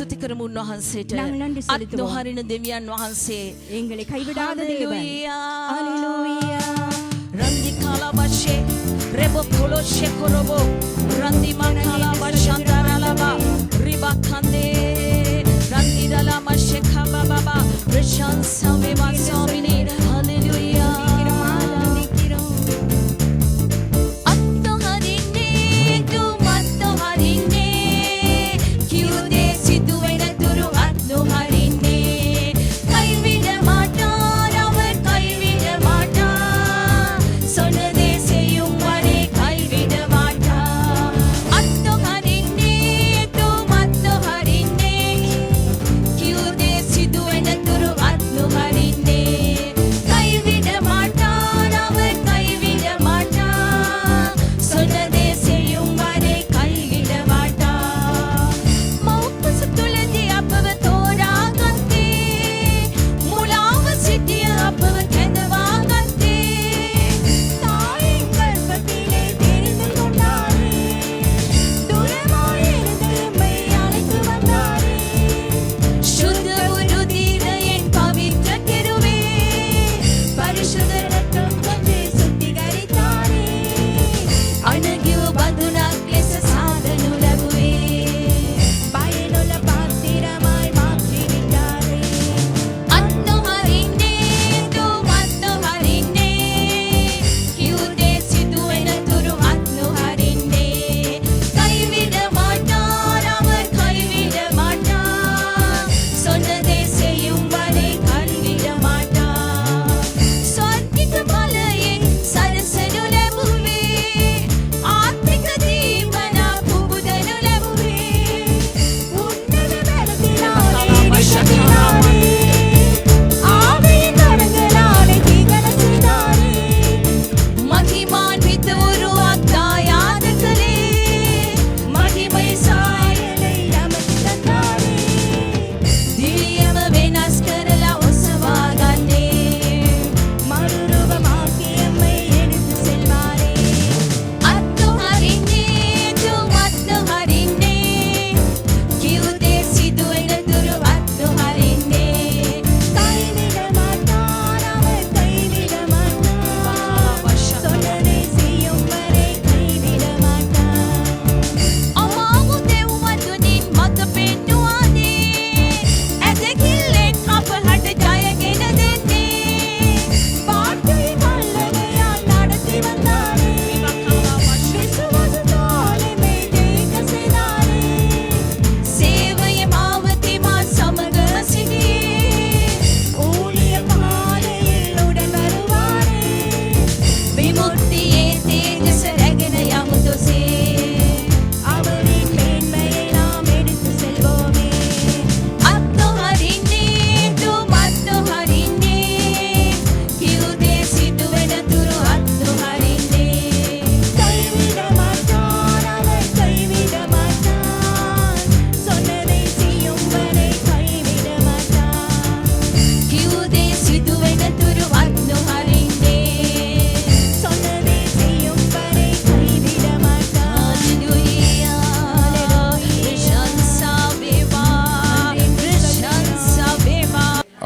ස්තුති කරමු උන්වහන්සේට. අත් නොහරින දෙවියන් වහන්සේ. எங்களை கைவிடாத தேவன். හalleluya. රන්දි කාලාබෂේ රෙබෝ කොලොෂේ කොරබෝ රන්දි මන්කාලාබෂන්තරලබා රිබකන්දේ රන්දි දලමෂේ කබබබා රෂන් සමේවා ස්වාමිනේ හalleluya.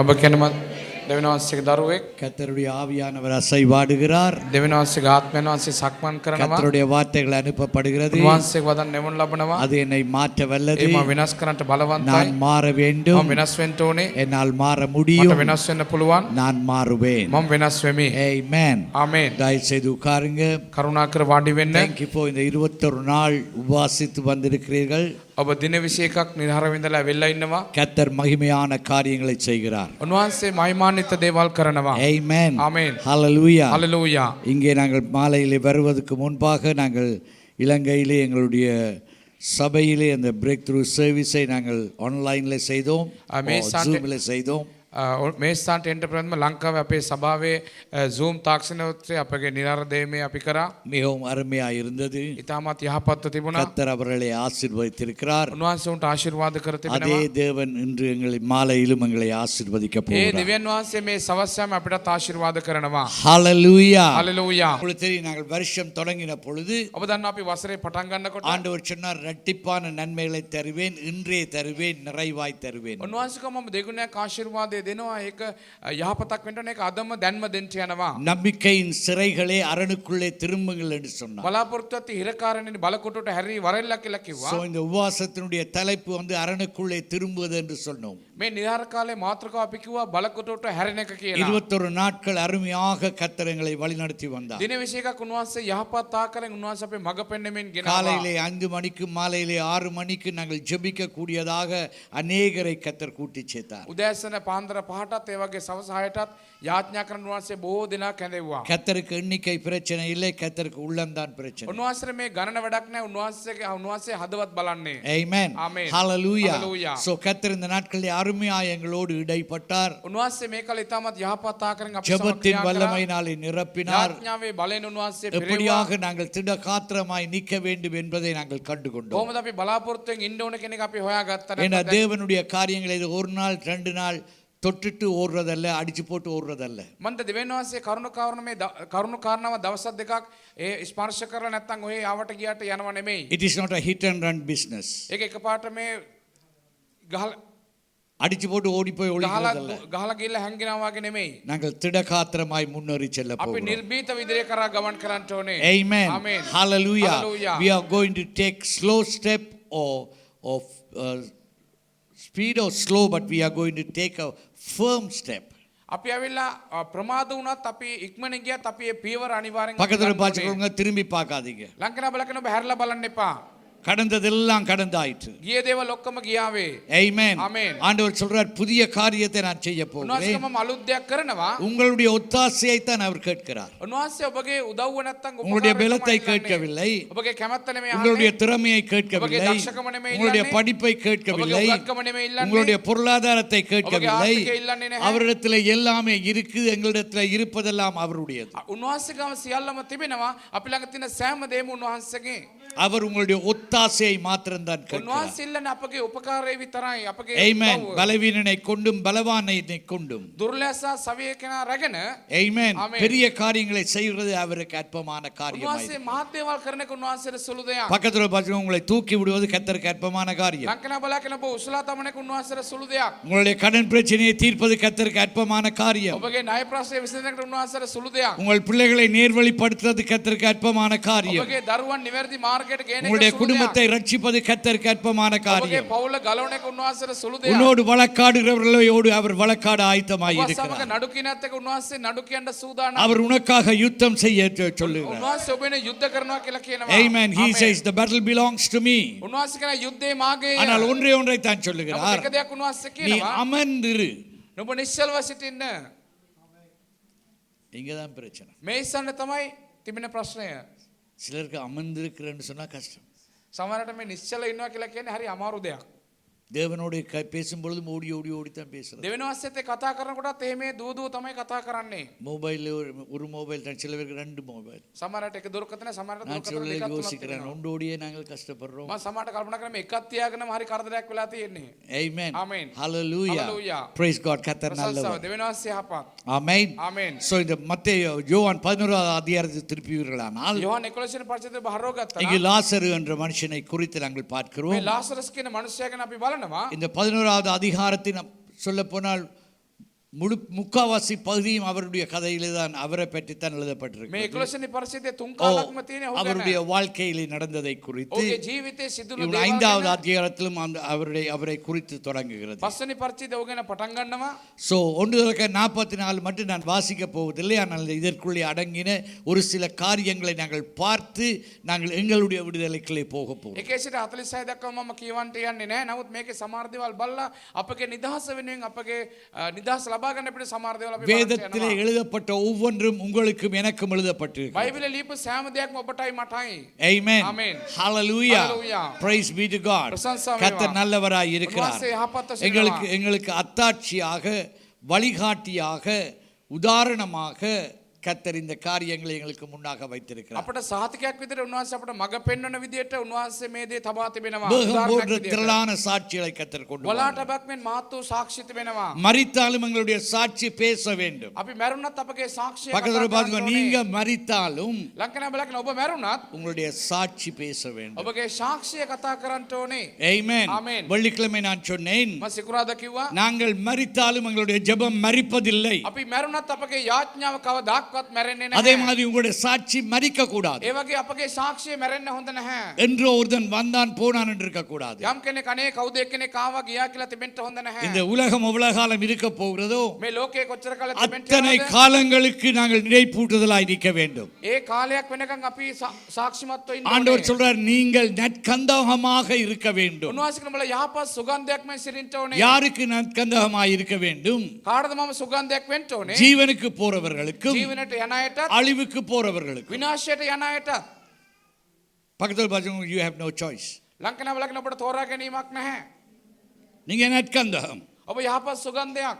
ඔබ කෙනම දෙවියන් වහන්සේගේ දරුවෙක්. கர்த்தருடைய ஆவியானவர் அசைவாடுகிறார். දෙවියන් වහන්සේගේ ආත්මයන් වහන්සේ සක්මන් කරනවා. கர்த்தருடைய வார்த்தைகள் அனுப்பப்படுகிறது. උන්වහන්සේගේ වදන් නෙමුන් ලබනවා. அது என்னை மாற்ற வல்லது. මම වෙනස් කරන්නට බලවන්තයි. நான் மாற வேண்டும். මම වෙනස් වෙන්න ඕනේ. என்னால் மாற முடியும். මට වෙනස් වෙන්න පුළුවන්. நான் மாறுவேன். මම වෙනස් වෙමි. ஆமென். ආමේන්. தயவு செய்து உட்காருங்க. කරුණාකර වාඩි වෙන්න. Thank you for இந்த 21 நாள் உபவாசித்து வந்திருக்கிறீர்கள். ඔබ දින 21ක් නිරහර විඳලා වෙලා ඉන්නවා. கர்த்தர் மகிமையான காரியங்களை செய்கிறார். උන්වහන්සේ මහිමාන්විත දේවල් කරනවා. ஆமென். ஆமென். ஹalleluya. ஹalleluya. இங்கே நாங்கள் மாலையிலே வருவதற்கு முன்பாக நாங்கள் இலங்கையிலே எங்களுடைய சபையிலே அந்த பிரேக் த்ரூ சர்வீஸை நாங்கள் ஆன்லைனில் செய்தோம், ஜூமில் செய்தோம். මේ ස්ථානට එන්න ප්‍රථම ලංකාවේ අපේ සභාවේ Zoom තාක්ෂණය ඔස්සේ අපගේ නිරාර්ධයමේ අපි කරා. மிகவும் அருமையாக இருந்தது. ඉතාමත් යහපත්ව තිබුණා. கர்த்தர் அவர்களை ஆசீர்வதித்திருக்கிறார். උන්වහන්සේ උන්ට ආශිර්වාද කර அதே තිබෙනවා. தேவன் இன்று எங்களை மாலையிலும் எங்களை ஆசீர்வதிக்க ඒ போகிறார். දෙවියන් වහන්සේ මේ සවස් යාම අපිටත් ආශිර්වාද කරනවා. ஹalleluya. හලෙලූයා. உங்களுக்கு தெரியும் நாங்கள் வருஷம் தொடங்கின பொழுது ඔබ දන්නවා අපි වසරේ පටන් ගන්නකොට ஆண்டவர் சொன்னார் இரட்டிப்பான நன்மைகளை தருவேன், இன்றே தருவேன், நிறைவாய் தருவேன். උන්වහන්සේ කම මම දෙගුණයක් ආශිර්වාදය දෙනවා. ඒක යහපතක් වෙන්න ඕනේ. ඒක අදම දැන්ම දෙන්න යනවා. நம்பிக்கையின் சிறைகளே அரணுக்குள்ளே திரும்புங்கள் என்று சொன்னார். බලාපොරොත්තු ඇති හිරකාරණේ බලකොටට හැරි වරෙල්ලා කියලා කිව්වා. சோ இந்த உபவாசத்தினுடைய தலைப்பு வந்து அரணுக்குள்ளே திரும்புவது என்று சொன்னோம். මේ නිරාර කාලේ මාත්‍රකාව අපි කිව්වා බලකොටට හැරෙන එක කියලා. 21 நாட்கள் அருமையாக கர்த்தர் எங்களை வழிநடத்தி வந்தார். දින 21ක් උන්වහන්සේ යහපත් ආකාරයෙන් උන්වහන්සේ අපේ මඟ පෙන්වමින් ගෙනවා. காலையிலே 5 மணிக்கு மாலையிலே 6 மணிக்கு நாங்கள் ஜெபிக்க கூடியதாக அநேகரை கர்த்தர் கூட்டி சேர்த்தார். උදෑසන පාන්දර 5ටත් ඒ වගේ සවස් 6ටත් යාඥා කරන උන්වහන්සේ බොහෝ දිනා කැඳෙව්වා. கர்த்தருக்கு எண்ணிக்கை பிரச்சனை இல்லை, கர்த்தருக்கு உள்ளம்தான் பிரச்சனை. උන්වහන්සේ මේ ගණන වැඩක් නැහැ. උන්වහන්සේ හදවත් බලන්නේ. Amen. Amen. Hallelujah. Hallelujah. So கர்த்தர் இந்த நாட்களில் அருமையாய் எங்களோடு இடைப்பட்டார். උන්වහන්සේ මේ කල ඉතාමත් යහපත් ආකාරයෙන් අපි සමග ஜெபத்தின் ක්‍රියා කළා. வல்லமையினாலே நிரப்பினார். යාඥාවේ බලෙන් උන්වහන්සේ පෙරෙව්වා. எப்படியாக நாங்கள் திடகாத்திரமாய் நிற்க வேண்டும் என்பதை நாங்கள் கண்டுகொண்டோம். කොහොමද අපි බලාපොරොත්තුෙන් ඉන්න ඕන කෙනෙක් අපි හොයාගත්තා. ஏன்னா தேவனுடைய காரியங்களை இது ஒரு நாள் 2 நாள் தொட்டுட்டு ஓடுறதல்ல, அடிச்சு போட்டு ஓடுறதல்ல. මන්ද දෙවියන් වහන්සේ කරුණු කාරණාව දවස් දෙකක් ඒ ස්පර්ශ කරලා නැත්නම් ඔහේ ආවට ගියාට යනව නෙමෙයි. It is not a hit and run business. ඒක එකපාරට මේ ගහලා அடிச்சு போட்டு ஓடி போய் ஒளிக்கிறதல்ல. ගහලා ගිහලා හැංගෙනවා වගේ නෙමෙයි. நாங்கள் திடகாத்திரமாய் முன்னேறி செல்ல අපි போகிறோம். නිර්භීත විදිහේ කරා ගමන් කරන්න ඕනේ. Amen. Amen. Hallelujah. Hallelujah. We are going to take slow step or of speed or slow, but we are going to take a firm step. අපි ඇවිල්ලා ප්‍රමාද වුණත් අපි ඉක්මනින් ගියත් අපි මේ පියවර අනිවාර්යෙන් பக்கத்துல ගන්න ඕනේ. பாத்துக்கோங்க, திரும்பி பார்க்காதீங்க. ලංකන බලකන ඔබ හැරලා බලන්න එපා. கடந்ததெல்லாம் கடந்தாயிற்று. ගිය දේවල් ඔක්කොම ගියාවේ. Amen. Amen. ஆண்டவர் சொல்றார், புதிய காரியத்தை நான் செய்ய போகிறேன். උන්වහන්සේ මම අලුත් දෙයක් කරනවා. உங்களுடைய ஒத்தாசையை தான் அவர் கேட்கிறார். උන්වහන්සේ ඔබගේ උදව්ව නැත්තම් உங்களுடைய பலத்தை கேட்கவில்லை, ඔබගේ කැමැත්ත නෙමෙයි உங்களுடைய අහන්නේ. திறமையை ඔබගේ கேட்கவில்லை, දක්ෂකම නෙමෙයි உங்களுடைய ඉල්ලන්නේ. படிப்பை ඔබගේ கேட்கவில்லை, උගත්කම නෙමෙයි ඉල්ලන්නේ. உங்களுடைய பொருளாதாரத்தை ඔබගේ கேட்கவில்லை. ආර්ථිකය ඉල්ලන්නේ නැහැ. அவரிடத்தில் எல்லாமே இருக்குது, எங்களிடத்தில் இருப்பதெல்லாம் அவருடையது. උන්වහන්සේ ගාව සියල්ලම තිබෙනවා. අපි ළඟ තියෙන සෑම දෙයක්ම උන්වහන්සේගේ. அவர் உங்களுடைய ஒத்தாசையை மாத்திரம்தான் கேட்கிறார். උන්වහන්සේ ඉල්ලන්නේ අපගේ උපකාරය විතරයි. අපගේ Amen. උදව්ව. பலவீனனை கொண்டும் பலவானை கொண்டும். දුර්ලභ සවිය කෙනා රැගෙන Amen. Amen. பெரிய காரியங்களை செய்வது அவருக்கு அற்பமான காரியமாய். උන්වහන්සේ මහත් දේවල් කරන එක උන්වහන්සේට සුළු දෙයක්. பக்கத்துல பாத்தீங்கன்னா உங்களை தூக்கி விடுவது கர்த்தருக்கு அற்பமான காரியம். ලංකන බලාගෙන ඔබ උසලා තමන එක උන්වහන්සේට සුළු දෙයක්. உங்களுடைய கடன் பிரச்சனையை தீர்ப்பது கர்த்தருக்கு அற்பமான காரியம். ඔබගේ ණය ප්‍රශ්නය විසඳනකට උන්වහන්සේට සුළු දෙයක්. உங்கள் பிள்ளைகளை நேர்வழிப்படுத்துவது கர்த்தருக்கு அற்பமான காரியம். ඔබගේ දරුවන් නිවැරදි මාර්ගයට ගේන එක உங்களுடைய සුළු குடும்பத்தை දෙයක්. ரட்சிப்பது கர்த்தருக்கு அற்பமான ඔබගේ காரியம். පවුල ගලවන එක උන්වහන්සේට සුළු දෙයක්. உன்னோடு வழக்காடுகிறவர்களோடு அவர் வழக்காட ஆயத்தமாய் ඔබ සමග இருக்கிறார். නඩු කිනත් එක උන්වහන්සේ නඩු කියන්න සූදානම්. அவர் உனக்காக யுத்தம் செய்ய சொல்லுகிறார். උන්වහන්සේ ඔබ යුද්ධ කරනවා කියලා කියනවා. Amen. He says the battle belongs to me. උන්වහන්සේ කියන යුද්ධේ මාගේ. ஆனால் ஒன்றே ஒன்றை தான் சொல்லுகிறார், එක දෙයක් උන්වහන්සේ நீ කියනවා. அமர்ந்திரு. ඔබ නිශ්චලව සිටින්න. இங்கதான் பிரச்சனை. මේ ඉස්සන්න තමයි තිබෙන ප්‍රශ්නය. சிலருக்கு அமர்ந்திருக்கிறேன்னு சொன்னா கஷ்டம். සමහරට මේ නිශ්චල ඉන්නවා කියලා කියන්නේ හරි අමාරු දෙයක්. தேவனோடு பேசும்பொழுதும் ஓடி ஓடி ஓடித்தான் பேசுறது. දෙවෙනි වස්සෙත් කතා කරනකොටත් එහෙම දූ තමයි කතා කරන්නේ. மொபைல் ஒரு மொபைல் தான், சில பேருக்கு 2 மொபைல். සමහරට එක දුරකථන සමහරට நான் දුරකථන சொல்ல දෙකක් තුනක් யோசிக்கிறேன், තියෙනවා. ஒன்றோடியே நாங்கள் கஷ்டப்படுறோம். මම සමහරට කල්පනා කරන්නේ මේ එකක් තියාගෙනම හරි කරදරයක් වෙලා තියෙන්නේ. Amen. Amen. Hallelujah. Hallelujah. Praise God. கர்த்தர் ප්‍රශංසාව நல்லவர். දෙවෙනි වස්සේ යහපත්. Amen. Amen. So இந்த மத்தேயு யோவான் 11வது அதிகாரத்தை திருப்பிவீர்களானால் යෝහන් 11 වෙනි පරිච්ඡේදය බහරව ගත්තා. இங்கு லாசரு என்ற மனுஷனை குறித்து நாங்கள் මේ பார்க்கிறோம். ලාසරස් කියන මිනිසයා ගැන අපි බලනවා. இந்த 11வது அதிகாரத்தின் சொல்ல போனால் முக்காவாசி பகுதியும் அவருடைய கதையிலே தான், அவரை பற்றி தான் මේ எழுதப்பட்டிருக்கு. 11 වෙනි පරිච්ඡේදයේ තුන් කාලක්ම තියෙන ඔහු அவருடைய ගැන. வாழ்க்கையிலே நடந்ததை குறித்து ඔහුගේ ජීවිතයේ සිදුණු இவன் දේවල් 5வது ගැන. அதிகாரத்திலும் அவரை குறித்து தொடங்குகிறது. 5 වෙනි පරිච්ඡේදය ඔහු ගැන පටන් ගන්නවා. ஸோ 1:44 மட்டும் நான் வாசிக்க போவதில்லை, ஆனால் இதற்குள்ளே அடங்கின ஒரு சில காரியங்களை நாங்கள் பார்த்து நாங்கள் எங்களுடைய விடுதலைக்குள்ளே போக போகிறோம். 1 සිට 46 දක්වා මම කියවන්ට යන්නේ නැහැ. නමුත් මේකේ සමහර දේවල් බලලා අපගේ නිදහස වෙනුවෙන් අපගේ නිදහස ලබා ගන්න අපිට සමහර දේවල් අපි බලන්න வேதத்திலே යනවා. எழுதப்பட்ட ஒவ்வொன்றும் உங்களுக்கும் எனக்கும் எழுதப்பட்டிருக்கு. බයිබලයේ ලියපු සෑම දෙයක්ම ඔබටයි මටයි. Amen. Amen. Hallelujah. Hallelujah. Praise be to God. பிரசன்னம் கர்த்தர் நல்லவராய் இருக்கிறார். உன்வாசே යහපත් වශයෙන් எங்களுக்கு அத்தாட்சியாக வழிகாட்டியாக உதாரணமாக கர்த்தர் இந்த காரியங்களை எங்களுக்கு முன்னாக வைத்திருக்கிறார். අපට සාතිකයක් විදිහට උන්වහන්සේ අපට මඟ පෙන්වන විදිහට උන්වහන්සේ මේ දේ තබා තිබෙනවා. வேகம் போன்ற திரளான சாட்சிகளை கர்த்தர் கொண்டு வந்தார். වලාටබක් මෙන් මාත් වූ சாட்சி තිබෙනවා. மரித்தாலும் எங்களுடைய சாட்சி பேச வேண்டும். අපි මැරුණත් අපගේ சாட்சிය பக்கத்துல பாருங்க, நீங்க மரித்தாலும் ලංකන බලකන ඔබ මැරුණත් உங்களுடைய சாட்சி பேச வேண்டும். ඔබගේ சாட்சிය කතා කරන්න ඕනේ. ஆமென். Amen. வெள்ளிக்கிழமை நான் சொன்னேன், මම සිකුරාදා කිව්වා நாங்கள் மரித்தாலும் எங்களுடைய ஜெபம் மரிப்பதில்லை. අපි මැරුණත් අපගේ යාඥාව කවදාවත් මැරෙන්නේ அதே නැහැ. மாதிரி உங்களுடைய சாட்சி மரிக்க கூடாது. ඒ වගේ අපගේ சாட்சிය මැරෙන්න හොඳ නැහැ. என்று ஒருத்தன் வந்தான் போனான் என்று இருக்க கூடாது. යම් කෙනෙක් අනේ කවුද එක්කෙනෙක් ආවා ගියා කියලා තිබෙන්න හොඳ නැහැ. இந்த உலகம் எவ்வளவு காலம் இருக்க போகிறதோ මේ ලෝකේ කොච්චර කාලයක් තිබෙන්න அத்தனை යනවද? காலங்களுக்கு நாங்கள் நினைப்பூட்டுதலாய் நிற்க வேண்டும். ඒ காலයක් වෙනකන් අපි සාක්ෂිමත්ව ඉන්න ஆண்டவர் ඕනේ. சொல்றார், நீங்கள் நற்கந்தகமாக இருக்க வேண்டும். උන්වහන්සේ කියන බල යහපත් සුගන්ධයක් මම සිරින්ට ඕනේ. யாருக்கு நற்கந்தகமாய் இருக்க வேண்டும்? කාටද මම සුගන්ධයක් වෙන්න ඕනේ? ஜீவனுக்கு போறவர்களுக்கும் ජීවනට යන අයටත් அழிவுக்கு போறவர்களுக்கும். විනාශයට යන අයටත්. பக்கத்தில் பாருங்க, you have no choice. ලංකන බලකන ඔබට තෝරා ගැනීමක් නැහැ. நீங்க நற்கந்தகம். ඔබ යහපත් සුගන්ධයක්.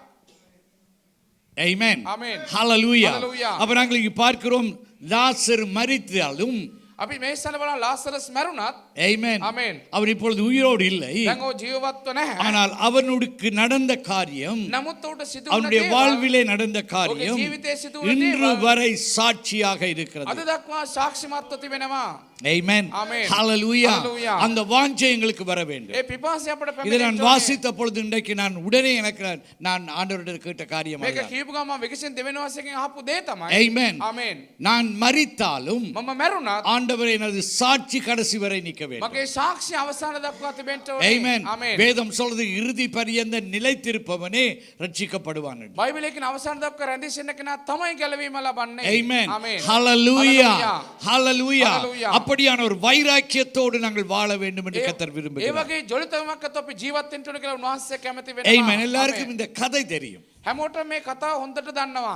Amen. Amen. Hallelujah. Hallelujah. அப்ப நாங்கள் இங்க பார்க்கிறோம், லாசர் மரித்தாலும் අපි මේ ස්ථාන බලන ලාසරස් මැරුණත් Amen. Amen. அவர் இப்பொழுது உயிரோடு இல்லை. දැන් ඔය ජීවත්ව නැහැ. ஆனால் அவனுக்கு நடந்த காரியம், නමුත් උට සිදු වුණ அவனுடைய දේවල් வாழ்விலே நடந்த காரியம் ජීවිතයේ සිදු වුණ இன்று දේවල් வரை சாட்சியாக இருக்கிறது. අද දක්වා සාක්ෂිමත්ව තිබෙනවා. Amen. Amen. Hallelujah. Hallelujah. அந்த வாஞ்சை எங்களுக்கு வர வேண்டும். ඒ පිපාසය අපට இதை நான் පැමිණෙන්න வாசித்த பொழுது இன்றைக்கு நான் உடனே எனக்கு நான் ஆண்டவரிடம் கேட்ட காரியம் මේක அதுதான். කියපු ගමන් විකසින් දෙවෙනි වසරකින් අහපු දේ තමයි. Amen. Amen. நான் மரித்தாலும் මම මැරුණත් ஆண்டவர் எனது சாட்சி கடைசி வரை நிற்க வேண்டும். මගේ සාක්ෂි අවසාන දක්වා තිබෙන්න ඕනේ. Amen. Amen. வேதம் சொல்றது, இறுதி பரியந்த நிலைத்திருப்பவனே ரட்சிக்கப்படுவான் என்று. බයිබලයේ කියන අවසාන දක්වා රැඳී සිටින කෙනා තමයි ගැලවීම ලබන්නේ. Amen. Amen. Hallelujah. Hallelujah. Hallelujah. Hallelujah. அப்படியான ஒரு வைராக்கியத்தோடு நாங்கள் வாழ வேண்டும் என்று கர்த்தர் ඒ விரும்புகிறார். වගේ ජොලිතවමක් අත අපි ජීවත් වෙන්න ඕන කියලා උන්වහන්සේ කැමති Amen. වෙනවා. எல்லாருக்கும் இந்த கதை தெரியும். හැමෝටම මේ කතාව හොඳට දන්නවා.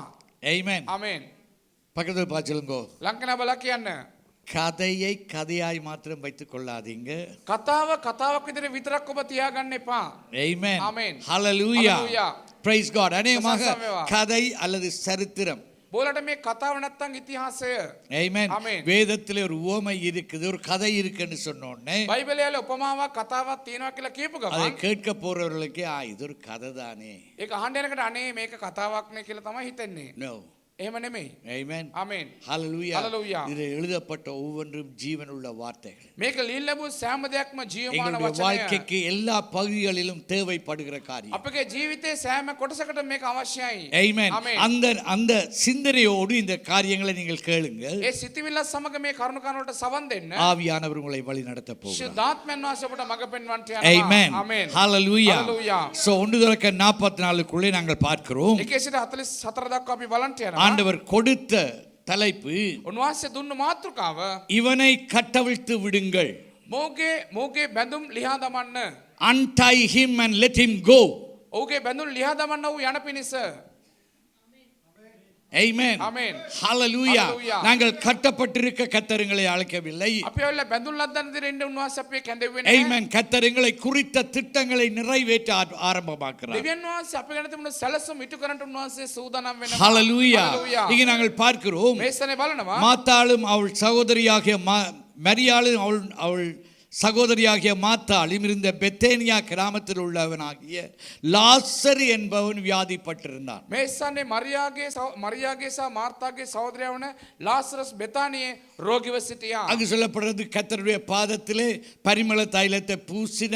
Amen. Amen. பக்கத்தில் பாச்சலுங்கோ, ලංකන බල කියන්න. கதையை கதையாய் மாத்திரம் வைத்துக் கொள்ளாதீங்க. කතාව කතාවක් විදිහට විතරක් ඔබ තියාගන්න එපා. Amen. Amen. Hallelujah. Hallelujah. Praise God. அநேகமாக பிரசன்னமேவா. கதை அல்லது சரித்திரம். බෝලට මේ කතාව නැත්තම් ඉතිහාසය. Amen. Amen. வேதத்திலே ஒரு உவமை இருக்குது, ஒரு கதை இருக்குன்னு சொன்ன உடனே බයිබලයේ උපමාවක් කතාවක් තියෙනවා කියලා කියපු அதை ගමන් கேட்க போறவர்களுக்கு இது ஒரு கதை தானே. ඒක අහන්න යනකොට අනේ මේක කතාවක් නේ කියලා තමයි හිතන්නේ. No. එහෙම නෙමෙයි. Amen. Amen. Hallelujah. Hallelujah. இதில் எழுதப்பட்ட ஒவ்வொன்றும் ஜீவனுள்ள வார்த்தைகள். මේක ලියන්න ලැබු සෑම දෙයක්ම ජීවමාන எங்களுடைய වචනය. வாழ்க்கைக்கு எல்லா பகுதிகளிலும் தேவைப்படுகிற காரியம். අපගේ ජීවිතයේ සෑම කොටසකට මේක අවශ්‍යයි. Amen. Amen. அந்த சிந்தனையோடு இந்த காரியங்களை நீங்கள் கேளுங்கள். ඒ සිතවිල්ල සමග මේ කරුණ කරුණට සවන් දෙන්න. ஆவியானவர் உங்களை வழி நடத்த போகிறார். ශුද්ධාත්මයන් වහන්සේ අපට මඟ පෙන්වන්නට යනවා. Amen. Amen. Hallelujah. Hallelujah. So 1:44 நாங்கள் பார்க்கிறோம், 1:44 දක්වා අපි බලන්ට යනවා. ஆண்டவர் கொடுத்த தலைப்பு, උන්වහන්සේ දුන්න මාතෘකාව இவனை கட்டவிழ்த்து விடுங்கள். මෝගේ බැඳුම් ලිහා දමන්න. Untie him and let him go. ඔහුගේ බැඳුම් ලිහා දමන්න වූ යන පිණිස. Amen. Amen. Hallelujah. Hallelujah. நாங்கள் கட்டப்பட்டிருக்க கர்த்தருங்களை அழைக்கவில்லை. අපි ඔයලා බැඳුම් ලද්දන්න දෙන්න උන්වහන්සේ අපේ කැඳෙන්නේ නැහැ. Amen. கர்த்தருங்களை குறித்த திட்டங்களை நிறைவேற்ற ஆரம்பமாக்குறார். දෙවියන් වහන්සේ අපේ ගැන තිබුණු සැලසුම් ඉටු කරන්න උන්වහන්සේ සූදානම් වෙනවා. Hallelujah. Hallelujah. இங்கே நாங்கள் பார்க்கிறோம், මේ ස්ථනේ බලනවා. மாத்தாளும் அவள் சகோதரியாகிய மரியாளும் அவள் சகோதரியாகிய மாத்தாளும் இருந்த பெத்தேனியா கிராமத்தில் உள்ளவனாகிய லாசர் என்பவன் வியாதிப்பட்டிருந்தான். මේ ස්ථනේ මරියාගේ සහ මාර්තාගේ සහෝදරයා වන ලාසරස් බෙතානියේ රෝගීව සිටියා. அங்கு சொல்லப்படுறது, கர்த்தருடைய பாதத்திலே பரிமள தைலத்தை பூசின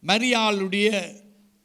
மரியாளுடைய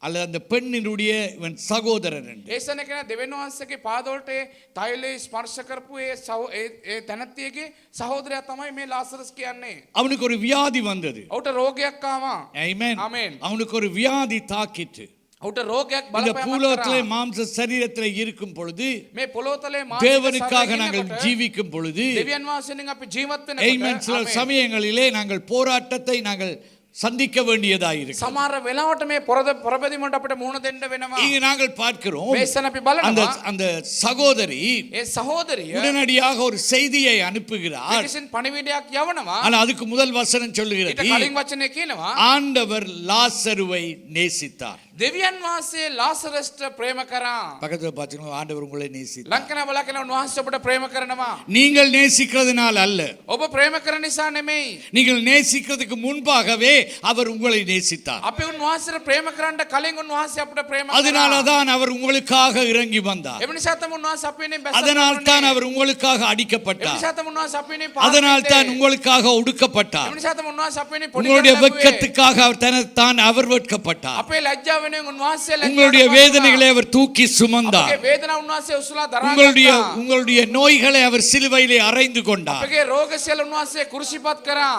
அல்லது அந்த பெண்ணினுடைய இவன் சகோதரன் என்று. ඒ ස්ථනේ කියන දෙවියන් වහන්සේගේ පාදවලට තෛලය ස්පර්ශ කරපු ඒ තැනැත්තියගේ සහෝදරයා තමයි මේ ලාසරස් කියන්නේ. அவனுக்கு ஒரு வியாதி வந்தது. ඔහුට රෝගයක් ආවා. Amen. Amen. அவனுக்கு ஒரு வியாதி தாக்கிட்டு. ඔහුට රෝගයක් இந்த බලපෑමක් பூலோகத்திலே කරා. மாம்ச சரீரத்திலே இருக்கும் பொழுது, මේ පොළොතලේ தேவனுக்காக நாங்கள் ஜீவிக்கும் பொழுது, දෙවියන් වහන්සේගෙන් අපි ජීවත් Amen, சில වෙනකොට சமயங்களிலே நாங்கள் போராட்டத்தை நாங்கள் சந்திக்க வேண்டியதாயிருக்கு. සමහර වෙලාවට මේ පොරබැදීමට අපිට මුහුණ දෙන්න වෙනවා. இங்கு நாங்கள் பார்க்கிறோம், මේ ස්ථන අපි அந்த බලනවා. அந்த சகோதரி ඒ සහෝදරිය உடனடியாக ஒரு செய்தியை அனுப்புகிறார். විශේෂයෙන් පණිවිඩයක් යවනවා. ஆனா அதுக்கு முதல் வசனம் ඊට சொல்லுகிறது, කලින් වචනේ කියනවා ஆண்டவர் லாசருவை நேசித்தார். දෙවියන් වහන්සේ ලාසරස්ට ප්‍රේම කරා. பக்கத்துல பார்த்தீங்கன்னா ஆண்டவர் உங்களை நேசித்தார். ලංකන බලකන උන්වහන්සේ ඔබට ප්‍රේම කරනවා. நீங்கள் நேசிக்கிறதுனால அல்ல, ඔබ ප්‍රේම කරන නිසා නෙමෙයි. நீங்கள் நேசிக்கிறதுக்கு முன்பாகவே அவர் உங்களை நேசித்தார். අපි උන්වහන්සේට ප්‍රේම කරන්න කලින් උන්වහන්සේ අපට ප්‍රේම කරා. அதனால தான் அவர் உங்களுக்காக இறங்கி வந்தார். ඒ නිසා තමයි උන්වහන්සේ අපේ වෙනින් බැස. அதனால் தான் அவர் உங்களுக்காக ඒ அடிக்கப்பட்டார். නිසා තමයි උන්වහන්සේ අපේ වෙනින් அதனால் தான் உங்களுக்காக ஒடுக்கப்பட்டார். ඒ නිසා තමයි උන්වහන්සේ අපේ වෙනින් පොඩි உங்களுடைய කරලා ලැබුවේ. வெட்கத்துக்காக அவர் தன்னைத்தான் அவர் வெட்கப்பட்டார். අපේ ලැජ්ජාව වෙනුවෙන් උන්වහන්සේ ලැජ්ජා உங்களுடைய வேதனைகளை அவர் தூக்கி சுமந்தார். අපේ වේදනාව උන්වහන්සේ උසලා දරා உங்களுடைய ගත්තා. உங்களுடைய நோய்களை அவர் சிலுவையிலே அறைந்து கொண்டார். අපගේ රෝග සියල්ල උන්වහන්සේ කුරුසිපත් කරා.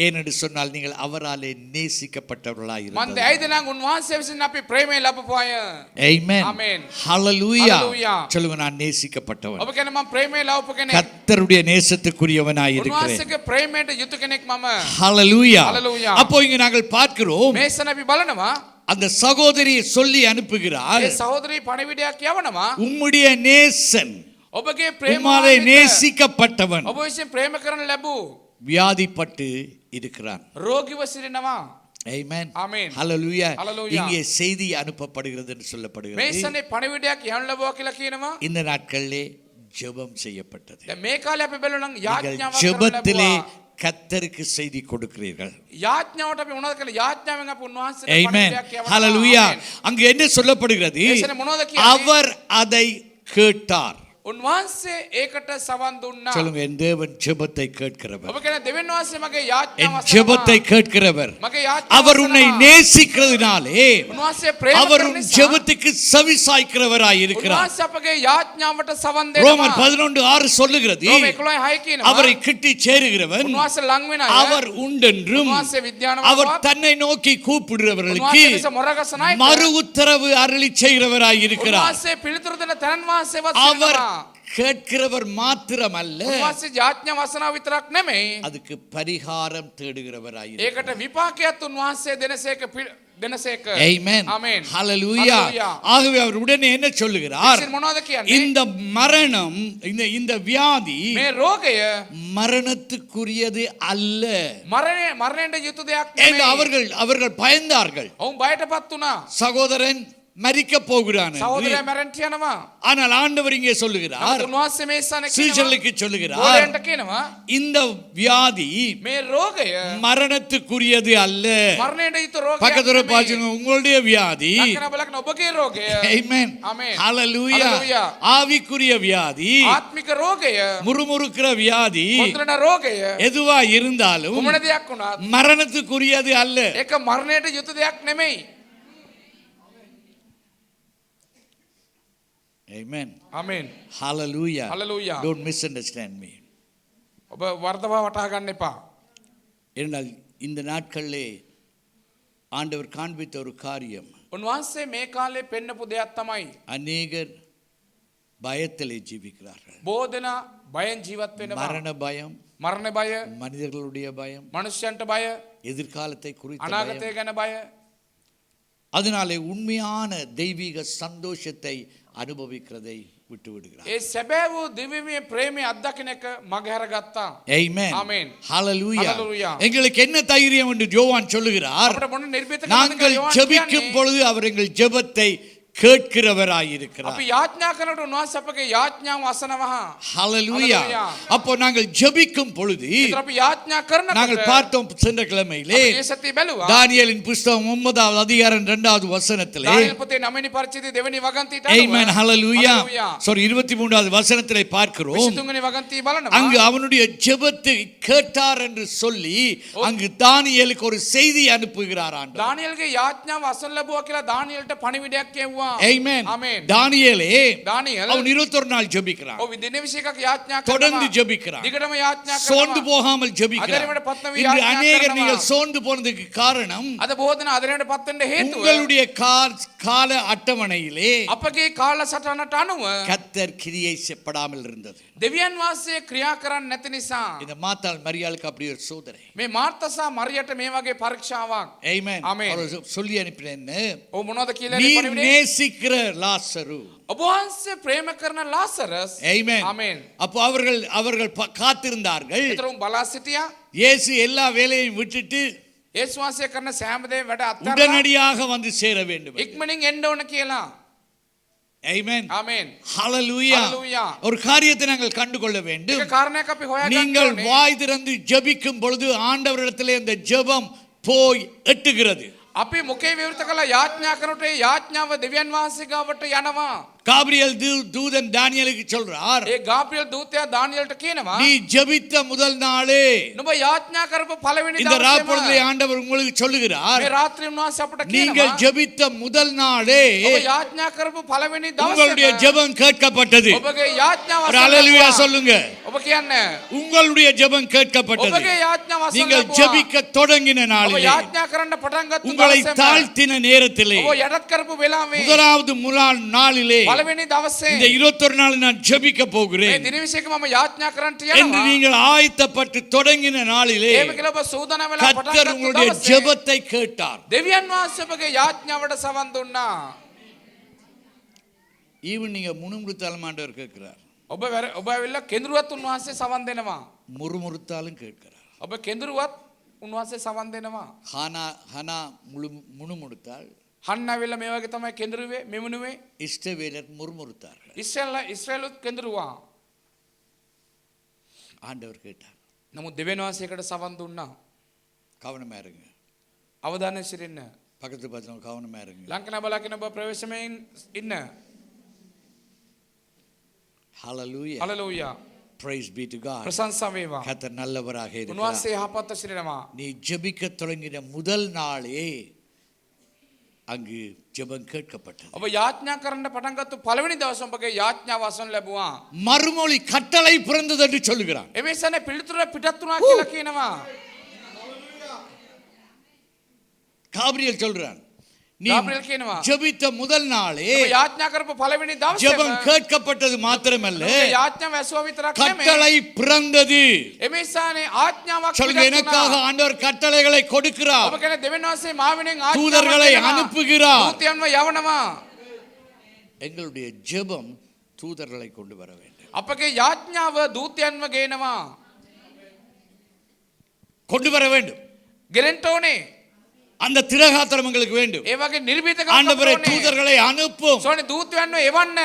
ஏனென்று சொன்னால் நீங்கள் அவராலே நேசிக்கப்பட்டவர்களாய் මන්ද இருந்தார். ඇයිද නම් උන්වහන්සේ විසින් අපි ප්‍රේමය ලැබපු අය. ஆமென். ආමේන්. ஹalleluya. ஹalleluya. சொல்லுங்க, நான் நேசிக்கப்பட்டவன். ඔබ කියන මම ප්‍රේමය ලැබපු කෙනෙක්. கர்த்தருடைய நேசத்துக்குரியவனாய் இருக்கிறேன். උන්වහන්සේගේ ප්‍රේමයට යුතු කෙනෙක් මම. ஹalleluya. ஹalleluya. அப்போ இங்க நாங்கள் பார்க்கிறோம், මේසන අපි බලනවා அந்த சகோதரியை சொல்லி அனுப்புகிறார், ඒ සහෝදරී පණිවිඩයක් යවනවා. உம்முடைய நேசன், ඔබගේ உம்மாலே ප්‍රේමාන්විත நேசிக்கப்பட்டவன் ඔබ විසින් ප්‍රේම කරන ලැබූ வியாதிப்பட்டு இருக்கிறான். රෝගීව සිටිනවා. ஆமென். ஆமென். ஹalleluya. ஹalleluya. இங்கே செய்தி அனுப்பப்படுகிறது என்று சொல்லப்படுகிறது. මේසනේ පණිවිඩයක් යවන්න ලැබුවා කියලා කියනවා. இந்த நாட்களிலே ஜெபம் செய்யப்பட்டது. දැන් මේ කාලේ අපි බලනවා නම් நீங்கள் යාඥාවක් කරන්න ஜெபத்திலே ලැබුවා. கர்த்தருக்கு செய்தி கொடுக்கிறீர்கள். යාඥාවට අපි මොනවද කළේ? යාඥාවෙන් අපි උන්වහන්සේට ஆமென். පණිවිඩයක් යවනවා. ஹalleluya. ආමෙන්. அங்கு என்ன சொல்லப்படுகிறது? මේසනේ මොනවද කියන්නේ? அவர் அதை கேட்டார். උන්වහන්සේ ඒකට සවන් දුන්නා. சொல்லுங்க, என் தேவன் ஜெபத்தை கேட்கிறவர். ඔබ කියන දෙවියන් වහන්සේ මගේ என் යාඥාව ஜெபத்தை கேட்கிறவர். මගේ යාඥාව அவர் உன்னை நேசிக்கிறதுனாலே උන්වහන්සේ ප්‍රේම அவர் කරන உன் නිසා ஜெபத்துக்கு செவி சாய்க்கிறவராய் இருக்கிறார். උන්වහන්සේ අපගේ යාඥාවට සවන් ரோமர் දෙනවා. 11:6 சொல்லுகிறது, රෝම 11:6 කියනවා. அவரை கிட்டி சேருகிறவன் උන්වහන්සේ ලං වෙන අය அவர் உண்டென்றும் උන්වහන්සේ විද්‍යානවත් அவர் தன்னை நோக்கி கூப்பிடுறவர்களுக்கு උන්වහන්සේ ලෙස මොරගසන අයට மறு உத்தரவு அருளி செய்கிறவராய் இருக்கிறார். උන්වහන්සේ පිළිතුරු දෙන තැනන් වහන්සේවත් அவர் සිටිනවා. கேட்கிறவர் மாத்திரமல்ல, උන්වහන්සේ යාඥා වසනාව විතරක් නෙමෙයි. அதுக்கு பரிகாரம் தேடுகிறவராய் இருக்கிறார். ඒකට විපාකයක් උන්වහන්සේ දෙනසේක. ஆமென். ஆமென். ஹalleluya. ஹalleluya. ஆகவே அவர் உடனே என்ன சொல்லுகிறார்? ඉතින් මොනවද කියන්නේ? இந்த மரணம், இந்த வியாதி මේ රෝගය மரணத்துக்குரியது அல்ல මරණයට යුතු දෙයක් என்று නෙමෙයි. அவர்கள் பயந்தார்கள். ඔවුන් බයටපත් වුණා. சகோதரன் மரிக்க போகிறான் என்று. සහෝදරයා මැරෙන්න යනවා. ஆனால் ஆண்டவர் இங்கே சொல்லுகிறார், උන්වහන්සේ මේ ස්ථානයේ சீஷர்களுக்கு சொல்லுகிறார், ගෝලයන්ට කියනවා இந்த வியாதி මේ රෝගය மரணத்துக்குரியது அல்ல. මරණයට යුතු රෝගයක් பக்கத்துல නෙමෙයි. பாருங்க, உங்களுடைய வியாதி ලක්කන බලකන ඔබගේ රෝගය ஆமென். ஆமென். ஹalleluya. ஹalleluya. ஆவிக்குரிய வியாதி, ආත්මික රෝගය முறுமுறுக்கிற வியாதி කොන්දරන රෝගය எதுவா இருந்தாலும் කුමන දෙයක් වුණත් மரணத்துக்குரியது அல்ல. ඒක මරණයට යුතු දෙයක් නෙමෙයි. Amen. Amen. Hallelujah. Hallelujah. Don't misunderstand me. ඔබ වර්ධවා වටහා ගන්න එපා. ஏனென்றால் இந்த நாட்களிலே ஆண்டவர் காண்பித்த ஒரு காரியம், උන්වහන්සේ මේ කාලේ පෙන්නපු දෙයක් තමයි அநேகர் பயத்திலே ஜீவிக்கிறார்கள். බොහෝ දෙනා බයෙන් ජීවත් වෙනවා. மரண பயம், මරණ බය, மனிதர்களுடைய பயம், මනුෂ්‍යයන්ට බය, எதிர்காலத்தை குறித்த අනාගතය பயம். ගැන බය. அதனாலே உண்மையான தெய்வீக சந்தோஷத்தை அனுபவிக்கிறதை விட்டு விடுகிறார். ඒ සැබෑ වූ දිව්‍යමය ප්‍රේමය අත්දකින්න එක මගහැර ගත්තා. Amen. Amen. Hallelujah. Hallelujah. எங்களுக்கு என்ன தைரியம் என்று யோவான் சொல்லுகிறார்? අපිට මොන නිර්භීතකමද நாங்கள் කියලා යෝහන් ஜெபிக்கும் කියන්නේ? பொழுது அவர் எங்கள் ஜெபத்தை கேட்கிறவராயிருக்கிறார். අපි යාඥා කරනකොට උන්වහන්සේ අපගේ යාඥාව අසනවා. ஹalleluya. Hallelujah. அப்போ நாங்கள் ஜெபிக்கும் பொழுது ඒතර අපි යාඥා කරනකොට நாங்கள் பார்த்தோம் சென்ற கிழமையிலே ඒ සතිය බැලුවා. தானியேலின் புத்தகம் 9வது அதிகாரம் 2வது வசனத்திலே, දානියෙල් පොතේ 9 වෙනි පරිච්ඡේදයේ 2 වෙනි වගන්තියට ஆமென், ஹalleluya. Hallelujah. sorry 23வது வசனத்திலே பார்க்கிறோம், 23 වෙනි වගන්තිය බලනවා. அங்கு அவனுடைய ஜெபத்தை கேட்டார் என்று சொல்லி அங்கு தானியேலுக்கு ஒரு செய்தி அனுப்புகிறார் ஆண்டவர். දානියෙල්ගේ යාඥාව අසන ලැබුවා කියලා දානියෙල්ට පණිවිඩයක් කියවුවා. ஆமென். Amen. தானியேலே දානියෙල් அவன் 21 நாள் ஜெபிக்கிறான், ඔව් දින 21ක් යාඥා தொடர்ந்து කරනවා. ஜெபிக்கிறான், දිගටම යාඥා சோர்ந்து කරනවා. போகாமல் ஜெபிக்கிறான். அதரை விட 10 இன்று யாத்திரா அநேகர் කරනවා. நீங்கள் சோர்ந்து போனதுக்கு காரணம் අද බොහෝ දෙනා අදරයට පත් වෙන්න හේතුව உங்களுடைய கால அட்டவணையிலே අපගේ කාල සටහනට අනුව கர்த்தர் கிரியை செய்யப்படாமல் இருந்தது. දෙවියන් වහන්සේ ක්‍රියා කරන්නේ නැති නිසා இந்த மாத்தாள் மரியாளுக்கு அப்படி ஒரு சோதனை. මේ මාර්තා සහ මරියට මේ වගේ පරීක්ෂාවක්. ஆமென். Amen. அவர் சொல்லி அனுப்பினேன்னு, ඔව් මොනවද කියලා நீ පණිවිඩේ? நேசிக்கிற லாசரு. ඔබ වහන්සේ ප්‍රේම කරන ලාසරස්. ஆமென். ආමෙන්. அப்போ அவர்கள் காத்திருந்தார்கள். ඒතර උන් බලා සිටියා. இயேசு எல்லா வேலையையும் விட்டுட்டு යේසුස් වහන්සේ කරන සෑම දෙයක්ම වැඩ අත්හැරලා உடனடியாக வந்து சேர வேண்டும். ඉක්මනින් එන්න ඕන කියලා. Amen. ආමෙන්. Hallelujah. Hallelujah. ஒரு காரியத்தை நாங்கள் கண்டுகொள்ள வேண்டும். ඒක කාරණයක් අපි හොයාගන්න நீங்கள் ඕනේ. வாய் திறந்து ஜெபிக்கும் பொழுது ஆண்டவரிடத்திலே அந்த ஜெபம் போய் எட்டுகிறது. අපි මුඛේ විවෘත කළා යාඥා කරනකොට ඒ යාඥාව දෙවියන් වහන්සේ ගාවට යනවා. காபிரியல் தூதன் தானியேலுக்கு சொல்றார், ඒ ගාබ්‍රියල් දූතයා දානියෙල්ට කියනවා நீ ஜெபித்த முதல் நாளே නුඹ යාඥා කරපු පළවෙනි இந்த දවසේම ராப்பொழுதிலே ஆண்டவர் உங்களுக்கு சொல்லுகிறார், මේ රාත්‍රී උන්වහන්සේ අපට நீங்கள் කියනවා ஜெபித்த முதல் நாளே ඔබ යාඥා කරපු පළවෙනි உங்களுடைய දවසේම ஜெபம் கேட்கப்பட்டது. ඔබගේ යාඥාව ஒரு அல்லேலூயா சொல்லுங்க. ඔබ කියන්නේ உங்களுடைய ஜெபம் கேட்கப்பட்டது. ඔබගේ යාඥාව நீங்கள் අසන්න ஜெபிக்க தொடங்கின ඔබ நாளிலே, යාඥා කරන්න පටන් ගත්ත உங்களை දවසේම தாழ்த்தின நேரத்திலே, ඔබ යටත් කරපු වෙලාවේ முதலாவது நாளிலே, පළවෙනි දවසේ இந்த 21 நாள் நான் ஜெபிக்க මේ போகிறேன் දින 21 මම යාඥා කරන්නට என்று යනවා. நீங்கள் ஆயத்தப்பட்டு தொடங்கின நாளிலே එහෙම කියලා ඔබ සූදානම් වෙලා පටන් கர்த்தர் ගත්ත உங்களுடைய දවසේ ஜெபத்தை கேட்டார். දෙවියන් වහන්සේ ඔබගේ යාඥාවට සවන් දුන්නා. ஈவன் நீங்க முணுமுணுத்தாலும் ஆண்டவர் கேட்கிறார், ඔබ ඇවිල්ලා කෙඳුරුවත් උන්වහන්සේ සවන් දෙනවා. முறுமுறுத்தாலும் கேட்கிறார். ඔබ කෙඳුරුවත් උන්වහන්සේ සවන් දෙනවා. ஹனா முணுமுணுத்தால் හන්න ඇවිල්ලා මේ වගේ තමයි කෙඳුරුවේ මෙමුණුවේ. இஸ்ரவேலர் முறுமுறுத்தார்கள். ඉස්රායලුත් කෙඳුරුවා. ஆண்டவர் கேட்டார், නමුත් දෙවියන් වහන්සේකට සවන් දුන්නා. கவனமா இருங்க. අවධානය සිටින්න. பக்கத்து பார்த்தவங்க கவனமா இருங்க. ලංකන බලාගෙන ඔබ ප්‍රවේශමයෙන් ඉන්න. Hallelujah. Hallelujah. Praise be to God. ප්‍රශංසා වේවා. கர்த்தர் நல்லவராக இருக்கிறார். උන්වහන්සේ යහපත්ව සිටිනවා. நீ ஜெபிக்க தொடங்கின முதல் நாளே அங்கு ஜெபம் கேட்கப்பட்டது. ඔබ යාඥා කරන්න පටන් ගත්ත පළවෙනි දවසේ ඔබගේ යාඥාව අසන්න ලැබුවා. மறுமொழி கட்டளை பிறந்தது என்று சொல்லுகிறான். එමේසනේ පිළිතුර පිටත් වුණා කියලා කියනවා. காபிரியல் சொல்றான், நீ ගාබ්‍රියල් කියනවා ஜெபித்த முதல் நாளே ඔබ යාඥා කරපු පළවෙනි දවසේ ஜெபம் கேட்கப்பட்டது மாத்திரமல்ல, යාඥාව ඇසුවා විතරක් නෙමෙයි. கட்டளை பிறந்தது. එමේසනේ ආඥාවක් சொல்லுங்க, පිටත් எனக்காக වුණා. ஆண்டவர் கட்டளைகளை கொடுக்கிறார், ඔබ කියන්නේ දෙවියන් වහන්සේ මා වෙනුවෙන් ආඥාවක් தூதர்களை දෙනවා. அனுப்புகிறார். දූතයන්ව යවනවා. எங்களுடைய ஜெபம் தூதர்களை கொண்டு வர வேண்டும். අපගේ යාඥාව දූතයන්ව ගේනවා. கொண்டு வர வேண்டும். ගෙරෙන්න ඕනේ. அந்த திரகாத்திரம் எங்களுக்கு வேண்டும். ඒ වගේ නිර්භීතකමක් ஆண்டவரே ඕනේ. தூதர்களை அனுப்பும். සෝනේ දූතයන්ව එවන්න.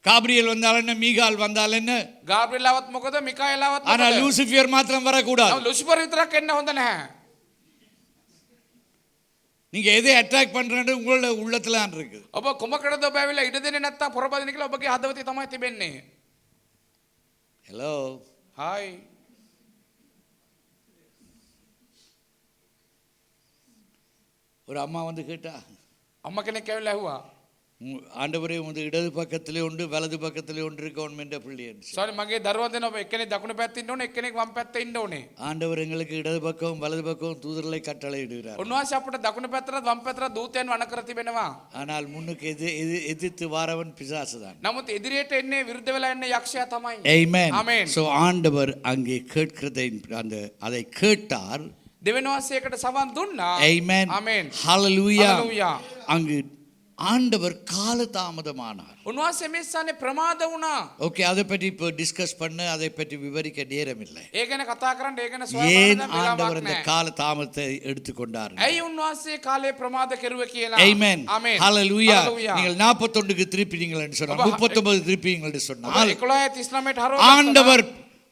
காபிரியல் வந்தால் என்ன, மீகால் வந்தால் என்ன, ගාබ්‍රියලවත් මොකද මිකාኤලවත් ஆனா මොකද? லூசிஃபர் மாத்திரம் வரக்கூடாது. ලුසිෆර් විතරක් එන්න හොඳ නැහැ. நீங்க எதை அட்டாக் பண்றது உங்களோட உள்ளத்துல தான் இருக்குது. ඔබ කොමකටද ඔබ ඇවිල්ලා ඉඩ දෙන්නේ නැත්තම් පොරබදින කියලා ඔබගේ හදවතේ තමයි තිබෙන්නේ. Hello, hi. ஒரு அம்மா வந்து கேட்டா, අම්මා කෙනෙක් ඇවිල්ලා ඇහුවා. ஆண்டவரே உமது இடது பக்கத்திலே உண்டு வலது பக்கத்திலே ஒன்று இருக்கணும் என்ற பிள்ளை. සෝනේ මගේ දරුවා දෙන ඔබ එක්කෙනෙක් දකුණු පැත්තේ ඉන්න ඕනේ එක්කෙනෙක් වම් පැත්තේ ඉන්න ඕනේ. ஆண்டவர் எங்களுக்கு இடது பக்கம் வலது பக்கம் தூதர்களை கட்டளையிடுகிறார். උන්වහන්සේ අපට දකුණු පැත්තට වම් පැත්තට දූතයන් වණ කර තිබෙනවා. ஆனால் முன்னுக்கு எதிர்த்து வாரவன் பிசாசுதான். නමුත් ඉදිරියට එන්නේ විරුද්ධ වෙලා එන්නේ යක්ෂයා තමයි. Amen. Amen. So ஆண்டவர் அங்கே கேட்கிறதை அதை கேட்டார். දෙවියන් වහන්සේකට සවන් දුන්නා. Amen. Amen. Hallelujah. Hallelujah. அங்கு ஆண்டவர் காலதாமதமானார். උන්වහන්සේ මේ ස්ථානේ ප්‍රමාද වුණා. ஓகே, அதை பற்றி இப்போ டிஸ்கஸ் பண்ண, அதை பற்றி விவரிக்க நேரம் இல்லை. ඒ ගැන කතා කරන්න ඒ ගැන ஏன் සොයන්න ஆண்டவர் වෙලාවක් இந்த නැහැ. காலதாமதத்தை எடுத்துக்கொண்டார்? ඇයි උන්වහන්සේ කාලේ ප්‍රමාද කෙරුවේ කියලා. Amen. Amen. Hallelujah. Hallelujah. நீங்கள் 41க்கு திருப்பினீங்கள் என்று சொன்னால், 39 திருப்பினீங்கள் என்று ඔබ சொன்னால், 11:39ට හරව ஆண்டவர்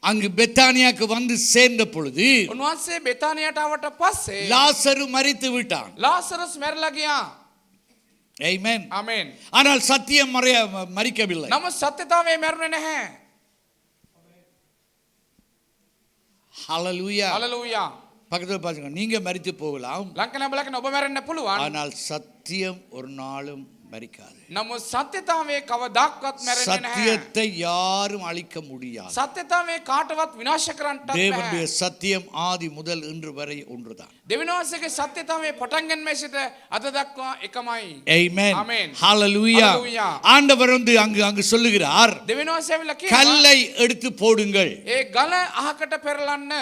அங்கு பெத்தானியாக்கு வந்து சேர்ந்த பொழுது උන්වහන්සේ බෙතානියට ආවට පස්සේ லாசரு மரித்து விட்டான். ලාසරස් මැරිලා ගියා. Amen. ආමෙන්. ஆனால் சத்தியம் மரிக்கவில்லை. නමුත් සත්‍යතාවය මැරුණේ නැහැ. Hallelujah. හලෙලූයා. பக்கத்துல பாருங்க, நீங்க மரித்து போகலாம், ලංකන බලකන ඔබ මැරෙන්න පුළුවන්. ஆனால் சத்தியம் ஒரு நாளும் மரிக்காது. නමුත් සත්‍යතාවය කවදාවත් මැරෙන්නේ නැහැ. சத்தியத்தை யாரும் அழிக்க முடியாது. සත්‍යතාවය කාටවත් විනාශ කරන්නට தேவனுடைய බෑ. சத்தியம் ஆதி முதல் இன்று வரை ஒன்றுதான். දෙවියන් වහන්සේගේ සත්‍යතාවය පටන් ගන්න සිට අද දක්වා එකමයි. Amen. Amen. Hallelujah. Hallelujah. ஆண்டவர் வந்து அங்கு சொல்லுகிறார், දෙවියන් වහන්සේ ඇවිල්ලා කියනවා கல்லை எடுத்து போடுங்கள். ඒ ගල අහකට පෙරලන්න.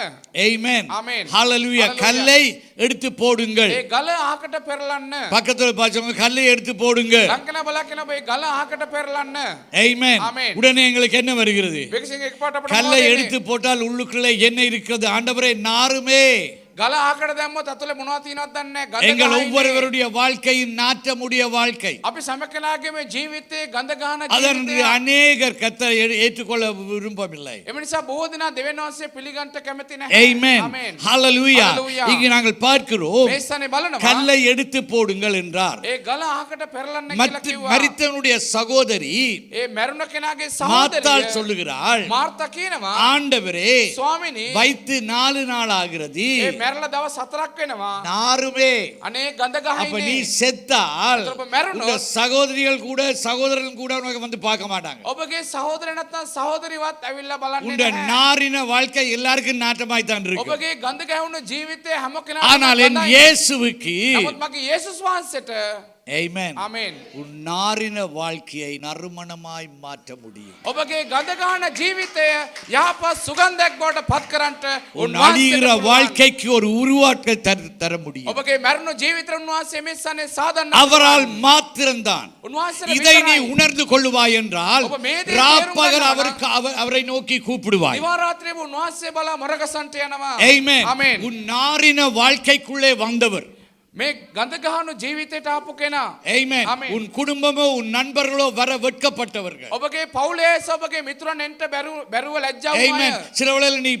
Amen. Amen. Hallelujah. Hallelujah. கல்லை எடுத்து போடுங்கள். ඒ ගල අහකට පෙරලන්න. பக்கத்துல பாச்சவங்க கல்லை எடுத்து போடுங்க. ලංකන බලකන ඔබ ඒ ගල අහකට පෙරලන්න. Amen. Amen. உடனே எங்களுக்கு என்ன வருகிறது? විකසින් එකපාරට අපිට கல்லை මොනවද எடுத்து போட்டால் உள்ளுக்குள்ளே என்ன இருக்கிறது? ஆண்டவரே, நாருமே. ගල අහකට දැම්මොත් අතුලේ මොනවද තියෙනවද දන්නේ නැහැ. எங்கள் ගඳ ஒவ்வொருவருடைய வாழ்க்கையும் நாற்றமுடைய வாழ்க்கை. අපි සමකලාගේ මේ ජීවිතේ ගඳ ගහන அதற்கு ජීවිතය. அநேகர் கர்த்தரை ஏற்றுக்கொள்ள விரும்பவில்லை. එම නිසා බොහෝ දෙනා දෙවියන් වහන්සේ පිළිගන්න කැමති නැහැ. Amen. Amen. Hallelujah. Hallelujah. இங்கே நாங்கள் பார்க்கிறோம், මේ ස්ථානේ බලනවා. கல்லை எடுத்து போடுங்கள் என்றார். ඒ ගල අහකට පෙරලන්න කියලා කිව්වා. மரித்தவனுடைய சகோதரி ඒ මරුණ කෙනාගේ மாத்தாள் සහෝදරිය சொல்லுகிறாள், මාර්තා කියනවා ஆண்டவரே, ස්වාමිනී வைத்து 4 நாள் ஆகிறது, ඒ මැරලා දවස් 4ක් වෙනවා. நாருமே. අනේ ගඳ அப்ப நீ ගහිනේ. செத்தால் அப்ப மரணம். உங்க சகோதரிகள் கூட சகோதரர்கள் கூட உனக்கு வந்து பார்க்க மாட்டாங்க. ඔබගේ සහෝදර නැත්නම් සහෝදරිවත් ඇවිල්ලා බලන්නේ உங்க නැහැ. நாரின வாழ்க்கை எல்லாருக்கும் நாட்டமாய் தான் இருக்கு. ඔබගේ ගඳ ගැහුණු ජීවිතේ හැම ஆனால் என் කෙනාටම இயேசுவுக்கு, නමුත් මගේ යේසුස් වහන්සේට ஆமென், ආමේන්. உன் நாரின வாழ்க்கையை நறுமணமாய் மாற்ற முடியும். ඔබගේ ගඳ ගන්න ජීවිතය යහපත් සුගන්ධයක් බවට පත් කරන්නට உன் அழிகிற வாழ்க்கைக்கு ஒரு உருவாக்கத்தை தர முடியும். ඔබගේ මරණ ජීවිතය උන්වහන්සේ මේ සනේ සාධන්න அவரால் மாத்திரம்தான். උන්වහන්සේ இதை நீ உணர்ந்து கொள்ளுவாய் என்றால் ඔබ මේ දේ ராப்பகல் තේරුම් அவருக்கு அவரை நோக்கி கூப்பிடுவாய். දිවා රාත්‍රියේ උන්වහන්සේ බලා මොරගසන්ට යනවා. ஆமென். ආමේන්. உன் நாரின வாழ்க்கைக்குள்ளே வந்தவர். මේ ගඳ ගහන ජීවිතයට ආපු කෙනා. ஆமென். ஆமென். உன் குடும்பமோ உன் நண்பர்களோ வர வெட்கப்பட்டவர்கள். ඔබගේ පවුලේ ඔබගේ මිතුරන් එන්ට බැරුව ලැජ්ජා වුණා. ஆமென். சில வேளையில் நீ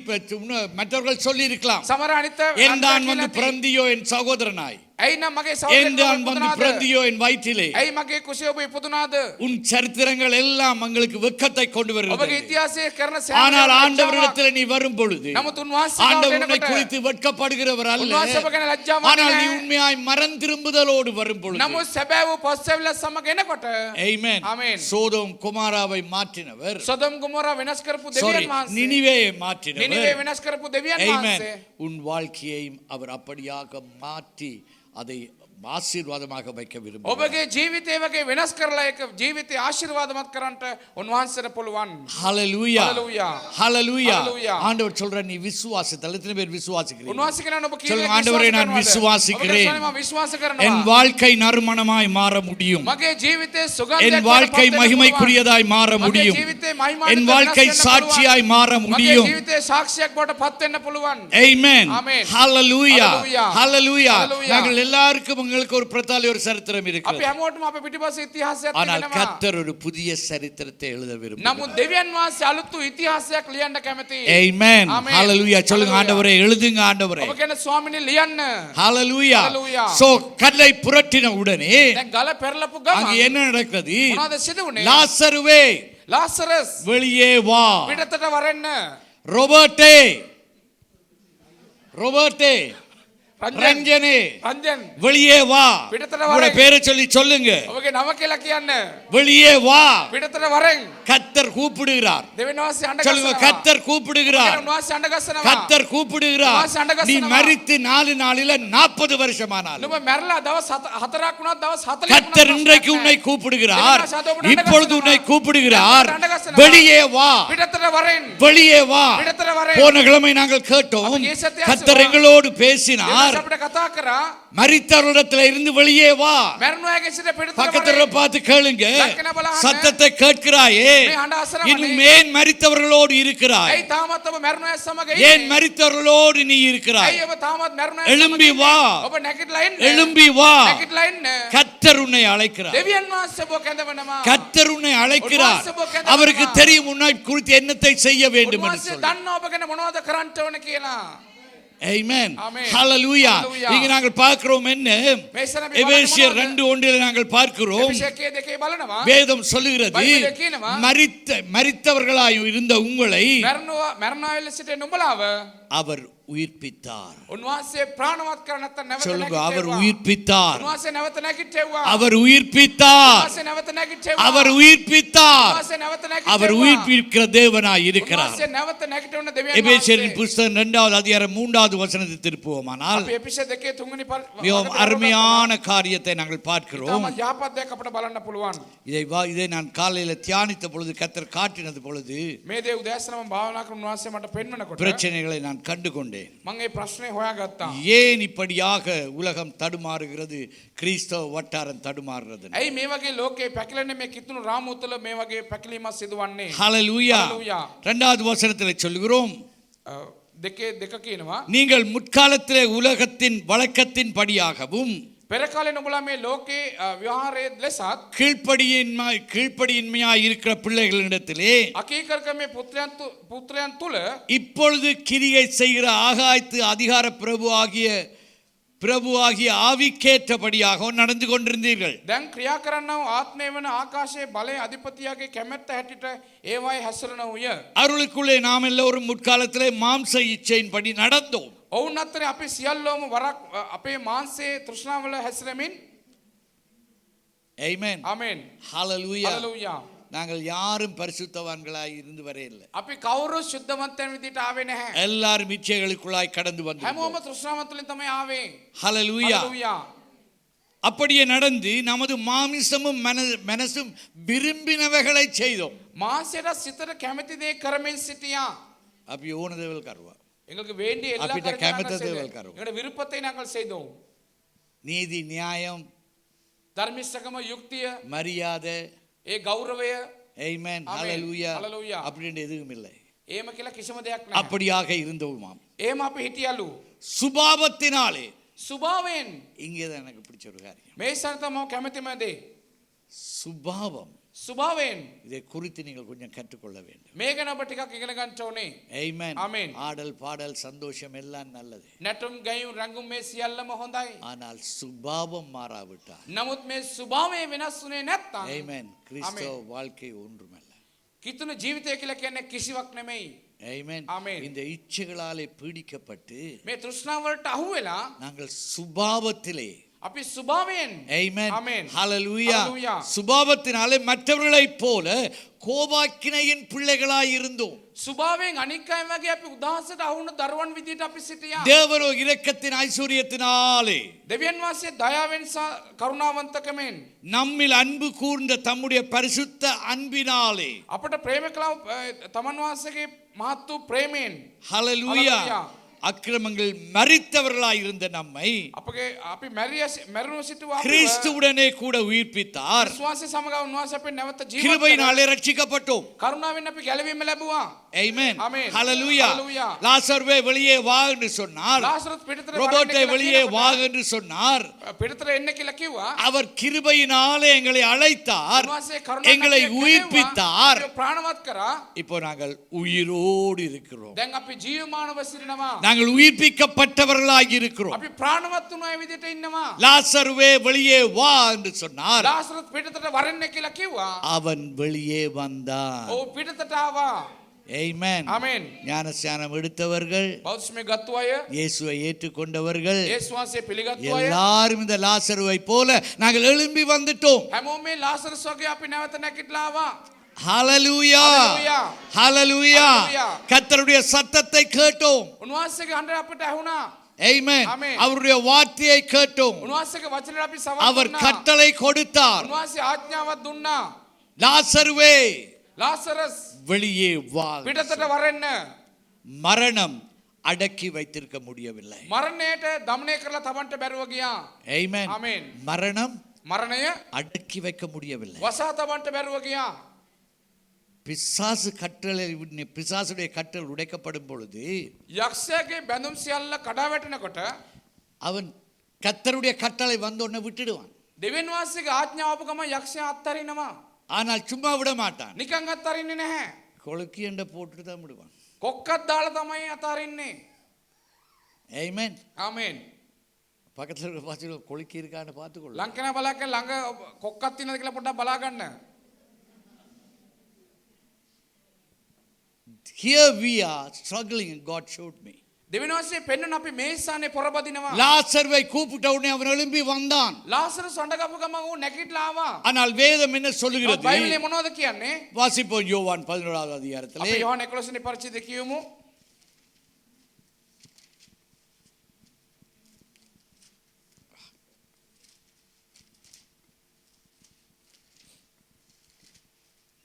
மற்றவர்கள் சொல்லி இருக்கலாம், සමහර අනිත් என் தான் வந்து பிறந்தியோ என் சகோதரனாய், ඇයි නම් මගේ என் සහෝදරයා தான் வந்து பிறந்தியோ என் வயிற்றிலே. ඇයි මගේ කුසේ ඔබ ඉපදුනාද? உன் சரித்திரங்கள் எல்லாம் உங்களுக்கு வெட்கத்தை கொண்டு ඔබගේ வருகிறது. ඉතිහාසයේ කරන ஆனால் සෑම ஆண்டவரிடத்தில் நீ வரும் பொழுது නමුත් උන්වහන්සේ ஆண்டவர் ගාවට உன்னை එනකොට குறித்து வெட்கப்படுகிறவர் அல்ல. උන්වහන්සේ ඔබ ගැන ලැජ්ජාවක් ஆனால் நீ නැහැ. உண்மையாய் மனம் திரும்புதலோடு வரும் பொழுது, නමුත් සැබෑ වූ පස්සෙවිල්ල සමග එනකොට ஆமென், ஆமென். சோதோம் குமாராவை மாற்றினவர், සොදොම් ගොමෝරා වෙනස් කරපු sorry, දෙවියන් වහන්සේ நினிவேயை නිනිවේ மாற்றினவர். වෙනස් කරපු දෙවියන් ஆமென். වහන්සේ உன் வாழ்க்கையையும் அவர் அப்படியாக மாற்றி அதை ஆசீர்வாதமாக வைக்க விரும்புகிறார். ඔබගේ ජීවිතය වගේ වෙනස් කරලා ඒක ජීවිතය ආශිර්වාදමත් කරන්නට උන්වහන්සේට පුළුවන්. ஹalleluya, Hallelujah. ஹalleluya. Hallelujah. ஆண்டவர் சொல்ற, நீ விசுவாசித்தால், எத்தனை பேர் விசுவாசிக்கிறீங்க? උන්වහන්සේ කියනවා ඔබ කීයක් சொல்லுங்க, ஆண்டவரே, நான் விசுவாசிக்கிறேன். මම විශ්වාස என் කරනවා. வாழ்க்கை நறுமணமாய் மாற முடியும். මගේ ජීවිතේ என் සුගන්ධයක් வாழ்க்கை மகிமைக்குரியதாய் மாற මගේ முடியும். ජීවිතේ මහිමාන්විත என் வாழ்க்கை වෙනස් වෙන්න சாட்சியாய் පුළුවන්. மாற මගේ முடியும். ජීවිතේ සාක්ෂියක් බවට පත් වෙන්න පුළුවන්. ஆமென். Amen. ஹalleluya, Hallelujah. ஹalleluya. Hallelujah. நாங்கள் எல்லாருக்கும் உங்களுக்கு ஒரு பிரதாலி ஒரு சரித்திரம் අපි இருக்கிறது. හැමෝටම අපේ පිටිපස්සේ ඉතිහාසයක් ஆனால் තිබෙනවා. கர்த்தர் ஒரு புதிய சரித்திரத்தை எழுத விரும்புகிறார். නමුත් දෙවියන් වහන්සේ අලුත් ඉතිහාසයක් ලියන්න කැමතියි. ஆமென். Amen. ஹalleluya. சொல்லுங்க, Hallelujah. ஆண்டவரே, எழுதுங்க ஆண்டவரே. ඔබ කියන ස්වාමිනේ ලියන්න. ஹalleluya. Hallelujah. சோ கல்லை புரட்டின உடனே දැන් ගල පෙරලපු அங்க ගමන් என்ன நடக்குது? මොනවද සිදු වුනේ? லாசருவே, ලාසරස් வெளியே வா. පිටතට වරෙන්න. ரோபர்ட்டே, ரோபர்ட்டே, රංජන් ரஞ்சனே, රංජන් வெளியே வா. පිටතට உங்களுடைய වරෙන්. பேரை சொல்லி சொல்லுங்க. ඔබගේ නම කියලා කියන්න. வெளியே வா. පිටතට වරෙන්. கர்த்தர் கூப்பிடுகிறார். දෙවියන් වහන්සේ අඬ சொல்லுங்க, ගස්සනවා. கர்த்தர் கூப்பிடுகிறார். උන්වහන්සේ අඬ ගස්සනවා. கர்த்தர் கூப்பிடுகிறார். உன்வாசி அண்டகஸ்தனமா. நீ மரித்து 4 நாளில 40 வருஷமானாலும் නුඹ මැරලා දවස් 4ක් වුණා දවස් 40ක් கர்த்தர் இன்றைக்கு உன்னை கூப்பிடுகிறார். இப்பொழுது உன்னை கூப்பிடுகிறார். அண்டகஸ்தனமா. வெளியே வா, පිටතට වරෙන්. வெளியே வா. පිටතට වරෙන්. போன கிழமை நாங்கள் கேட்டோம், அப்ப இயேசு கர்த்தர் எங்களோடு பேசினார். දෙවියන් අපිට කතා කරා. மரித்தவரிடத்துல இருந்து வெளியே வா. මැරුණාගේ සිට පිටතට பக்கத்துல වරෙන්. பார்த்து கேளுங்க, லக்கன பலஹான. சத்தத்தை கேட்கிறாயே, මේ හඬ අසරවනේ. இன்னும் ஏன் மரித்தவர்களோடு இருக்கிறாய்? ඇයි තාමත් ඔබ මැරුණා සමග ஏன் ඉන්නේ? மரித்தவர்களோடு நீ இருக்கிறாய்? ඇයි ඔබ තාමත් මැරුණා எழும்பி வா, ඔබ නැගිටලා ඉන්න. எழும்பி வா. නැගිටලා ඉන්න. கர்த்தர் உன்னை அழைக்கிறார். දෙවියන් වහන්සේ ඔබ කැඳවනවා. கர்த்தர் உன்னை அழைக்கிறார். அவருக்கு தெரியும் உன்னை குறித்து என்னத்தை செய்ய வேண்டும் என்று උන්වහන්සේ சொல்லி. දන්නවා ඔබ ගැන මොනවද කරන්න ඕන කියලා. Amen. Amen. Hallelujah. Hallelujah. இங்க நாங்கள் பார்க்கிறோம் என்ன? මේසන எபேசியர் 2:1 நாங்கள் பார்க்கிறோம். එபிෂේකයේ 2 බලනවා. வேதம் சொல்லுகிறது, பைபிளே කියනවා, மரித்தவர்களாய் இருந்த உங்களை මරණා වෙල සිටින නුඹලාව அவர் உயிர்ப்பித்தார். උන්වහන්සේ ප්‍රාණවත් කර නැත්නම් නැවත சொல்லுங்க, නැගිටෙව්වා. அவர் உயிர்ப்பித்தார். උන්වහන්සේ නැවත නැගිටෙව්වා. அவர் உயிர்ப்பித்தார். උන්වහන්සේ නැවත නැගිටෙව්වා. அவர் உயிர்ப்பித்தார். උන්වහන්සේ නැවත அவர் නැගිටෙව්වා. உயிர்ப்பிக்கிற தேவனாய் இருக்கிறார். උන්වහන්සේ නැවත නැගිටවන දෙවියන් எபேசியரின் වහන්සේ. புஸ்தகம் 2வது அதிகாரம் 3வது வசனத்தை திருப்புவோமானால் අපි එපිෂේ 2 3 වෙනි மிகவும் அருமையான காரியத்தை நாங்கள் பார்க்கிறோம். තම යහපත් දෙයක් අපිට බලන්න පුළුවන්. இதை நான் காலையில தியானித்த பொழுது, கர்த்தர் காட்டினது பொழுது, මේ දේ උදෑසනම භාවනා කරන උන්වහන්සේ මට පෙන්වනකොට பிரச்சனைகளை நான் கண்டு கொண்டேன். கண்டேன். මම ඒ ප්‍රශ්නේ හොයාගත්තා. ஏன் இப்படியாக உலகம் தடுமாறுகிறது, கிறிஸ்தவ வட்டாரம் தடுமாறுறது? ඇයි මේ වගේ ලෝකේ පැකිලෙන්නේ, මේ කිතුණු රාමුව තුළ මේ වගේ පැකිලීමක් සිදුවන්නේ? ஹalleluya. ஹalleluya. இரண்டாவது வசனத்திலே சொல்கிறோம், දෙක කියනවා, நீங்கள் முற்காலத்திலே உலகத்தின் வழக்கத்தின் படியாகவும் පෙර කාලේ නුඹලා මේ ලෝකේ ව්‍යවහාරයේ ලෙසත් கீழ்ப்படியின்மையாய் இருக்கிற பிள்ளைகளிடத்திலே අකීකරක මේ පුත්‍රයන් තුළ இப்பொழுது கிரியை செய்கிற ஆகாயத்து அதிகார பிரபுவாகிய ஆவிக்கேற்றபடியாக நடந்து கொண்டிருந்தீர்கள். දැන් ක්‍රියා කරන්නව ආත්මය වන ආකාශයේ බලය අධිපතියාගේ කැමැත්ත හැටියට ඒවායේ හැසිරෙනවුය. அருளுக்குள்ளே நாம் எல்லோரும் முற்காலத்திலே மாம்ச இச்சையின்படி நடந்தோம். ඔවුන් අතරේ අපි සියල්ලෝම වරක් අපේ මාංශයේ තෘෂ්ණාවල හැසිරෙමින්. ஆமென். ආමෙන්. ஹalleluya. හalleluya. நாங்கள் யாரும் பரிசுத்தவான்களாய் இருந்து வரையில்லை. අපි කවුරු සුද්ධවන්තයන් විදිහට ආවේ නැහැ. எல்லாரும் இச்சைகளுக்குள்ளாய் கடந்து வந்தோம். හැමෝම තෘෂ්ණාවත් තුළින් තමයි ආවේ. ஹalleluya. හalleluya. அப்படியே நடந்து நமது மாமிசமும் மனசும் விரும்பினவைகளை செய்தோம். මාංශයට සිතට කැමති දේ කරමින් සිටියා. அப்படி ஓனதேவல் கருவா. எங்களுக்கு வேண்டிய எல்லா අපිට කැමති දේවල් කරමු. எங்களுடைய விருப்பத்தை நாங்கள் செய்தோம். நீதி, நியாயம், ධර්මිෂ්ඨකම, යුක්තිය, மரியாதை, ඒ ගෞරවය, ஆமென், ஆமென். ஹalleluya, ஹalleluya. அப்படின்னு எதுவும் இல்லை. එහෙම කියලා කිසිම දෙයක් නැහැ. அப்படியாக இருந்தோமாம். එහෙම අපි හිටියලු. சுபாவத்தினாலே. ස්වභාවයෙන්. இங்கே தான் எனக்கு பிடிச்ச ஒரு காரியம். මේ සරතම කැමැතිම දේ. சுபாவம். ස්වභාවයෙන්. இதை குறித்து நீங்கள் கொஞ்சம் கற்றுக்கொள்ள வேண்டும். මේ ගැන ඔබ ටිකක් ඉගෙන ගන්න ඕනේ. ஆமென். ஆமென். ஆடல், பாடல், சந்தோஷம் எல்லாம் நல்லது. නැටුම් ගැයුම් රංගුම් මේ සියල්ලම හොඳයි. ஆனால் சுபாவம் மாறாவிட்டால், නමුත් මේ ස්වභාවය වෙනස් වුණේ නැත්නම් ஆமென், கிறிஸ்தவ வாழ்க்கை ஒன்றுமல்ல. කිතුණු ජීවිතය කියලා කියන්නේ කිසිවක් නෙමෙයි. ஆமென். ஆமென். இந்த இச்சைகளாலே பீடிக்கப்பட்டு මේ තෘෂ්ණාව වලට අහු වෙලා நாங்கள் சுபாவத்திலே, අපි ස්වභාවයෙන්. ஆமென், ஆமென். ஹalleluya, ஹalleluya. சுபாவத்தினாலே மற்றவர்களைப் போல கோபாக்கினையின் பிள்ளைகளாய் இருந்தோம். ස්වභාවයෙන් අනික් අය වගේ අපි උදාහසට අහුණු දරුවන් විදිහට අපි සිටියා. தேவனோ இரக்கத்தின் ஐஸ்வர்யத்தினாலே දෙවියන් වහන්සේ දයාවෙන් සහ කරුණාවන්තකමෙන් நம்மில் அன்பு கூர்ந்த தம்முடைய பரிசுத்த அன்பினாலே, අපට ප්‍රේම කළා තමන් වහන්සේගේ මහත් වූ ප්‍රේමයෙන්. ஹalleluya, ஹalleluya. அக்கிரமங்கள் மரித்தவர்களாய் இருந்த நம்மை අපගේ අපි මැරුණු සිටුවා கிறிஸ்துவுடனே கூட உயிர்ப்பித்தார். විශ්වාසය සමග උන්වහන්සේ අපේ නැවත ජීවත් கிருபையினாலே ரட்சிக்கப்பட்டோம். කරුණාවෙන් අපි ගැලවීම ලැබුවා. ஆமென், ஆமென். ஹalleluya. ஹalleluya. லாசர்வே வெளியே வா என்று சொன்னார். ලාසරුත් පිටතට ரோபோட்டை வெளியே வா என்று சொன்னார். පිටතට එන්න කියලා කිව්වා. அவர் கிருபையினாலே எங்களை அழைத்தார், උන්වහන්සේ කරුණාවෙන් எங்களை உயிர்ப்பித்தார். ප්‍රාණවත් කරා. இப்போ நாங்கள் உயிரோடு இருக்கிறோம். දැන් අපි ජීවමානව සිටිනවා. நாங்கள் உயிர்ப்பிக்கப்பட்டவர்களாய் இருக்கிறோம். අපි ප්‍රාණවත් වුණා ඒ විදිහට ඉන්නවා. லாசர்வே வெளியே வா என்று சொன்னார். ලාසරුත් පිටතට වරෙන්න කියලා කිව්වා. அவன் வெளியே வந்தான். ඔව් පිටතට ආවා. ஆமென். ආමෙන්. ஞானஸ்நானம் எடுத்தவர்கள், බෞද්ධස්මේ ගත්තු අය, இயேசுவை ஏற்றுக்கொண்டவர்கள் යේසුස් වහන්සේ පිළිගත්තු අය, எல்லாரும் இந்த லாசருவை போல நாங்கள் எழும்பி வந்துட்டோம். හැමෝම මේ ලාසරස් වගේ අපි නැවත නැගිටලා ආවා. ஹalleluya, ஹalleluya. ஹalleluya. ஹalleluya. கர்த்தருடைய சத்தத்தை கேட்டோம். උන්වහන්සේගේ හඬ අපට ඇහුණා. ஆமென். ஆமென். அவருடைய வார்த்தையை கேட்டோம். උන්වහන්සේගේ වචනයට අපි සවන් அவர் දුන්නා. கட்டளை கொடுத்தார். උන්වහන්සේ ආඥාවක් දුන්නා. லாசருவே ලාසරස් வெளியே வா. පිටතට වරෙන්න. மரணம் அடக்கி வைத்திருக்க முடியவில்லை. මරණයට දමනය කරලා තමන්ට බැරුව ගියා. ஆமென். ஆமென். மரணம் මරණය அடக்கி வைக்க முடியவில்லை. වසා තමන්ට බැරුව ගියා. பிசாசுடைய கட்டளை உடைக்கப்படும் பொழுது යක්ෂයාගේ බැඳුම් සියල්ල කඩා වැටෙනකොට அவன் கர்த்தருடைய கட்டளை வந்த உடனே விட்டுடுவான். දෙවියන් වහන්සේගේ ආඥාව ආපු ගමන් යක්ෂයා අත්හරිනවා. ஆனால் சும்மா விட மாட்டான். නිකන් අත්හරින්නේ නැහැ. கொழுக்கி என்ற போட்டுட்டு தான் விடுவான். කොක්කක් දාලා තමයි අත්හරින්නේ. ஆமென். ආමෙන්. பக்கத்துல இருக்க பாத்து கொழுக்கி இருக்கான்னு பார்த்துக்கொள்ள. ලංකන බලක ළඟ කොක්කක් තියෙනවද කියලා පොඩ්ඩක් බලා ගන්න. Here we are struggling and God showed me. දෙවියන් වහන්සේ පෙන්වන අපි මේ ස්ථානේ පොරබදිනවා. லாசர்வை கூப்பிட்ட உடனே அவன் எழும்பி வந்தான். ලාසරස් හඬ ගම ඌ නැගිටලා ආවා. ஆனால் வேதம் என்ன சொல்லுகிறது? බයිබලයේ මොනවද කියන්නේ? வாசிப்போம் யோவான் 11வது அதிகாரத்திலே. අපි යෝහන 11 වෙනි පරිච්ඡේදය කියමු.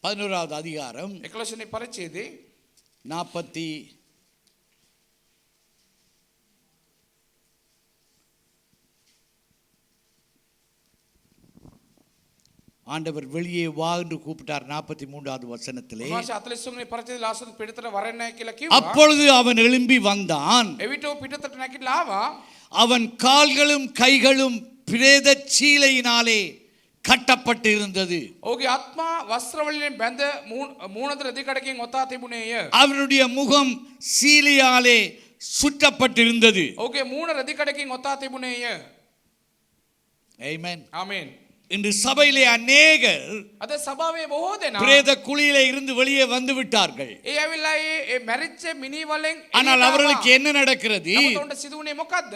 பதினோராவது அதிகாரம் 11 වෙනි පරිච්ඡේදයේ 40 ஆண்டவர் வெளியே வா என்று கூப்பிட்டார் 43வது வசனத்திலே. උන්වහන්සේ 43 වෙනි පරිච්ඡේදයේ ලාසරුස් පිටතට වරෙන්නයි කියලා කිව්වා. அப்பொழுது அவன் எழும்பி வந்தான். එවිට ඔහු පිටතට නැගිටලා ආවා. அவன் கால்களும் கைகளும் பிரேத சீலையினாலே கட்டப்பட்டு இருந்தது. ඔහුගේ ආත්මා වස්ත්‍ර වලින් බැඳ මූණත රෙදි කඩකින් ඔතා තිබුණේය. அவனுடைய முகம் சீலையாலே சுற்றப்பட்டிருந்தது. ඔහුගේ මූණ රෙදි කඩකින් ඔතා තිබුණේය. ஆமென். ආමේන්. இன்று சபையிலே அநேகர் අද සභාවේ බොහෝ දෙනා பிரேத குழியிலே இருந்து வெளியே வந்து விட்டார்கள். ඒ ඇවිල්ලා ඒ මැරිච්ච මිනි වලින් ஆனால் அவர்களுக்கு என்ன நடக்கிறது? නමුත් සිදුුනේ මොකද්ද?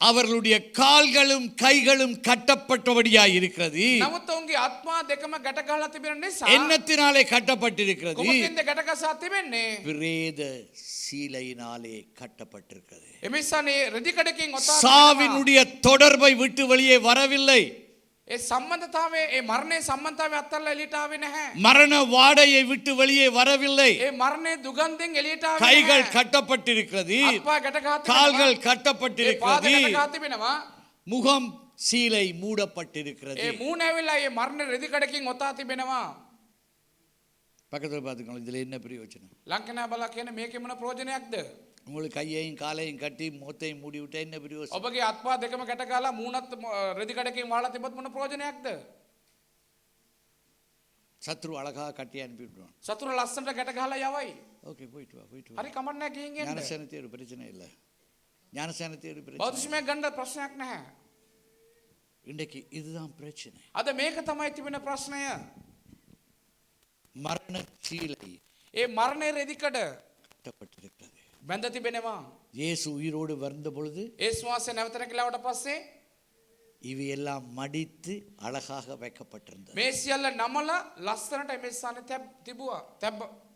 அவர்களுடைய கால்களும் கைகளும் கட்டப்பட்டபடியாய் இருக்கிறது. නමුත් ඔවුන්ගේ ආත්මා දෙකම ගැට ගහලා තිබෙන නිසා என்னத்தினாலே கட்டப்பட்டிருக்கிறது? කොහොමද ගැට ගසා තිබෙන්නේ? பிரேத சீலையினாலே கட்டப்பட்டிருக்கிறது. එමෙසානේ රෙදි කඩකින් ඔතා சாவினுடைய தொடர்பை விட்டு வெளியே வரவில்லை. ඒ සම්බන්ධතාවයේ ඒ මරණයේ සම්බන්ධතාවය අත්හැරලා එළියට ආවේ නැහැ. மரண வாடையை விட்டு வெளியே வரவில்லை. ඒ මරණයේ දුගන්ධෙන් එළියට ආවේ නැහැ. கைகள் கட்டப்பட்டிருக்கிறது. අත්පා ගැට ගහලා கால்கள் ඒ පාද கட்டப்பட்டிருக்கிறது. ගැට ගහලා තිබෙනවා. முகம் சீலை மூடப்பட்டிருக்கிறது. ඒ මූණ ඇවිල්ලා ඒ මරණ රෙදි කඩකින් ඔතා තිබෙනවා. பக்கத்துல பார்த்துக்கணும், இதுல என்ன பிரயோஜனம்? ලංකනා බලා කියන මේකේ මොන ප්‍රයෝජනයක්ද? உங்களுக்கு கையையும் காலையும் கட்டி முகத்தையும் மூடி விட்டா என்ன பிரயோஜனம்? ඔබගේ අත්පා දෙකම ගැට ගහලා මූණත් රෙදි කඩකින් වහලා තිබ්බොත් මොන ප්‍රයෝජනයක්ද? சத்ரு அழகா கட்டி அனுப்பி விட்டுருவான். සතුර ලස්සනට ගැට ගහලා යවයි. ஓகே போயிட்டு வா போயிட்டு வா. හරි කමක් නැහැ ගිහින් එන්න. ஞானசேனத்தை ஒரு பிரச்சனை இல்லை. ஞானசேனத்தை ஒரு பிரச்சனை. බෞද්ධමය ගන්න ප්‍රශ්නයක් නැහැ. இன்றைக்கு இதுதான் பிரச்சனை. අද මේක තමයි තිබෙන ප්‍රශ්නය. மரண சீலை ඒ මරණයේ රෙදි කඩ கட்டப்பட்டிருக்கிறது. බැඳ තිබෙනවා. இயேசு உயிரோடு வந்த பொழுது ඒසුස් වහන්සේ නැවත නැගිලාවට පස්සේ இவையெல்லாம் மடித்து அழகாக வைக்கப்பட்டிருந்தது. මේ සියල්ල නමලා ලස්සනට මේ ස්ථානේ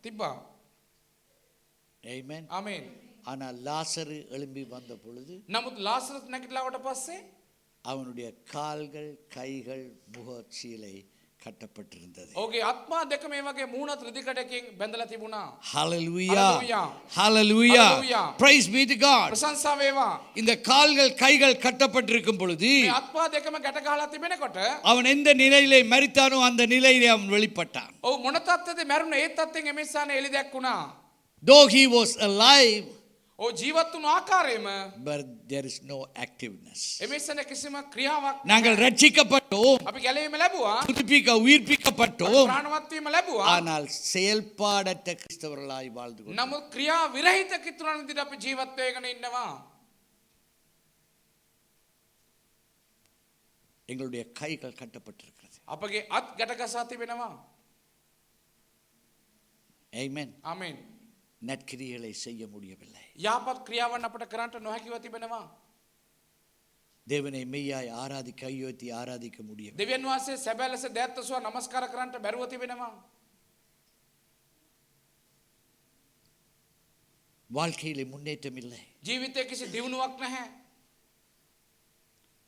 තිබ්බා. ஆமென். ආමේන්. ஆனால் லாசரு எழும்பி வந்த பொழுது නමුත් ලාසරුස් නැගිටලාවට පස්සේ அவனுடைய கால்கள் கைகள் முக சீலை கட்டப்பட்டிருந்தது. ඔහුගේ ආත්මා දෙක මේ වගේ මූණත් රෙදි කඩකින් බැඳලා තිබුණා. ஹalleluya Hallelujah. Hallelujah Hallelujah. praise be to God. ප්‍රශංසා වේවා. இந்த கால்கள் கைகள் கட்டப்பட்டிருக்கும் பொழுது මේ ආත්මා දෙකම ගැට ගහලා තිබෙනකොට அவன் எந்த நிலையிலே மரித்தானோ அந்த நிலையிலே அவன் வெளிப்பட்டான். ඔව් මොන තත්ත්වයේද මැරුණේ ඒ තත්ත්වයෙන් එමෙසානේ එලි දැක්ුණා. Though he was alive, ඔව් ජීවත් වුණු ආකාරයෙන්ම but there is no activeness. එමෙසානේ කිසිම ක්‍රියාවක් நாங்கள் ரட்சிக்கப்பட்டோம், අපි ගැලවීම ලැබුවා. உயிர்ப்பிக்கப்பட்டோம், ප්‍රාණවත් වීම ලැබුවා. ஆனால் செயல்பாடற்ற கிறிஸ்தவர்களாய் வாழ்ந்து கொண்டோம். නමුත් ක්‍රියා විරහිත කිතුරන් විදිහට අපි ජීවත් වෙගෙන ඉන්නවා. எங்களுடைய கைகள் கட்டப்பட்டிருக்கிறது. අපගේ අත් ගැට ගසා තිබෙනවා. Amen. ආමේන්. நற்கிரியைகளை செய்ய முடியவில்லை. යහපත් ක්‍රියාවන් අපට කරන්නට නොහැකිව තිබෙනවා. தேவனை மெய்யாய் ஆராதிக்க கையுயர்த்தி ஆராதிக்க முடியவில்லை. දෙවියන් වහන්සේ සැබෑ ලෙස දෑත්වසව නමස්කාර කරන්නට බැරුව තිබෙනවා. வாழ்க்கையிலே முன்னேற்றம் இல்லை. ජීවිතයේ කිසි දියුණුවක් නැහැ.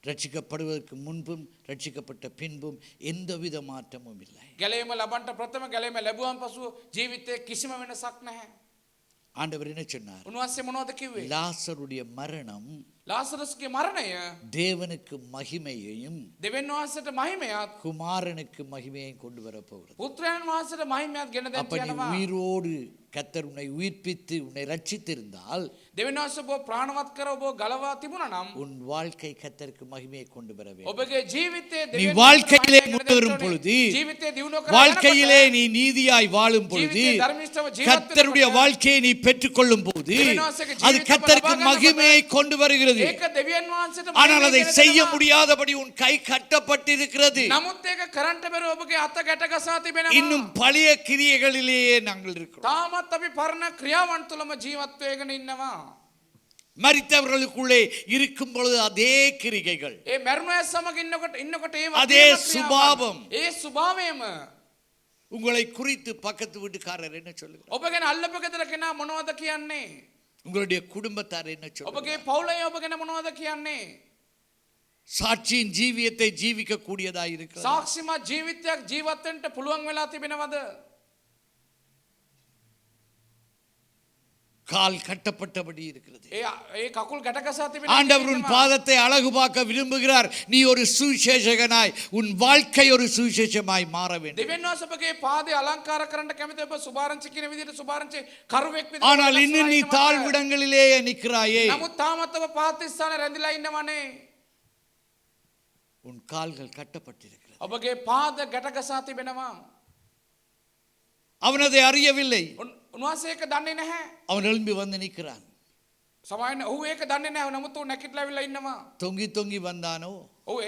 ரட்சிக்கப்படுவதற்கு முன்பும் ரட்சிக்கப்பட்ட பின்பும் எந்தவித மாற்றமும் இல்லை. ගැලවීම ලබන්නට ප්‍රථම ගැලවීම ලැබුවාන් පසු ජීවිතයේ කිසිම වෙනසක් නැහැ. ஆண்டவர் என்ன சொன்னார்? උන්වහන්සේ මොනවද කිව්වේ? லாசருடைய மரணம் ලාසරස්ගේ මරණය தேவனுக்கு மகிமையையும் දෙවියන් වහන්සේට මහිමයත් குமாரனுக்கு மகிமையையும் கொண்டு வர போகிறது. පුත්‍රයන් වහන්සේට මහිමයත් ගෙන දෙන්න அப்ப நீ යනවා. உயிரோடு கர்த்தர் உன்னை உயிர்ப்பித்து உன்னை ரட்சித்திருந்தால் දෙවියන් වහන්සේ ඔබ ප්‍රාණවත් කර ඔබ ගලවා තිබුණා නම් உன் வாழ்க்கை கர்த்தருக்கு மகிமையை கொண்டு வர வேண்டும். ඔබගේ ජීවිතයේ நீ දෙවියන් வாழ்க்கையிலே වහන්සේ முன்னேறும் பொழுது, ජීවිතයේ දියුණුව කර வாழ்க்கையிலே நீ நீதியாய் வாழும் பொழுது, ජීවිතයේ ධර්මිෂ්ඨව ජීවත් கர்த்தருடைய வாழ்க்கையை நீ பெற்றுக்கொள்ளும் போது அது கர்த்தருக்கு மகிமையை கொண்டு வருகிறது. ඒක දෙවියන් වහන්සේට ஆனால் அதை මහිමය செய்ய ගෙන முடியாதபடி உன் கை கட்டப்பட்டிருக்கிறது. දෙනවා. නමුත් ඒක කරන්ට බැර ඔබගේ අත ගැට ගසා තිබෙනවා. இன்னும் பழைய கிரியைகளிலேயே நாங்கள் இருக்கிறோம். තාමත් අපි පරණ ක්‍රියාවන් තුළම ජීවත් වෙගෙන ඉන්නවා. மரித்தவர்களுக்குள்ளே இருக்கும் பொழுது அதே கிரிகைகள், ඒ මරණ අය සමග ඉන්නකොට ඒ அதே වගේම ක්‍රියාවන්. சுபாவம். ඒ ස්වභාවයම உங்களை குறித்து பக்கத்து வீட்டுக்காரர் என்ன சொல்லுகிறார்? ඔබ ගැන අල්ලපු ගෙදර කෙනා මොනවද කියන්නේ? உங்களுடைய குடும்பத்தார் என்ன சொல்லுகிறார்? ඔබගේ පවුලේ ඔබ ගැන මොනවද කියන්නේ? சாட்சியின் ஜீவியத்தை ஜீவிக்க கூடியதாய் இருக்கிறது. සාක්ෂිමත් ජීවිතයක් ජීවත් වෙන්න පුළුවන් වෙලා තිබෙනවද? கால் கட்டப்பட்டபடி இருக்கிறது. ඒ කකුල් ගැටගසා තිබෙන ஆண்டவர் உன் பாதத்தை அழகு பார்க்க விரும்புகிறார். நீ ஒரு சுவிசேஷகனாய், உன் வாழ்க்கை ஒரு சுவிசேஷமாய் மாற வேண்டும். දෙවියන් වහන්සේ ඔබගේ පාදේ අලංකාර කරන්න කැමති ඔබ සුභාරංචි කියන විදිහට සුභාරංචි කරුවෙක් විදිහට. ஆனால் இன்னும் நீ தாழ்விடங்களிலேயே நிற்கிறாயே. නමුත් තාමත් ඔබ පාත් ස්ථානේ රැඳිලා ඉන්නවනේ. உன் கால்கள் கட்டப்பட்டிருக்கிறது. ඔබගේ පාද ගැටගසා තිබෙනවා. அவன் அதை அறியவில்லை. උන්වහන්සේ ඒක දන්නේ නැහැ. அவன் எழும்பி வந்து நிற்கிறான். සමහරවිට ඔහු ඒක දන්නේ නැහැ. නමුත් ඔහු නැකිట్లా ඇවිල්ලා ඉන්නවා. தொங்கி தொங்கி வந்தானோ, ඔහු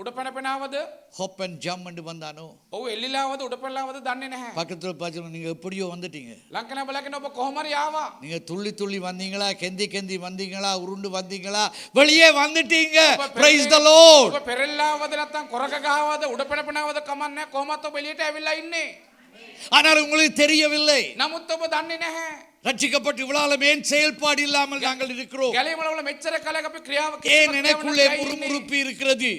උඩ පැනපෙනවද? ஹாப் அண்ட் ஜம்ப் என்று வந்தானோ. ඔහු එල්ලිලාවද උඩ පැනලාවද දන්නේ නැහැ. பக்கத்துல பார்த்து நீங்க எப்படியோ வந்துட்டீங்க. ලංකන බලකින ඔබ කොහොම හරි ආවා. நீங்க துள்ளி துள்ளி வந்தீங்களா, கெந்தி கெந்தி வந்தீங்களா, உருண்டு வந்தீங்களா, வெளியே வந்துட்டீங்க. Praise the Lord. ඔබ පෙරෙල්ලාවද නැත්නම් කොරක ගහවද උඩ පැනපෙනවද කමන්නේ නැහැ. කොහොමත් ඔබ එළියට ඇවිල්ලා ඉන්නේ. ஆனால் உங்களுக்கு தெரியவில்லை. නමුත් ඔබ දන්නේ නැහැ. ரட்சிக்கப்பட்டு இவ்வளவு ஏன் செயல்பாடு இல்லாமல் நாங்கள் இருக்கிறோம். ගැලීමවල මෙච්චර කාලයක් අපි ක්‍රියාව ஏன் எனக்குள்ளே முறுமுறுப்பு இருக்கிறது?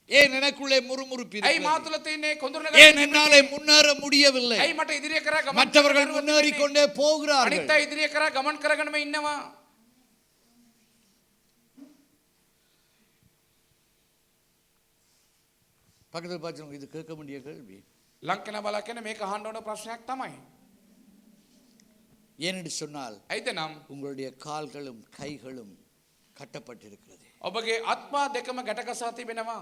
ஏன் எனக்குள்ளே முறுமுறுப்பு ඇයි මා இருக்கிறது? තුළ තියෙන්නේ කොඳුරන ஏன் என்னாலே முன்னேற முடியவில்லை? ඇයි මට ඉදිරිය කරා ගමන් மற்றவர்கள் முன்னேறி கொண்டே போகிறார்கள். අනිත් අය ඉදිරිය කරා ගමන් කරගෙනම ඉන්නවා. பக்கத்தில் பார்த்து இது கேட்க வேண்டிய கேள்வி. ලංකන බලකින මේක අහන්න ඕන ප්‍රශ්නයක් තමයි. ஏனென்று சொன்னால் ඇයිද නම් உங்களுடைய கால்களும் கைகளும் கட்டப்பட்டிருக்கிறது. ඔබගේ අත්පා දෙකම ගැටගසා තිබෙනවා.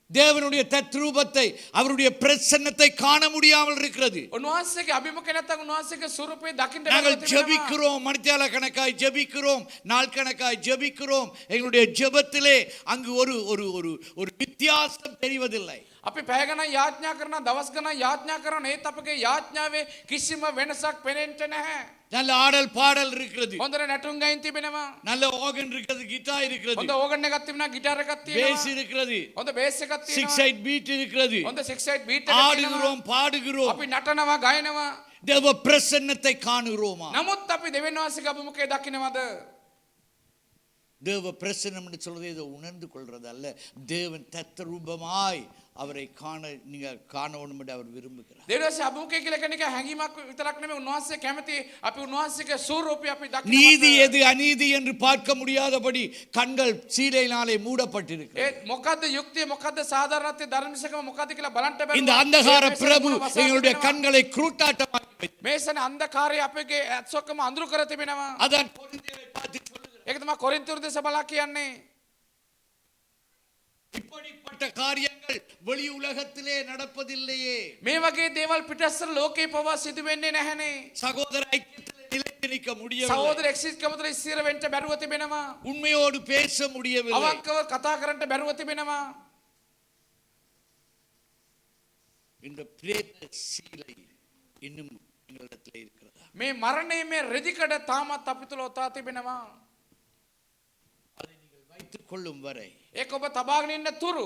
தேவனுடைய தத்ரூபத்தை, அவருடைய பிரசன்னத்தை காண முடியாமல் இருக்கிறது. උන්වහන්සේගේ අභිමුඛය නැත්නම් උන්වහන්සේගේ ස්වරූපේ දකින්න நாங்கள் බැහැ. ஜெபிக்கிறோம், மணித்தியால கணக்காய் ஜெபிக்கிறோம், நாள் கணக்காய் ஜெபிக்கிறோம். எங்களுடைய ஜெபத்திலே அங்கு ஒரு ஒரு ஒரு ஒரு வித்தியாசம் தெரிவதில்லை. අපි පැය ගණන් යාඥා කරනවා, දවස් ගණන් යාඥා කරනවා. ඒත් අපගේ යාඥාවේ කිසිම වෙනසක් පේන්නේ නැහැ. நல்ல ஆடல் பாடல் இருக்கிறது, හොඳට නැටුම් ගයින් තිබෙනවා. நல்ல ஆர்கன் இருக்கிறது, கிட்டார் இருக்கிறது, හොඳ ඕගන් එකක් තිබෙනවා, ගිටාර එකක් பேஸ் තියෙනවා. இருக்கிறது, හොඳ බේස් එකක් 6 තියෙනවා. 8 பீட் இருக்கிறது. හොඳ 6/8 බීට් එකක් තියෙනවා. ஆடுகிறோம், பாடுகிறோம். අපි නටනවා, ගයනවා. தேவ பிரசன்னத்தை காணுகிறோமா? නමුත් අපි දෙවියන් වහන්සේගේ අභිමුඛය දකින්නවද? தேவ பிரசன்னம் என்று சொல்வதை இதை உணர்ந்து கொள்றது அல்ல. தேவன் தத்ரூபமாய் அவரை காண நீங்க காணணும் என்று அவர் விரும்புகிறார். දෙවියන් වහන්සේ අභිමුඛය කියලා කියන එක හැඟීමක් විතරක් නෙමෙයි. උන්වහන්සේ කැමති අපි උන්වහන්සේගේ ස්වරූපය අපි දකින්න. நீதி எது அநீதி என்று பார்க்க முடியாதபடி கண்கள் சீலையினாலே மூடப்பட்டிருக்கிறது. ඒ මොකද්ද යුක්තිය, මොකද්ද සාධාරණත්වය, ධර්මනිසකම මොකද්ද කියලා බලන්න බැහැ. இந்த அந்தகார பிரபு எங்களுடைய கண்களை குருட்டாட்டமாக்கி வைத்தார். මේසන අන්ධකාරය අපගේ ඇස් ඔක්කම අඳුරු කර තිබෙනවා. அதான் கொரிந்தியரை பார்த்து சொல்லுகிறார். ඒක තමයි කොරින්තුරු දෙස බලා කියන්නේ. இப்படிப்பட்ட காரியங்கள் வெளி உலகத்திலே நடப்பதில்லையே. මේ වගේ දේවල් පිටස්සර ලෝකේ පවා සිදු වෙන්නේ නැහනේ. சகோதர ஐக்கியத்திலே நிலைத்து நிற்க முடியவில்லை. සහෝදර එක්සිස්කම තුළ ස්ථිර වෙන්න බැරුව තිබෙනවා. உண்மையோடு பேச முடியவில்லை. අවංකව කතා කරන්න බැරුව තිබෙනවා. இந்த பிரேத சீலை இன்னும் எங்களிடத்தில் இருக்கிறதா? මේ මරණයේ රෙදිකඩ තාමත් අපි තුළ ඔතා තිබෙනවා. அதை நீங்கள் வைத்துக் கொள்ளும் வரை ඒක ඔබ තබාගෙන ඉන්න තුරු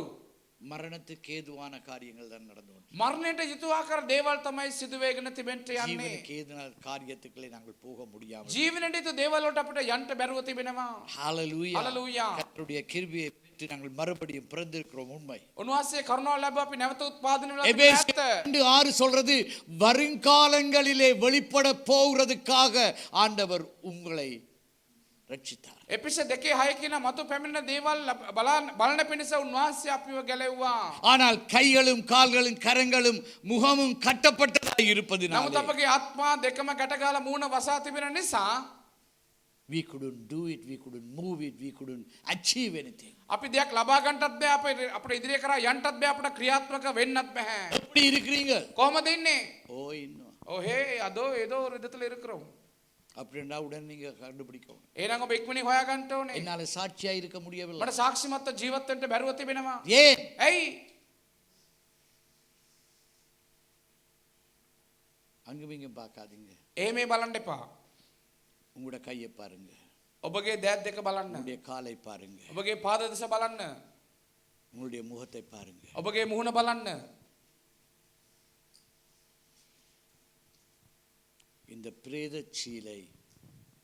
மரணத்துக்கு ஏதுவான காரியங்கள் தான் நடந்து கொண்டு මරණයට යුතු ආකාර දේවල් තමයි සිදු වෙගෙන තිබෙන්න යන්නේ. ஜீவனுக்கு ஏதுவான காரியத்துக்களை நாங்கள் போக முடியாமல் ජීවනයේ යුතු දේවල් වලට අපිට යන්න බැරුව තිබෙනවා. ஹalleluya Hallelujah. கர்த்தருடைய கிருபையை பெற்று நாங்கள் மறுபடியும் பிறந்திருக்கிறோம். உண்மை. උන්වහන්සේ කරුණාව ලැබ අපි නැවත උත්පාදනය වෙලා எபேசியர் තිබෙනවා. 2:6 சொல்றது வருங்காலங்களிலே வெளிப்பட போகிறதுக்காக ஆண்டவர் உங்களை ரட்சித்தார். එපිස 2:6 කියන මතු පැමිණෙන දේවල් බලන පිණිස උන්වහන්සේ අපිව ගැලෙව්වා. ஆனால் கைகளும் கால்களும் கரங்களும் முகமும் கட்டப்பட்டதாய் இருப்பதினாலே නමුත් අපගේ ආත්මා දෙකම ගැටගාලා මූණ වසා තිබෙන නිසා we couldn't do it, we couldn't move it, we couldn't achieve anything. අපි දෙයක් ලබා ගන්නටත් බෑ, අපිට ඉදිරිය කරා යන්නටත් බෑ, අපිට ක්‍රියාත්මක වෙන්නත් බෑ. எப்படி இருக்கிறீங்க? කොහමද ඉන්නේ? ஓ இன்னும் ඔහේ அதோ ஏதோ ஒரு விதத்துல இருக்கிறோம். அப்படின்னா உடனே நீங்க கண்டுபிடிக்கணும். එහෙනම් ඔබ ඉක්මනින් හොයා ගන්න ඕනේ. என்னால சாட்சியா இருக்க முடியவில்லை. මට සාක්ෂිමත්ව ජීවත් වෙන්න බැරුව තිබෙනවා. ஏன்? ඇයි? அங்கும் இங்கும் பார்க்காதீங்க. එහෙම බලන්න එපා. உங்களுடைய கையை பாருங்க, ඔබගේ දෑත් දෙක බලන්න. உங்களுடைய காலை பாருங்க, ඔබගේ පාද දෙස බලන්න. உங்களுடைய முகத்தை பாருங்க. ඔබගේ මුහුණ බලන්න. இந்த பிரேத சீலை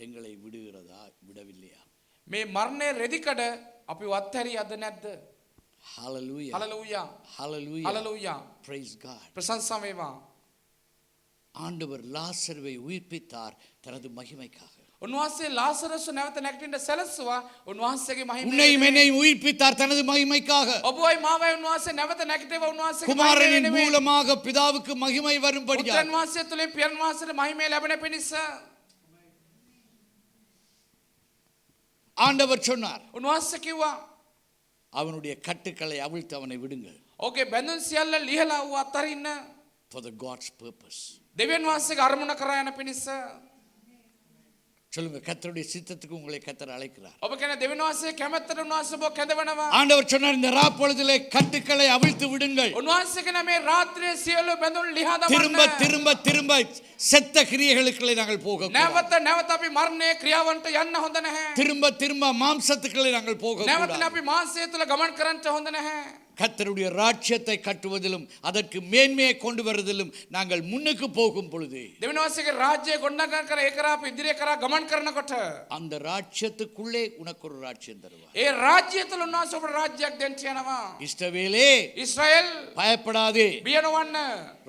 எங்களை விடுகிறதா விடவில்லையா? මේ මරණය රෙදිකඩ අපි වත්හැරි අද නැද්ද? Hallelujah. Hallelujah. Hallelujah. Hallelujah. Praise God. ප්‍රශංසා වේවා. ஆண்டவர் லாசருவை உயிர்ப்பித்தார் தனது மகிமைக்காக. උන්වහන්සේ ලාසරස් නැවත නැගිටින්න සැලසුවා උන්වහන්සේගේ මහිමය. உன்னையும் என்னையும் உயிர்ப்பித்தார் தனது மகிமைக்காக. ඔබයි මාවයි උන්වහන්සේ නැවත නැගිටේවා උන්වහන්සේගේ குமாரனின் மூலமாக பிதாவுக்கு மகிமை வரும்படியாக. පුත්‍රයන් වහන්සේ තුලින් පියන් වහන්සේට මහිමය ලැබෙන පිණිස ஆண்டவர் சொன்னார், උන්වහන්සේ කිව්වා அவனுடைய கட்டுக்களை அவிழ்த்து அவனை விடுங்கள். ඔගේ බැඳුන් සියල්ල ලිහලා ඌ අතරින්න. For the God's purpose. දෙවියන් වහන්සේගේ අරමුණ කරා යන පිණිස. சொல்லுங்க, கர்த்தருடைய சித்தத்துக்கு உங்களை கர்த்தர் அழைக்கிறார். ඔබ කියන දෙවියන් වහන්සේ කැමැත්තට උන්වහන්සේ ඔබ කැඳවනවා. ஆண்டவர் சொன்னார், இந்த ராப்பொழுதிலே கட்டுக்களை அவிழ்த்து விடுங்கள். උන්වහන්සේ කියන මේ රාත්‍රියේ සියලු බැඳුන් ලිහා திரும்ப දමන්න. திரும்ப திரும்ப செத்த கிரியைகளுக்குள்ளே நாங்கள் போக கூடாது. නැවත නැවත අපි මරණයේ ක්‍රියාවන්ට යන්න හොඳ නැහැ. திரும்ப திரும்ப மாம்சத்துக்குள்ளே நாங்கள் போக නැවත கூடாது. අපි මාංශය තුල ගමන් කරන්නට හොඳ නැහැ. கர்த்தருடைய ராஜ்யத்தை கட்டுவதிலும் அதற்கு மேன்மையை கொண்டு வருவதிலும் நாங்கள் முன்னுக்கு போகும் பொழுது දෙවියන් වහන්සේගේ රාජ්‍යය ගොඩනගා කර ඒක කරා අපි ඉදිරිය කරා ගමන් කරනකොට அந்த ராஜ்யத்துக்குள்ளே உனக்கு ஒரு ராஜ்யம் தருவார். ඒ රාජ්‍යය තුල උන්වහන්සේ ඔබට රාජ්‍යයක් දෙන්න යනවා. இஸ்ரவேலே, ඊශ්‍රායෙල් பயப்படாதே, බිය නොවන්න.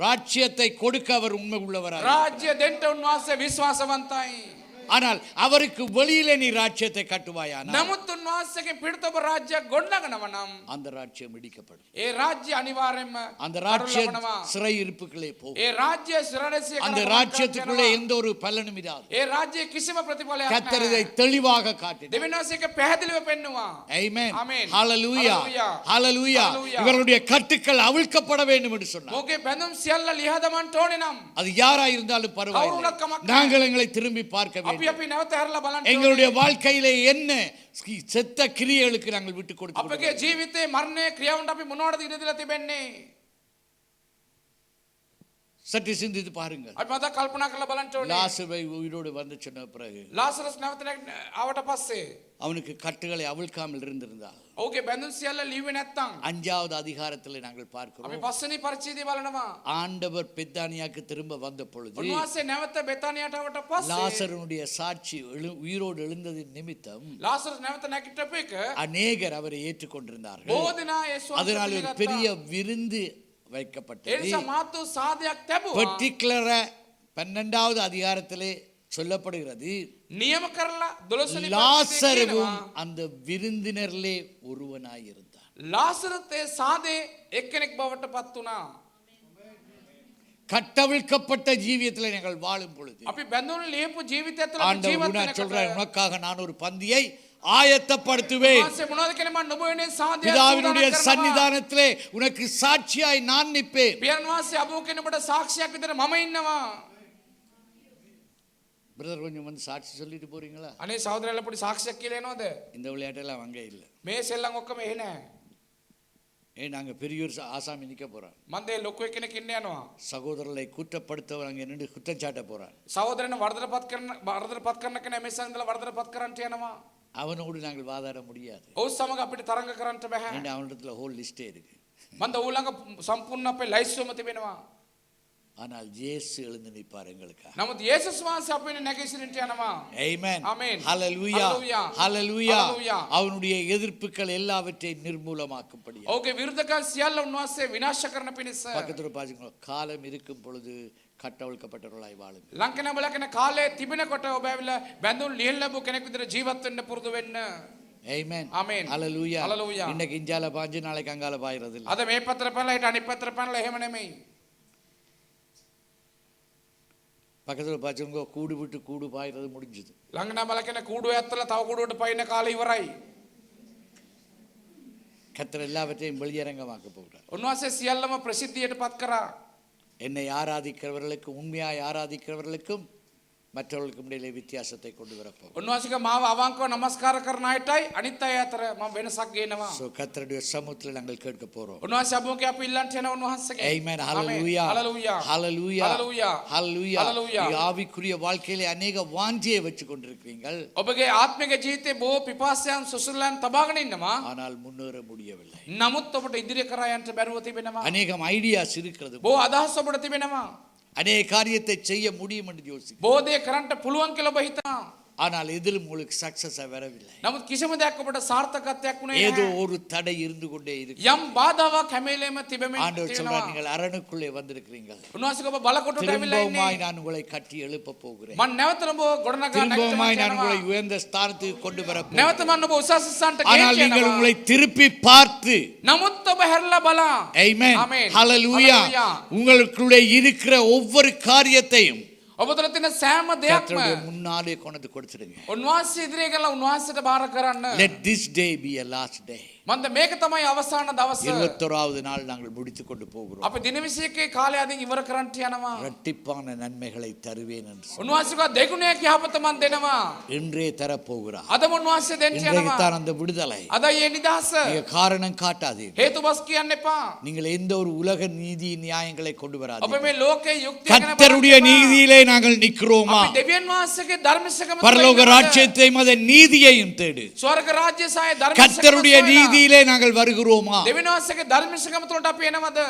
ராஜ்யத்தை கொடுக்க அவர் உண்மை உள்ளவராக. රාජ්‍ය දෙන්න උන්වහන්සේ විශ්වාසවන්තයි. ஆனால் அவருக்கு வெளியிலே நீ ராஜ்யத்தை கட்டுவாயானால் නමුත් උන්වහන්සේගේ පිටත ඔබ රාජ්‍යයක් ගොඩනගනවා නම් அந்த ராஜ்யம் இடிக்கப்படும். ඒ රාජ්‍ය අනිවාර්යයෙන්ම அந்த ராஜ்யம் අරලවනවා. சிறையிருப்புகளே போகும். ඒ රාජ්‍ය සිරදෙසිය அந்த ராஜ்யத்துக்குள்ளே எந்த ஒரு பலனும் இராது. ඒ රාජ්‍යයේ කිසිම ප්‍රතිඵලයක් கர்த்தர் இதை නැහැ. தெளிவாக காட்டினார். දෙවියන් වහන්සේක පැහැදිලිව පෙන්නවා. ஆமென். ஆமென். ஹalleluya. ஹalleluya. ஹalleluya. ஹalleluya. இவருடைய கட்டுக்கள் அவிழ்க்கப்பட வேண்டும் என்று சொன்னார். මොකේ බැඳුම් සියල්ල ලිහා දමන්න ඕනේ නම් அது யாரா இருந்தாலும் பரவாயில்லை. நாங்கள் எங்களை திரும்பி பார்க்க අපි வேண்டும். අපි නැවත හැරලා බලන්න எங்களுடைய ඕනේ. வாழ்க்கையிலே என்ன செத்த கிரியைகளுக்கு நாங்கள் விட்டு கொடுத்து අපගේ ජීවිතේ මරණයේ ක්‍රියාවන්ට අපි මොනවටද ඉඩ දීලා තිබෙන්නේ? சற்று சிந்தித்து பாருங்கள். අපි මත කල්පනා කරලා බලන්න ඕනේ. லாசருவை உயிரோடு வந்து சொன்ன பிறகு ලාසරස් නැවත ආවට පස්සේ அவனுக்கு கட்டுகளை அவிழ்க்காமல் இருந்திருந்தால் ඔහුගේ බැඳුම් සියල්ල ලිව්වේ නැත්තම් 5வது அதிகாரத்திலே நாங்கள் අපි பார்க்கிறோம். පස්වෙනි පරිච්ඡේදය බලනවා. ஆண்டவர் பெத்தானியாக்கு திரும்ப வந்த பொழுது උන්වහන්සේ නැවත බෙතානියට ආවට පස්සේ லாசருடைய சாட்சி உயிரோடு எழுந்ததின் நிமித்தம் ලාසරස් නැවත නැගිටපු එක அநேகர் அவரை ஏற்றுக்கொண்டிருந்தார்கள். බොහෝ දෙනා ඒ அதனால் ஒரு ස්වාමීන් பெரிய වහන්සේ விருந்து ඒ வைக்கப்பட்டது. නිසා මාතු සාදයක් ලැබුවා. பர்டிகுலரா 12வது அதிகாரத்திலே சொல்லப்படுகிறது, නියම කරලා 12 වෙනි லாசருவும் அந்த விருந்தினரிலே ஒருவனாய் இருந்தான். ලාසරත් ඒ සාදේ එක්කෙනෙක් බවට පත් වුණා. கட்டவிழ்க்கப்பட்ட ஜீவியத்திலே நாங்கள் வாழும் பொழுது අපි බැඳුණු ලියපු ජීවිතය තුළ ஆண்டவர் ජීවත් நான் சொல்றேன், වෙනකොට உனக்காக நான் ஒரு பந்தியை ஆயத்தப்படுத்துவேன். මාසේ මොනවද කියන්නේ? මම නුඹ වෙනුවෙන් සාදයක් பிதாவினுடைய සූදානම් කරනවා. சன்னிதானத்திலே உனக்கு சாட்சியாய் நான் நிற்பேன். පියන් වහන්සේ අබෝ කෙනෙකුට සාක්ෂියක් විතර මම ඉන්නවා. பிரதர் கொஞ்சம் வந்து சாட்சி சொல்லிட்டு போறீங்களா? අනේ සහෝදරයලා පොඩි සාක්ෂියක් කියලා එනවද? இந்த விளையாட்டெல்லாம் அங்கே இல்லை. මේ සෙල්ලම් ඔක්කොම එහෙ නැහැ. நாங்கள் பெரியோர் ஆசாமி நிற்க போறோம். මන් දෙ ලොකු කෙනෙක් ඉන්න යනවා. சகோதரர்களை குற்றப்படுத்தவர் அங்கே நின்று குற்றம் சாட்ட போறான். සහෝදරයන් වර්ධනපත් කරන කෙනා මේ සංගල වර්ධනපත් කරන්නට යනවා. அவனோடு நாங்கள் வாதாட முடியாது. ඔව් සමග අපිට තරංග කරන්නට බෑ. அவனிடத்துல ஹோல் லிஸ்டே இருக்கு. මන්ද ඌ ළඟ සම්පූර්ණ අපේ ලයිස්තුවම තිබෙනවා. ஆனால் இயேசு எழுந்து நிற்பார் எங்களுக்காக. නමුත් යේසුස් වහන්සේ අපේ නැගී සිටින්නට යනවා. ஆமென். ஆமென். ஹalleluya. ஹalleluya. ஹalleluya. ஹalleluya. அவனுடைய எதிர்ப்புகள் எல்லாவற்றையும் நிர்மூலமாக்கும்படியாக. ඔහුගේ විරුද්ධකම් සියල්ල උන්වහන්සේ විනාශ කරන පිණිස பக்கத்துல பாருங்க, காலம் இருக்கும் பொழுது கட்டவிழ்க்கப்பட்டவர்களாய் வாழுங்கள். ලංකන බලකන කාලේ තිබෙනකොට ඔබ ඇවිල්ලා බැඳුන් ලියල් ලැබු කෙනෙක් විතර ජීවත් වෙන්න පුරුදු වෙන්න. ஆமென். ஆமென். ஹalleluya. ஹalleluya. இன்னைக்கு இஞ்சால பாஞ்சு நாளைக்கு அங்கால பாயிறது இல்ல. අද මේ පතර පැනලා හිට අනිත් පතර පැනලා එහෙම නෙමෙයි. பக்கத்துல பாருங்க, கூடு விட்டு கூடு பாயிறது முடிஞ்சது. ලංකන බලකන කූඩුව ඇත්තලා තව කූඩුවට පයින්න කාලේ ඉවරයි. கர்த்தர் எல்லாவற்றையும் வெளியரங்கமாக்க போகிறார். උන්වහන්සේ සියල්ලම ප්‍රසිද්ධියට පත් කරා. என்னை ஆராதிக்கிறவர்களுக்கும் உண்மையாய் ஆராதிக்கிறவர்களுக்கும் மற்றவர்களுக்கும் இடையிலே வித்தியாசத்தை கொண்டு வரப்போம். උන්වහන්සේක මාව අවංකව නමස්කාර කරන අයටයි අනිත් අය අතර මම වෙනසක් ගේනවා. சோ கர்த்தருடைய சமூகத்தில் நாங்கள் கேட்க போறோம். උන්වහන්සේ අභෝගේ අපි ඉල්ලන්ට යන උන්වහන්සේගේ. ஆமென். ஹalleluya. ஹalleluya. ஹalleluya. ஹalleluya. ஹalleluya. ஹalleluya. ஆவிக்குரிய வாழ்க்கையிலே अनेक வாஞ்சையை வச்சு கொண்டிருக்கிறீர்கள். ඔබගේ ආත්මික ජීවිතේ බොහෝ පිපාසයන් සුසුලයන් තබාගෙන ඉන්නවා. ஆனால் முன்னேற முடியவில்லை. නමුත් ඔබට ඉදිරිය කරා යන්න බැරුව තිබෙනවා. அநேகம் ஐடியாஸ் இருக்கிறது. බොහෝ අදහස් ඔබට තිබෙනවා. அநேக காரியத்தை செய்ய முடியும் என்று யோசிக்கிறீர்கள். බොහෝ දේ කරන්න පුළුවන් කියලා ඔබ හිතනවා. ஆனால் எதிலும் உங்களுக்கு சக்சஸ் வரவில்லை. නමුත් කිසිම දෙයක් ඔබට සාර්ථකත්වයක් වුණේ ஏதோ නැහැ. ஒரு தடை இருந்து கொண்டே இருக்கு. යම් බාධාවක් හැමෙලෙම තිබෙමින් ஆண்டவர் சொல்றார், තියෙනවා. நீங்கள் அரணுக்குள்ளே வந்திருக்கிறீங்க. උන්වහන්සේ ඔබ බලකොටට ඇවිල්ලා திரும்பவுமாய் ඉන්නේ. நான் உங்களை கட்டி எழுப்ப போகிறேன். මම නැවත ඔබ ගොඩනගා திரும்பவுமாய் நான் உங்களை නැගිටනවා. உயர்ந்த ஸ்தானத்துக்கு கொண்டு வர போகிறேன். නැවත මම ඔබ උසස් ස්ථානට ஆனால் நீங்கள் ගෙනියනවා. உங்களை திருப்பி பார்த்து නමුත් ඔබ හැරලා බලා. ஆமென் ஆமென். ஹalleluya ஹalleluya. உங்களுக்குள்ளே இருக்கிற ஒவ்வொரு காரியத்தையும் ඔබ තුළ තියෙන සෑම දෙයක්ම கர்த்தருடைய முன்னாலே கொண்டு கொடுத்துடுங்க. උන්වහන්සේ ඉදිරියේ ගලා උන්වහන්සේට බාර කරන්න. Let this day be a last day. මන්ද මේක තමයි අවසාන දවස. 21வது நாள் நாங்கள் முடித்துக் கொண்டு போகிறோம். අපි දින 21 කාලය අදින් ඉවර කරන්නට යනවා. இரட்டிப்பான நன்மைகளை தருவேன் என்று சொன்னார். උන්වහන්සේ කව දෙගුණයක් යහපත මන් දෙනවා. இன்றே தரப்போகிறார். අදම උන්වහන්සේ දෙන්න இன்றைக்கு යනවා. தான் அந்த விடுதலை. අදයි ඒ නිදහස. நீங்க காரணம் காட்டாதீர்கள். හේතුබස් කියන්න එපා. நீங்கள் எந்த ஒரு உலக நீதி நியாயங்களை கொண்டு ඔබ வராதீர்கள். මේ ලෝකයේ යුක්තිය ගැන கர்த்தருடைய நீதியிலே நாங்கள் நிற்கிறோமா? අපි දෙවියන් වහන්සේගේ ධර්මශකම பரலோக ராஜ்யத்தையும் அதன் நீதியையும் தேடு. ස්වර්ග රාජ්‍ය සහ ධර්මශකම கர்த்தருடைய நீதியிலே நாங்கள் வருகிறோமா? දෙවියන් වහන්සේගේ ධර්මශකම තුළට අපි එනවද?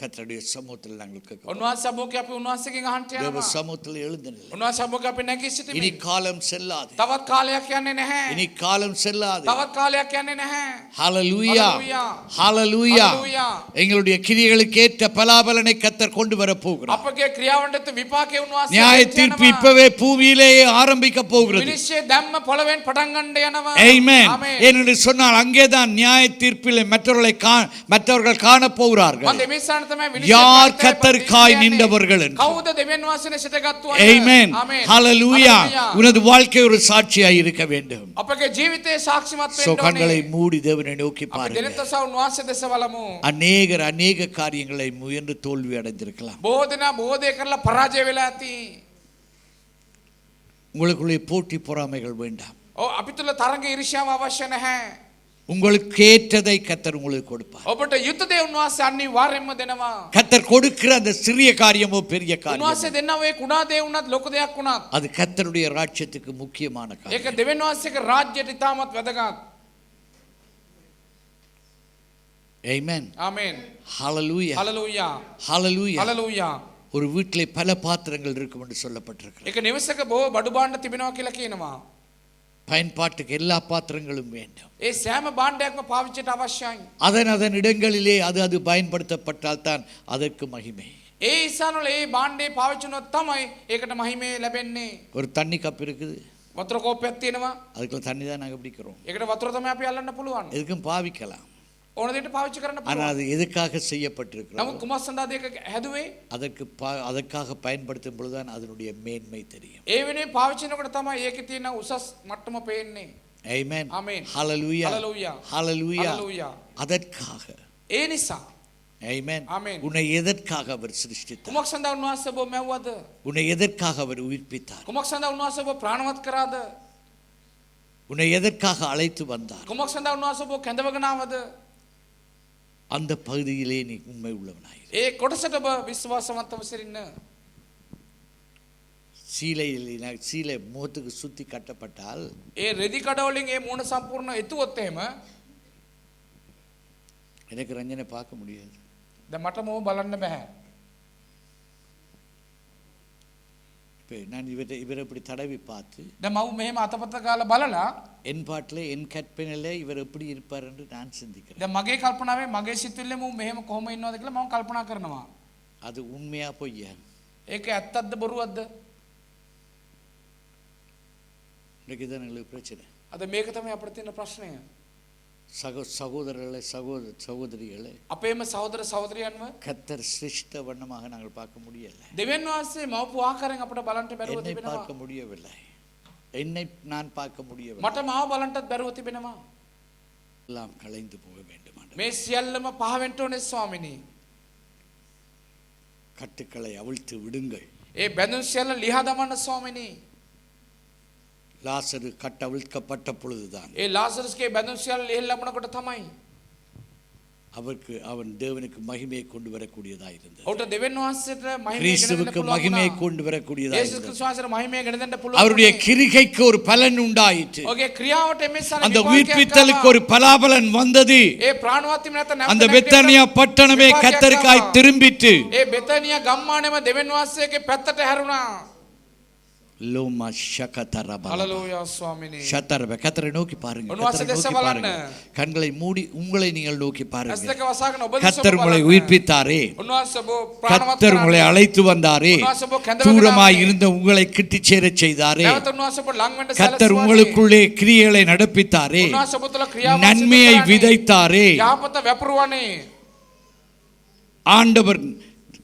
கர்த்தருடைய சமூகத்தில் நாங்கள் கேட்கிறோம். උන්වහන්සේ සමෝකේ අපි උන්වහන්සේගෙන් අහන්න தேவ යනවා. சமூகத்தில் எழுந்திருங்கள். උන්වහන්සේ සමෝකේ අපි නැගී இனி සිටිමු. காலம் செல்லாது. තවත් කාලයක් යන්නේ නැහැ. இனி காலம் செல்லாது. තවත් කාලයක් යන්නේ නැහැ. ஹalleluya ஹalleluya. ஹalleluya ஹalleluya. எங்களுடைய கிரியைகளுக்கு ஏற்ற பலாபலனை கர்த்தர் கொண்டு வர போகிறார். අපගේ ක්‍රියාවන්ට විපාකේ උන්වහන්සේ நியாய தீர்ப்பு இப்பவே பூமியிலேயே ஆரம்பிக்க போகிறது. විනිශ්චය ධම්ම පොළවෙන් පටන් ගන්න යනවා. ஆமென். ஆமென். என்று சொன்னால் அங்கேதான் நியாய தீர்ப்பிலே மற்றவர்கள் காண போகிறார்கள். මම දෙවියන් තමයි විනිශ්චය யார் கர்த்தருக்காய் நின்றவர்கள் என்று. කවුද දෙවියන් වහන්සේ සිටගත්තු අය? ஆமென். ආමෙන්. ஹalleluya. ஹalleluya. உனது வாழ்க்கை ஒரு சாட்சியாய் இருக்க வேண்டும். අපගේ ජීවිතේ සාක්ෂිමත් වෙන්න ඕනේ. கண்களை மூடி தேவனை நோக்கி අපි பாருங்கள். දෙනතස උන්වහන්සේ දෙස බලමු. அநேக காரியங்களை முயன்று தோல்வி அடைந்திருக்கலாம். බොහෝ දෙනා බොහෝ දේ කරලා පරාජය වෙලා ඇති. உங்களுக்குள்ளே போட்டி பொறாமைகள் வேண்டாம். ඔව් අපි තුල තරඟ ඊර්ෂ්‍යාව අවශ්‍ය නැහැ. உங்களுக்கு ஏற்றதை கர்த்தர் உங்களுக்கு கொடுப்பார். ඔබට යුද්ධ දේ උන්වහන්සේ අනිවාර්යෙන්ම දෙනවා. கர்த்தர் கொடுக்கிற அந்த சிறிய காரியமோ பெரிய காரியமோ උන්වහන්සේ දෙන්නා ඔය කුණා දේ වුණත් ලොකු දෙයක් වුණත් அது கர்த்தருடைய ராஜ்யத்துக்கு முக்கியமான ඒක காரியம். දෙවියන් වහන්සේගේ රාජ්‍යයට ඉතාමත් වැදගත්. ஆமென். ආමෙන්. ஹalleluya හලලූයා. ஹalleluya. හලලූයා. ஒரு வீட்டிலே பல பாத்திரங்கள் இருக்கும் என்று சொல்லப்பட்டிருக்கிறது. ඒක නිවසක බොහෝ බඩු භාණ්ඩ තිබෙනවා කියලා කියනවා. பயன்பாட்டுக்கு எல்லா பாத்திரங்களும் வேண்டும். ඒ සෑම භාණ්ඩයක්ම පාවිච්චියට අවශ්‍යයි. அதன் இடங்களிலே அது பயன்படுத்தப்பட்டால் தான் அதற்கு மகிமை. ඒ ඉස්සනවල ඒ භාණ්ඩේ පාවිච්චි වුණොත් තමයි ඒකට මහිමේ ලැබෙන්නේ. ஒரு தண்ணி கப் இருக்குது. වතුර කෝප්පයක් තියෙනවා. அதுக்குள்ள தண்ணி தான் நாங்கள் பிடிக்கிறோம். ඒකට වතුර තමයි අපි අල්ලන්න පුළුවන්. எதுக்கும் பாவிக்கலாம். ඕන දෙයට පාවිච්චි කරන්න ஆனால் පුළුවන්. அது எதுக்காக செய்யப்பட்டிருக்கிறோம்? නමුත් කුමක් සඳහාද ඒක හැදුවේ? அதற்காக பயன்படுத்தும் பொழுதுதான் அதனுடைய மேன்மை தெரியும். ඒ වෙනුවෙන් පාවිච්චි කරනකොට තමයි ඒකේ තියෙන උසස් මට්ටම පේන්නේ. ஆமென். ஆமென். ஹalleluya. ஹalleluya. ஹalleluya. ஹalleluya. அதற்காக. ඒ නිසා. ஆமென். ஆமென். உன்னை எதற்காக அவர் சிருஷ்டித்தார்? කුමක් සඳහා උන්වහන්සේ ඔබ මැව්වද? உன்னை எதற்காக அவர் உயிர்ப்பித்தார்? කුමක් සඳහා උන්වහන්සේ ඔබ ප්‍රාණවත් කරාද? உன்னை எதற்காக அழைத்து வந்தார்? කුමක් සඳහා උන්වහන්සේ ඔබ කැඳවගෙන ආවද? அந்த பகுதியிலே நீ உண்மை உள்ளவனாயிரு. ඒ කොටසට ඔබ විශ්වාසවන්තව සිටින්න. சீலை முகத்துக்கு சுத்தி கட்டப்பட்டால் ඒ රෙදි කඩ වලින් ඒ මූණ සම්පූර්ණ එතුවොත් එහෙම எனக்கு ரஞ்சனை பார்க்க முடியாது. දැන් මට මොව බලන්න බෑ. இப்போ நான் இவரை இப்படி தடவி பார்த்து දැන් මව මෙහෙම අතපත ගාලා බලලා என் பாட்டில் என் கற்பனையில இவர் எப்படி இருப்பார் என்று நான் சிந்திக்கிறேன். දැන් මගේ කල්පනාවේ මගේ සිතුවිල්ලේ මම මෙහෙම කොහොම ඉන්නවද කියලා මම කල්පනා කරනවා. அது உண்மையா பொய்யா? ඒක ඇත්තක්ද බොරුවක්ද? இன்னைக்கு தான் எங்களுக்கு பிரச்சனை. අද මේක තමයි අපිට තියෙන ප්‍රශ්නය. சகோதரர்களே சகோதரிகளே අපේම සහෝදර සහෝදරියන්ව கர்த்தர் சிருஷ்ட வண்ணமாக நாங்கள் பார்க்க முடியல. දෙවියන් වහන්සේ මවපු ආකාරයෙන් අපිට බලන්න බැරුව என்னை තිබෙනවා. பார்க்க முடியவில்லை. என்னை நான் பார்க்க முடியவில்லை. මට මාව බලන්නත් බැරුව තිබෙනවා. எல்லாம் கலைந்து போக வேண்டும் ஆண்டவரே. මේ සියල්ලම පහ වෙන්න ඕනේ ස්වාමිනී. கட்டுக்களை அவிழ்த்து விடுங்கள். ඒ බැඳුම් සියල්ල ලිහා දමන්න ස්වාමිනී. லாசரு கட்டவிழ்க்கப்பட்ட பொழுதுதான் ඒ ලාසරස්ගේ බැඳුම් සියල්ල ලිහලමනකොට තමයි அவன் தேவனுக்கு மகிமையை கொண்டு வரக்கூடியதா இருந்தது. ඔහුට දෙවියන් වහන්සේට මහිමය கிறிஸ்துவுக்கு மகிமையை கொண்டு வரக்கூடியதா යේසුස් இருந்தது. ක්‍රිස්තුස් වහන්සේට මහිමය ගෙන දෙන්න පුළුවන්. அவருடைய கிரிகைக்கு ஒரு பலன் உண்டாயிற்று. ඔහුගේ ක්‍රියාවට එමෙසාර அந்த உயிர்ப்பித்தலுக்கு ஒரு பலாபலன் வந்தது. ඒ ප්‍රාණවත් වීම නැත්නම් அந்த பெத்தானியா பட்டணமே கர்த்தருக்காய் திரும்பிட்டு ඒ බෙතනියා ගම්මානම දෙවියන් වහන්සේගේ පැත්තට හැරුණා. லோமா ஷகதரபா. ஹalleluya ස්වාමිනේ. ஷதரப. கர்த்தரை நோக்கி பாருங்க. உன்வாச கர்த்தரை தேச நோக்கி බලන්න. பாருங்க. கண்களை மூடி உங்களை நீங்கள் நோக்கி பாருங்க. ඇස් දෙක වසාගෙන ඔබ கர்த்தர் உங்களை உயிர்ப்பித்தாரே. උන්වහන්සේ ඔබ ප්‍රාණවත් கர்த்தர் உங்களை அழைத்து வந்தாரே. උන්වහන්සේ ඔබ කැඳවගෙන தூரமாய் இருந்த உங்களை கிட்டி சேரச் செய்தாரே. නැවත උන්වහන්සේ ඔබ ලං වෙන්න கர்த்தர் සැලසුවානේ. உங்களுக்குள்ளே கிரியைகளை நடப்பித்தாரே. උන්වහන්සේ ඔබ තුළ ක්‍රියාවක් நன்மையை සිදු කරානේ. விதைத்தாரே. යහපත වැපරුවානේ. ஆண்டவர்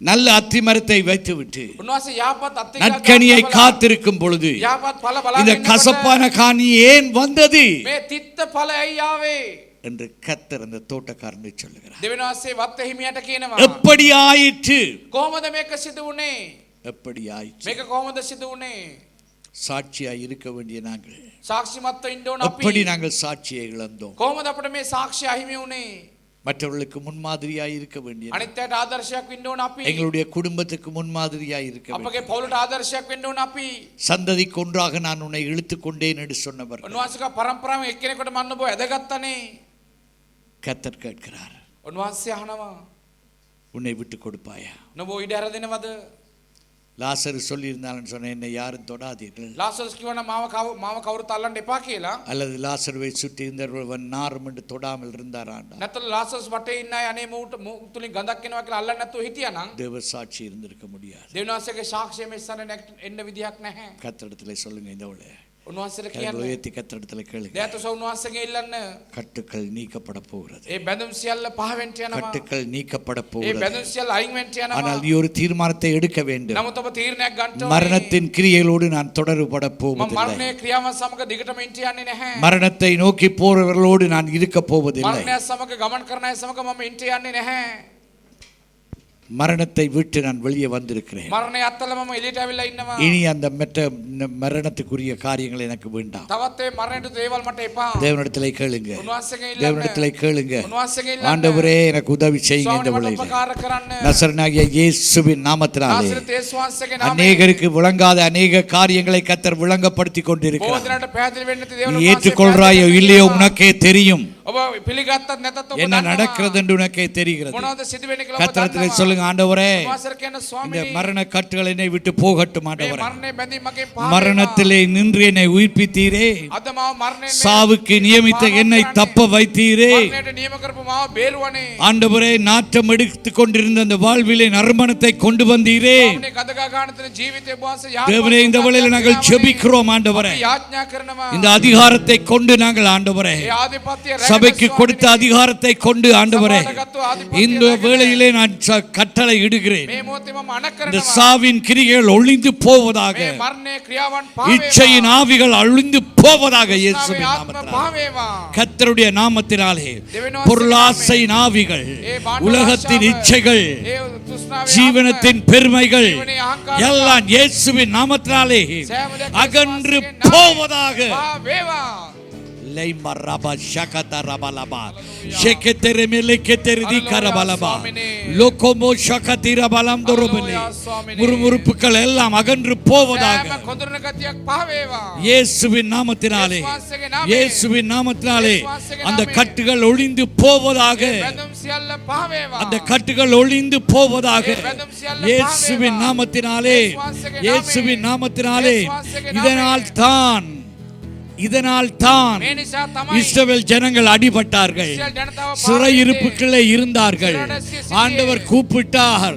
நல்ல அத்திமரத்தை வைத்துவிட்டு උන්වහන්සේ යහපත් අත්තික நற்கனியை காத்திருக்கும் பொழுது යහපත් ඵල இந்த බලාගෙන கசப்பான காணி ஏன் வந்தது මේ තිත්ත ඵල ඇයි ආවේ? என்று கர்த்தர் அந்த தோட்டக்காரனை சொல்லுகிறார். දෙවිනාසේ වත්ත හිමියට කියනවා. எப்படி ஆயிற்று? කොහොමද මේක සිදු වුනේ? எப்படி ஆயிற்று? මේක කොහොමද සිදු වුනේ? சாட்சியாய் இருக்க வேண்டிய நாங்கள் සාක්ෂිමත්ව ඉන්න ඕන எப்படி අපි. நாங்கள் சாட்சியை இழந்தோம்? කොහොමද අපිට මේ සාක්ෂි අහිමි වුනේ? மற்றவர்களுக்கு முன்மாதிரியாய் இருக்க வேண்டிய நாங்கள். අනිත් අයට ආදර්ශයක් වෙන්න ඕන අපි. எங்களுடைய குடும்பத்துக்கு முன்மாதிரியாய் இருக்க வேண்டும். අපගේ පවුලට ආදර්ශයක් වෙන්න ඕන අපි. சந்ததிக்கு ஒன்றாக நான் உன்னை இழுத்துக் கொண்டேன் என்று சொன்னவர் උන්වහන්සේක පරම්පරාවෙන් එක්කෙනෙකුට මන්න ඔබ ඇදගත්තනේ. கர்த்தர் கேட்கிறார், උන්වහන්සේ අහනවා உன்னை விட்டு கொடுப்பாயா? නුඹ ඉඩ හැර දෙනවද? லாசரு சொல்லியிருந்தாலும் சொன்ன என்னை யாரும் தொடாதீர்கள். ලාසරස් කියවන මාව කවුරුත් අල්ලන්න එපා කියලා. அல்லது லாசருவை சுற்றி இருந்தவன் நாரும் என்று தொடாமல் இருந்தாராண்டா. නැත්නම් ලාසරස් වටේ ඉන්න අය අනේ මූට තුලින් ගඳක් එනවා කියලා අල්ලන්න නැතුව හිටියානම් தேவ சாட்சி இருந்திருக்க முடியாது. දෙවිනාසේගේ සාක්ෂිය මේ ඉස්සරහ එන්න විදියක් නැහැ. கர்த்தரிடத்தில் சொல்லுங்க, இந்த උන්වහන්සේට கைகளை කියන්නේ உயர்த்தி கர்த்தரிடத்தில் கேளுங்க. දයාතස උන්වහන්සේගේ ඉල්ලන්න. கட்டுக்கள் நீக்கப்பட போகிறது. ඒ බැඳුම් සියල්ල පහවෙන්ට යනවා. கட்டுக்கள் நீக்கப்பட ඒ போகிறது. බැඳුම් සියල්ල අයින් වෙන්ට යනවා. ஆனால் நீ ஒரு தீர்மானத்தை எடுக்க வேண்டும். නමුත් ඔබ තීරණයක් ගන්න ඕනේ. மரணத்தின் கிரியைகளோடு நான் தொடர்பட මම போவதில்லை. මරණයේ ක්‍රියාවන් සමග දිගටම ඉන්න යන්නේ නැහැ. மரணத்தை நோக்கி போறவர்களோடு நான் இருக்க போவதில்லை. මරණය සමග ගමන් කරන අය සමග මම ඉන්න යන්නේ නැහැ. மரணத்தை விட்டு நான் வெளியே வந்திருக்கிறேன். මරණය අත්තල මම එළියට ඇවිල්ලා ඉන්නවා. இனி அந்த மரணத்துக்குரிய காரியங்கள் எனக்கு வேண்டாம். තවත් ඒ මරණයට දේවල් මට එපා. தேவனிடத்திலே கேளுங்க. උන්වහන්සේගෙන් ඉල්ලන්න. தேவனிடத்திலே கேளுங்க. උන්වහන්සේගෙන් ඉල්ලන්න. ஆண்டவரே எனக்கு உதவி செய்யுங்க இந்த ස්වාමීනි මට வேளையிலே. උපකාර කරන්න. நசரனாகிய இயேசுவின் நாமத்தினாலே නාසරේත යේසුස් වහන්සේගේ නාමයෙන් அநேகருக்கு விளங்காத அநேக காரியங்களை கர்த்தர் விளங்கப்படுத்தி බොහෝ கொண்டிருக்கிறார். දිනකට පැහැදිලි වෙන්න තියෙන நீ දේවල් ஏற்றுக்கொள்றாயோ இல்லையோ உனக்கே தெரியும். ඔබ පිළිගත්තත් නැතත් ඔබ என்ன நடக்கிறது என்று உனக்கே தெரிகிறது. මොනවද සිදු වෙන්නේ කියලා ඔබ கர்த்தரிடத்திலே දන්නවා. சொல்லுங்க, ஆண்டவரே උන්වහන්සේට කියන இந்த ස්වාමීනි மரண கட்டுகள் என்னை விட்டு போகட்டும் මේ ஆண்டவரே. මරණය බැඳීම් මගෙන් පහ மரணத்திலே நின்று என்னை உயிர்ப்பித்தீரே. අද මාව මරණයෙන් சாவுக்கு நியமித்த என்னை தப்ப வைத்தீரே. මරණයට නියම කරපු මාව බේරුවනේ. ஆண்டவரே நாட்டம் எடுத்துக் கொண்டிருந்த அந்த வாழ்விலே நறுமணத்தை கொண்டு வந்தீரே. ස්වාමීනි ගදගා ගන්න තියෙන ජීවිතේ වහන්සේ தேவனே இந்த வேளையில நாங்கள் ஜெபிக்கிறோம் ஆண்டவரே. යාඥා කරනවා. இந்த அதிகாரத்தை கொண்டு நாங்கள் ஆண்டவரே ඒ ආධිපත්‍ය சபைக்கு கொடுத்த அதிகாரத்தை கொண்டு ஆண்டவரே இந்த வேளையிலே நான் கட்டளை இடுகிறேன். මේ මොහොතේ මම අණ இந்த කරනවා. சாவின் கிரியைகள் ஒழிந்து போவதாக. මේ මරණයේ ක්‍රියාවන් පහ இச்சையின் ஆவிகள் அழிந்து போவதாக இயேசுவின் ආත්ම நாமத்தினாலே. පහ වේවා. கர்த்தருடைய நாமத்தினாலே பொருளாசை ஆவிகள், உலகத்தின் இச்சைகள், ඒ තෘෂ්ණාවේ ஜீவனத்தின் பெருமைகள் எல்லாம் இயேசுவின் நாமத்தினாலே அகன்று போவதாக. පහ වේවා. லைமரபா ஷகதரபலபா ஷெகதெரமெலெகெதெரிதி கரபலபா லோகமோ ஷகதிரபலம் தரபலே முறுமுறுப்புகள் எல்லாம் அகன்று போவதாக. සෑම කොඳුරන ගතියක් පහ වේවා. இயேசுவின் நாமத்தினாலே, இயேசுவின் நாமத்தினாலே அந்த கட்டுகள் ஒழிந்து போவதாக. බැඳුම් සියල්ල පහ වේවා. அந்த கட்டுகள் ஒழிந்து போவதாக. இயேசுவின் நாமத்தினாலே, இயேசுவின் நாமத்தினாலே. இதனால் தான் මේ නිසා තමයි இஸ்ரவேல் ஜனங்கள் அடிபட்டார்கள், ඉස්රායල් ජනතාව சிறையிருப்புகளே இருந்தார்கள். ஆண்டவர் கூப்பிட்டார்,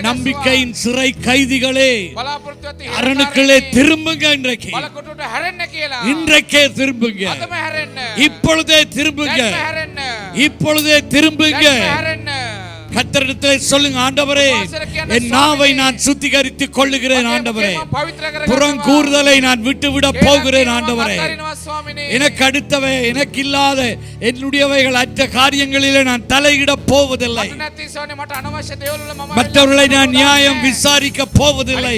நம்பிக்கையின் சிறை கைதிகளே බලාපොරොත්තු ඇති அரணுக்களே திரும்புங்க. இன்றைக்கு බලකොටුවට හැරෙන්න කියලා. இன்றைக்கே திரும்புங்க. අදම හැරෙන්න. இப்பொழுதே திரும்புங்க. දැන්ම හැරෙන්න. இப்பொழுதே திரும்புங்க. දැන්ම හැරෙන්න. கர்த்தரிடத்திலே சொல்லுங்க, ஆண்டவரே என் நாவை நான் சுத்திகரித்துக் கொள்ளுகிறேன் ஆண்டவரே. புறங்கூறுதலை நான் விட்டுவிட போகிறேன் ஆண்டவரே. எனக்கு அடுத்தவை, எனக்கு இல்லாத என்னுடையவைகள் அற்ற காரியங்களிலே நான் தலையிட போவதில்லை. மற்றவர்களை நான் நியாயம் விசாரிக்க போவதில்லை.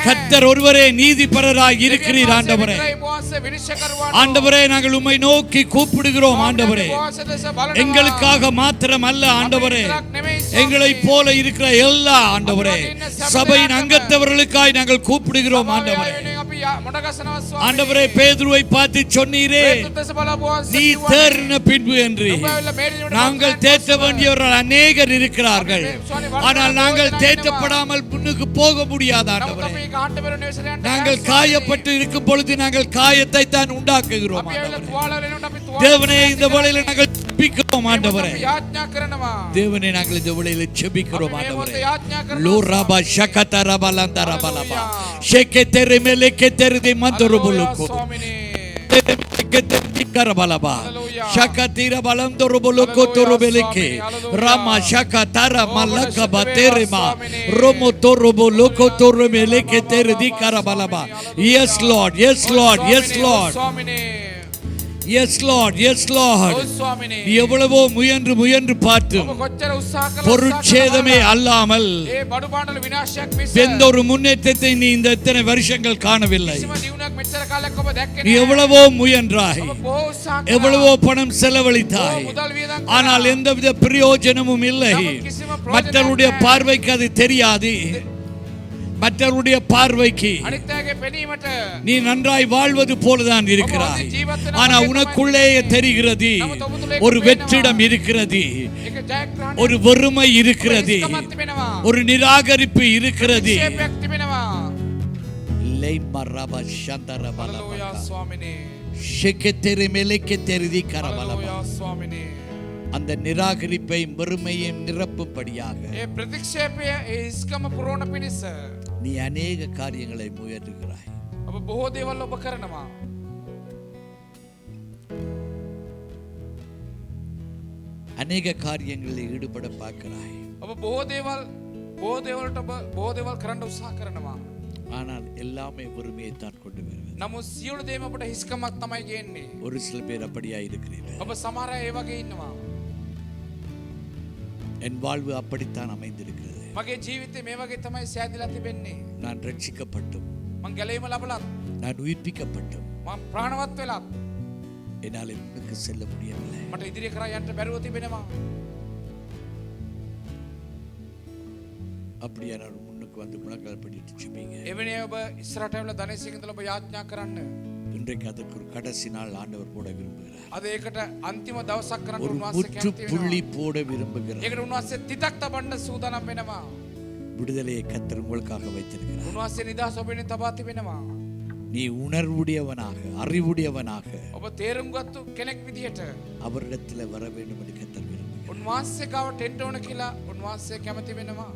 கர்த்தர் ஒருவரே நீதிபரராய் இருக்கிறீர் ஆண்டவரே. ஆண்டவரே நாங்கள் உம்மை நோக்கி கூப்பிடுகிறோம் ஆண்டவரே. எங்களுக்காக மாத்திரம் அல்ல ஆண்டவரே, எங்களை போல இருக்கிற எல்லா ஆண்டவரே சபையின் அங்கத்தவர்களுக்காய் நாங்கள் கூப்பிடுகிறோம் ஆண்டவரே. අපි මොඩ ගසනවා ස්වාමීනි. ஆண்டவரே பேதுருவை பார்த்து சொன்னீரே පේතුරු දෙස බලපුවා நீ தேறின பின்பு என்று நாங்கள் தேற்ற வேண்டியவர்கள் அநேகர் இருக்கிறார்கள் ஆனால் நாங்கள் தேற்றப்படாமல் முன்னுக்கு போக முடியாது ஆண்டவரே අපි කාණ්ඩ පෙරණ නිවසට நாங்கள் காயப்பட்டு இருக்கும் பொழுது நாங்கள் காயத்தை தான் உண்டாக்குகிறோம் අපි ඇවිල්ලා තුවාල වෙනකොට අපි තුවාල தேவனே இந்த வேளையில நாங்கள் ஜெபிக்கிறோம் ஆண்டவரே අපි යාඥා කරනවා. தேவனே நாங்கள் இந்த வேளையில ஜெபிக்கிறோம் අපි මේ ஆண்டவரே මොහොතේ යාඥා කරනවා. லூராபா ஷகதரபா லந்தரபலபா ஷெகெதெரி மெலெகெதெரி தி மந்தரபுலுகு ස්වාමීනි. ஷெகெதெரி கரபலபா ஷகதிர பலந்தரபுலுகு தொரபெலெகே ராமா ஷகதர மலகபா தெரிமா ரோமோ தொரபுலுகு தொரமெலெகெதெரி தி கரபலபா yes lord yes lord yes lord ස්වාමීනි. எஸ் லார்ட் எஸ் லார்ட் ඔව් ස්වාමීනි. நீ எவ்வளவோ முயன்று பார்த்தும் ඔබ කොච්චර උත්සාහ කළා பொருட்சேதமே அல்லாமல் ඒ බඩු පාඩල විනාශයක් මිස எந்த ஒரு முன்னேற்றத்தை நீ இந்த இத்தனை வருஷங்கள் காணவில்லை කිසිම දියුණුවක් මෙච්චර කාලයක් ඔබ දැක්කේ நீ නැහැ. எவ்வளவோ முயன்றாய் ඔබ බොහෝ උත්සාහ කළා. எவ்வளவோ பணம் செலவழித்தாய் මුදල් වියදම් ஆனால் எந்தவித பிரயோஜனமும் இல்லை மற்றவருடைய பார்வைக்கு அது தெரியாது மற்றவருடைய பார்வைக்கு අනිත් අයගේ පෙනීමට நீ நன்றாய் வாழ்வது போலதான் இருக்கிறாய் ஆனா உனக்குள்ளே தெரிகிறது ஒரு வெற்றிடம் இருக்கிறது ඒක ජයග්‍රහණය ஒரு வெறுமை இருக்கிறது ඉස්කමත් තිබෙනවා. ஒரு நிராகரிப்பு இருக்கிறது ශේපයක් තිබෙනවා. லைமரப சந்தரபல හලලූයා ස්වාමිනේ. ஷெகெதெரி மெலெகெதெரி தி கரபலபா හලලූයා ස්වාමිනේ. அந்த நிராகரிப்பை வெறுமையும் நிரப்பும்படியாக ඒ ප්‍රතික්ෂේපය ඒ ඉස්කම පුරවන පිණිස நீ அநேக காரியங்களை முயற்றுகிறாய் ඔබ බොහෝ දේවල් ඔබ කරනවා. அநேக காரியங்களில் ஈடுபட பார்க்கிறாய் ඔබ බොහෝ දේවල්ට ඔබ බොහෝ දේවල් කරන්න උත්සාහ කරනවා. ஆனால் எல்லாமே வெறுமையை தான் கொண்டு வருகிறது නමුත් සියලු දේම ඔබට හිස්කමක් තමයි ගේන්නේ. ஒரு சில பேர் அப்படியா இருக்கிறீர்கள் ඔබ සමහර අය ඒ වගේ ඉන්නවා. என் வாழ்வு அப்படித்தான் அமைந்திருக்கிறது මගේ ජීවිතේ මේ වගේ තමයි සෑදිලා තිබෙන්නේ. நான் ரட்சிக்கப்பட்டும் මං ගැලවීම ලැබලත් நான் உயிர்ப்பிக்கப்பட்டும் මං ප්‍රාණවත් වෙලත් என்னால் முன்னுக்கு செல்ல முடியவில்லை මට ඉදිරිය කරා යන්න බැරුව තිබෙනවා. அப்படியா நான் முன்னுக்கு வந்து முழங்கால் படிட்டு ஜெபிங்க එවැනි ඔබ ඉස්සරහට ඇවිල්ලා ධනේසියෙන් ඉඳලා ඔබ යාඥා කරන්න. இன்றைக்கு அதுக்கு ஒரு கடைசி நாள் ஆண்டவர் போட விரும்புகிறார் අද ඒකට අන්තිම දවසක් කරන්න ஒரு උන්වහන්සේ කැමති முற்றுப்புள்ளி වෙනවා. போட விரும்புகிறார் ඒකට උන්වහන්සේ තිතක් තබන්න සූදානම් වෙනවා. விடுதலையை கர்த்தர் உங்களுக்காக வைத்திருக்கிறார் උන්වහන්සේ නිදහස ඔබෙන් තබා තිබෙනවා. நீ உணர்வுடையவனாக அறிவுடையவனாக ඔබ තේරුම් ගත්තු කෙනෙක් විදිහට அவரிடத்தில் வர வேண்டும் என்று கர்த்தர் விரும்புகிறார் උන්වහන්සේ ගාවට එන්න ඕන කියලා උන්වහන්සේ කැමති වෙනවා.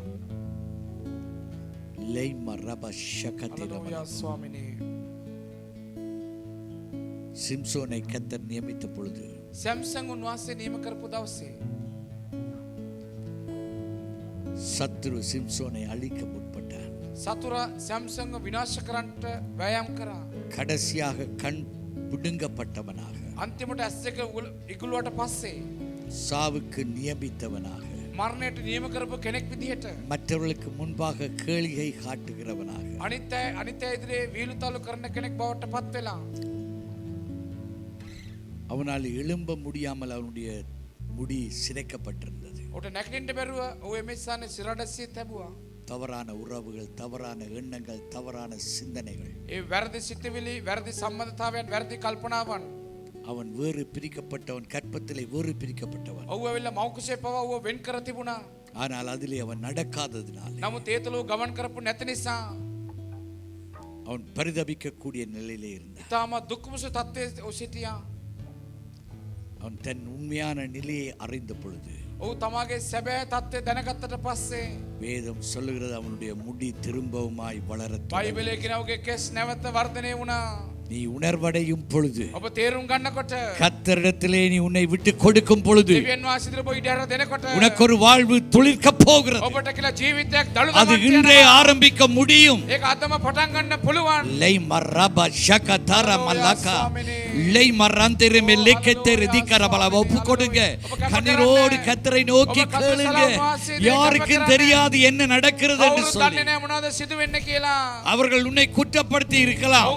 லைமரப ஷகதிரபல හලලූයා ස්වාමිනේ. சிம்சோனை கர்த்தர் நியமித்த பொழுது සැම්සන් උන්වහන්සේ නියම කරපු දවසේ சத்துரு சிம்சோனை அழிக்க முற்பட்டான் සතුරා සැම්සන්ව විනාශ කරන්නට වෑයම් කරා. கடைசியாக கண் பிடுங்கப்பட்டவனாக අන්තිමට ඇස් දෙක ඉගුලුවට පස්සේ சாவுக்கு நியமித்தவனாக මරණයට නියම කරපු කෙනෙක් විදිහට மற்றவர்களுக்கு முன்பாக கேளிகை காட்டுகிறவனாக අනිත් අය ඉදිරියේ වීලුතලු කරන කෙනෙක් බවට පත් වෙලා அவனால் எழும்ப முடியாமல் அவனுடைய முடி சிரைக்கப்பட்டிருந்தது ඔට නැගිටින්න බැරුව ඔය මෙස්සානේ සිරඩසිය තැබුවා. தவறான உறவுகள் தவறான எண்ணங்கள் தவறான சிந்தனைகள் ඒ වැරදි සිතුවිලි වැරදි සම්මතතාවයන් වැරදි කල්පනාවන් அவன் வேறு பிரிக்கப்பட்டவன் கற்பத்திலே வேறு பிரிக்கப்பட்டவன் ඔව් ඇවිල්ලා මෞකෂේ පවා ඔව වෙන් කර තිබුණා. ஆனால் அதிலே அவன் நடக்காததினால் නමුත් ඒ තුල ගමන් කරපු නැති නිසා அவன் பரிதபிக்கக்கூடிய நிலையிலே இருந்தான் තාම දුක්මුස තත්ත්වයේ සිටියා. அவன் தன் உண்மையான நிலையை அறிந்த பொழுது ඔව් තමාගේ සැබෑ තත්ත්වය දැනගත්තට පස්සේ வேதம் சொல்லுகிறது அவனுடைய முடி திரும்பவுமாய் வளரத் බයිබලයේ කියන ඔහුගේ කෙස් නැවත වර්ධනය වුණා. நீ உணர்வடையும் பொழுது ඔබ තේරුම් ගන්නකොට கர்த்தரிடத்திலே நீ உன்னை விட்டு கொடுக்கும் பொழுது දෙවියන් වහන්සේ ඉදිරියට ඔබ ඉඩ දෙනකොට உனக்கு ஒரு வாழ்வு துளிர்க்க போகிறது ඔබට කියලා ජීවිතයක් දළු அது இன்றே ஆரம்பிக்க முடியும் ඒක අදම පටන් ගන්න පුළුවන්. லை மரப ஷகதர மலகா லை மறந்திரு மெல்லிக்கெத்தெரு திக்கரபல ஒப்பு கொடுங்க. கண்ணீரோடு கர்த்தரை நோக்கி கேளுங்க. யாருக்கும் தெரியாது என்ன நடக்கிறது என்று சொல்லி. அவர்கள் உன்னை குற்றப்படுத்தி இருக்கலாம்,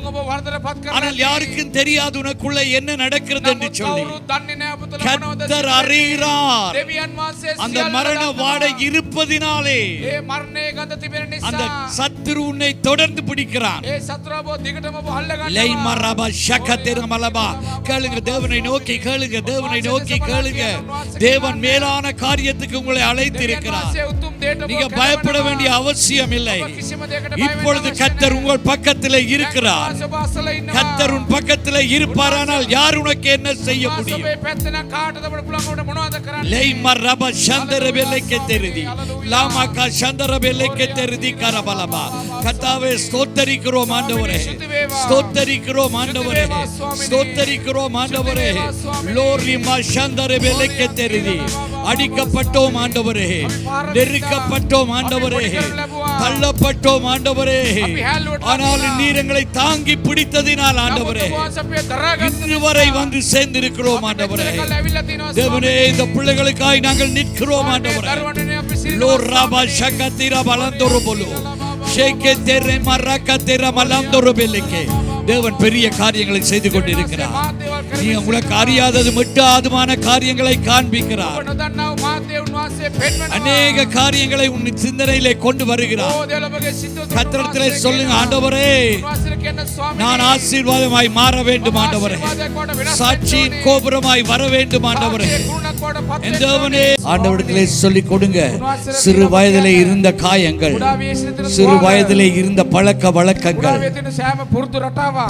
ஆனால் யாருக்கும் தெரியாது உனக்குள்ள என்ன நடக்கிறது என்று சொல்லி. கர்த்தர் அறிகிறார். அந்த மரண வாடை இருப்பதினாலே அந்த சத்துரு உன்னை தொடர்ந்து பிடிக்கிறான். கேளுங்க, தேவனை நோக்கி கேளுங்க, தேவனை நோக்கி கேளுங்க. தேவன் மேலான காரியத்துக்கு உங்களை அழைத்து இருக்கிறார். நீங்க பயப்பட வேண்டிய அவசியம் இல்லை. இப்பொழுது கர்த்தர் உங்கள் பக்கத்தில் இருக்கிறார். கர்த்தர் உன் பக்கத்தில் இருப்பாரானால் யார் உனக்கு என்ன செய்ய முடியும்? லைம ரப சந்தரபெல்லைக்கு தெரிதி லாமாக்கா சந்தரபெல்லைக்கு தெரிதி கரபலபா. கர்த்தாவே ஸ்தோத்திரிக்கிறோம் ஆண்டவரே, ஸ்தோத்திரிக்கிறோம் ஆண்டவரே, ஸ்தோத்திரிக்கிறோம் ஆண்டவரே. லோரிமா சந்தரபெல்லைக்கு தெரிதி அடிக்கப்பட்டோம் ஆண்டவரே, நெருக்கப்பட்டோம் ஆண்டவரே, தள்ளப்பட்டோம் ஆண்டவரே. ஆனால் நீர் எங்களை தாங்கி பிடித்ததினால் ஆண்டவரே இன்று வரை வந்து சேர்ந்திருக்கிறோம் ஆண்டவரே. தேவனே, இந்த பிள்ளைகளுக்காய் நாங்கள் நிற்கிறோம் ஆண்டவரே. லோராபா ஷகத்திரா பலந்தொரு போலு ஷேகே தெரே மரகத்திரா மலந்தொரு பெல்லிகே. தேவன் பெரிய காரியங்களை செய்து கொண்டிருக்கிறார். நீ உங்களுக்கு அறியாதது மட்டுமான காரியங்களை காண்பிக்கிறார். அநேக காரியங்களை உன் சிந்தனையிலே கொண்டு வருகிறார். கர்த்தரிடத்திலே சொல்லுங்க, ஆண்டவரே நான் ஆசீர்வாதமாய் மாற வேண்டும் ஆண்டவரே, சாட்சியின் கோபுரமாய் வர வேண்டும் ஆண்டவரே. தேவனே, ஆண்டவரிடத்திலே சொல்லி கொடுங்க. சிறு வயதிலே இருந்த காயங்கள், சிறு வயதிலே இருந்த பழக்க வழக்கங்கள்,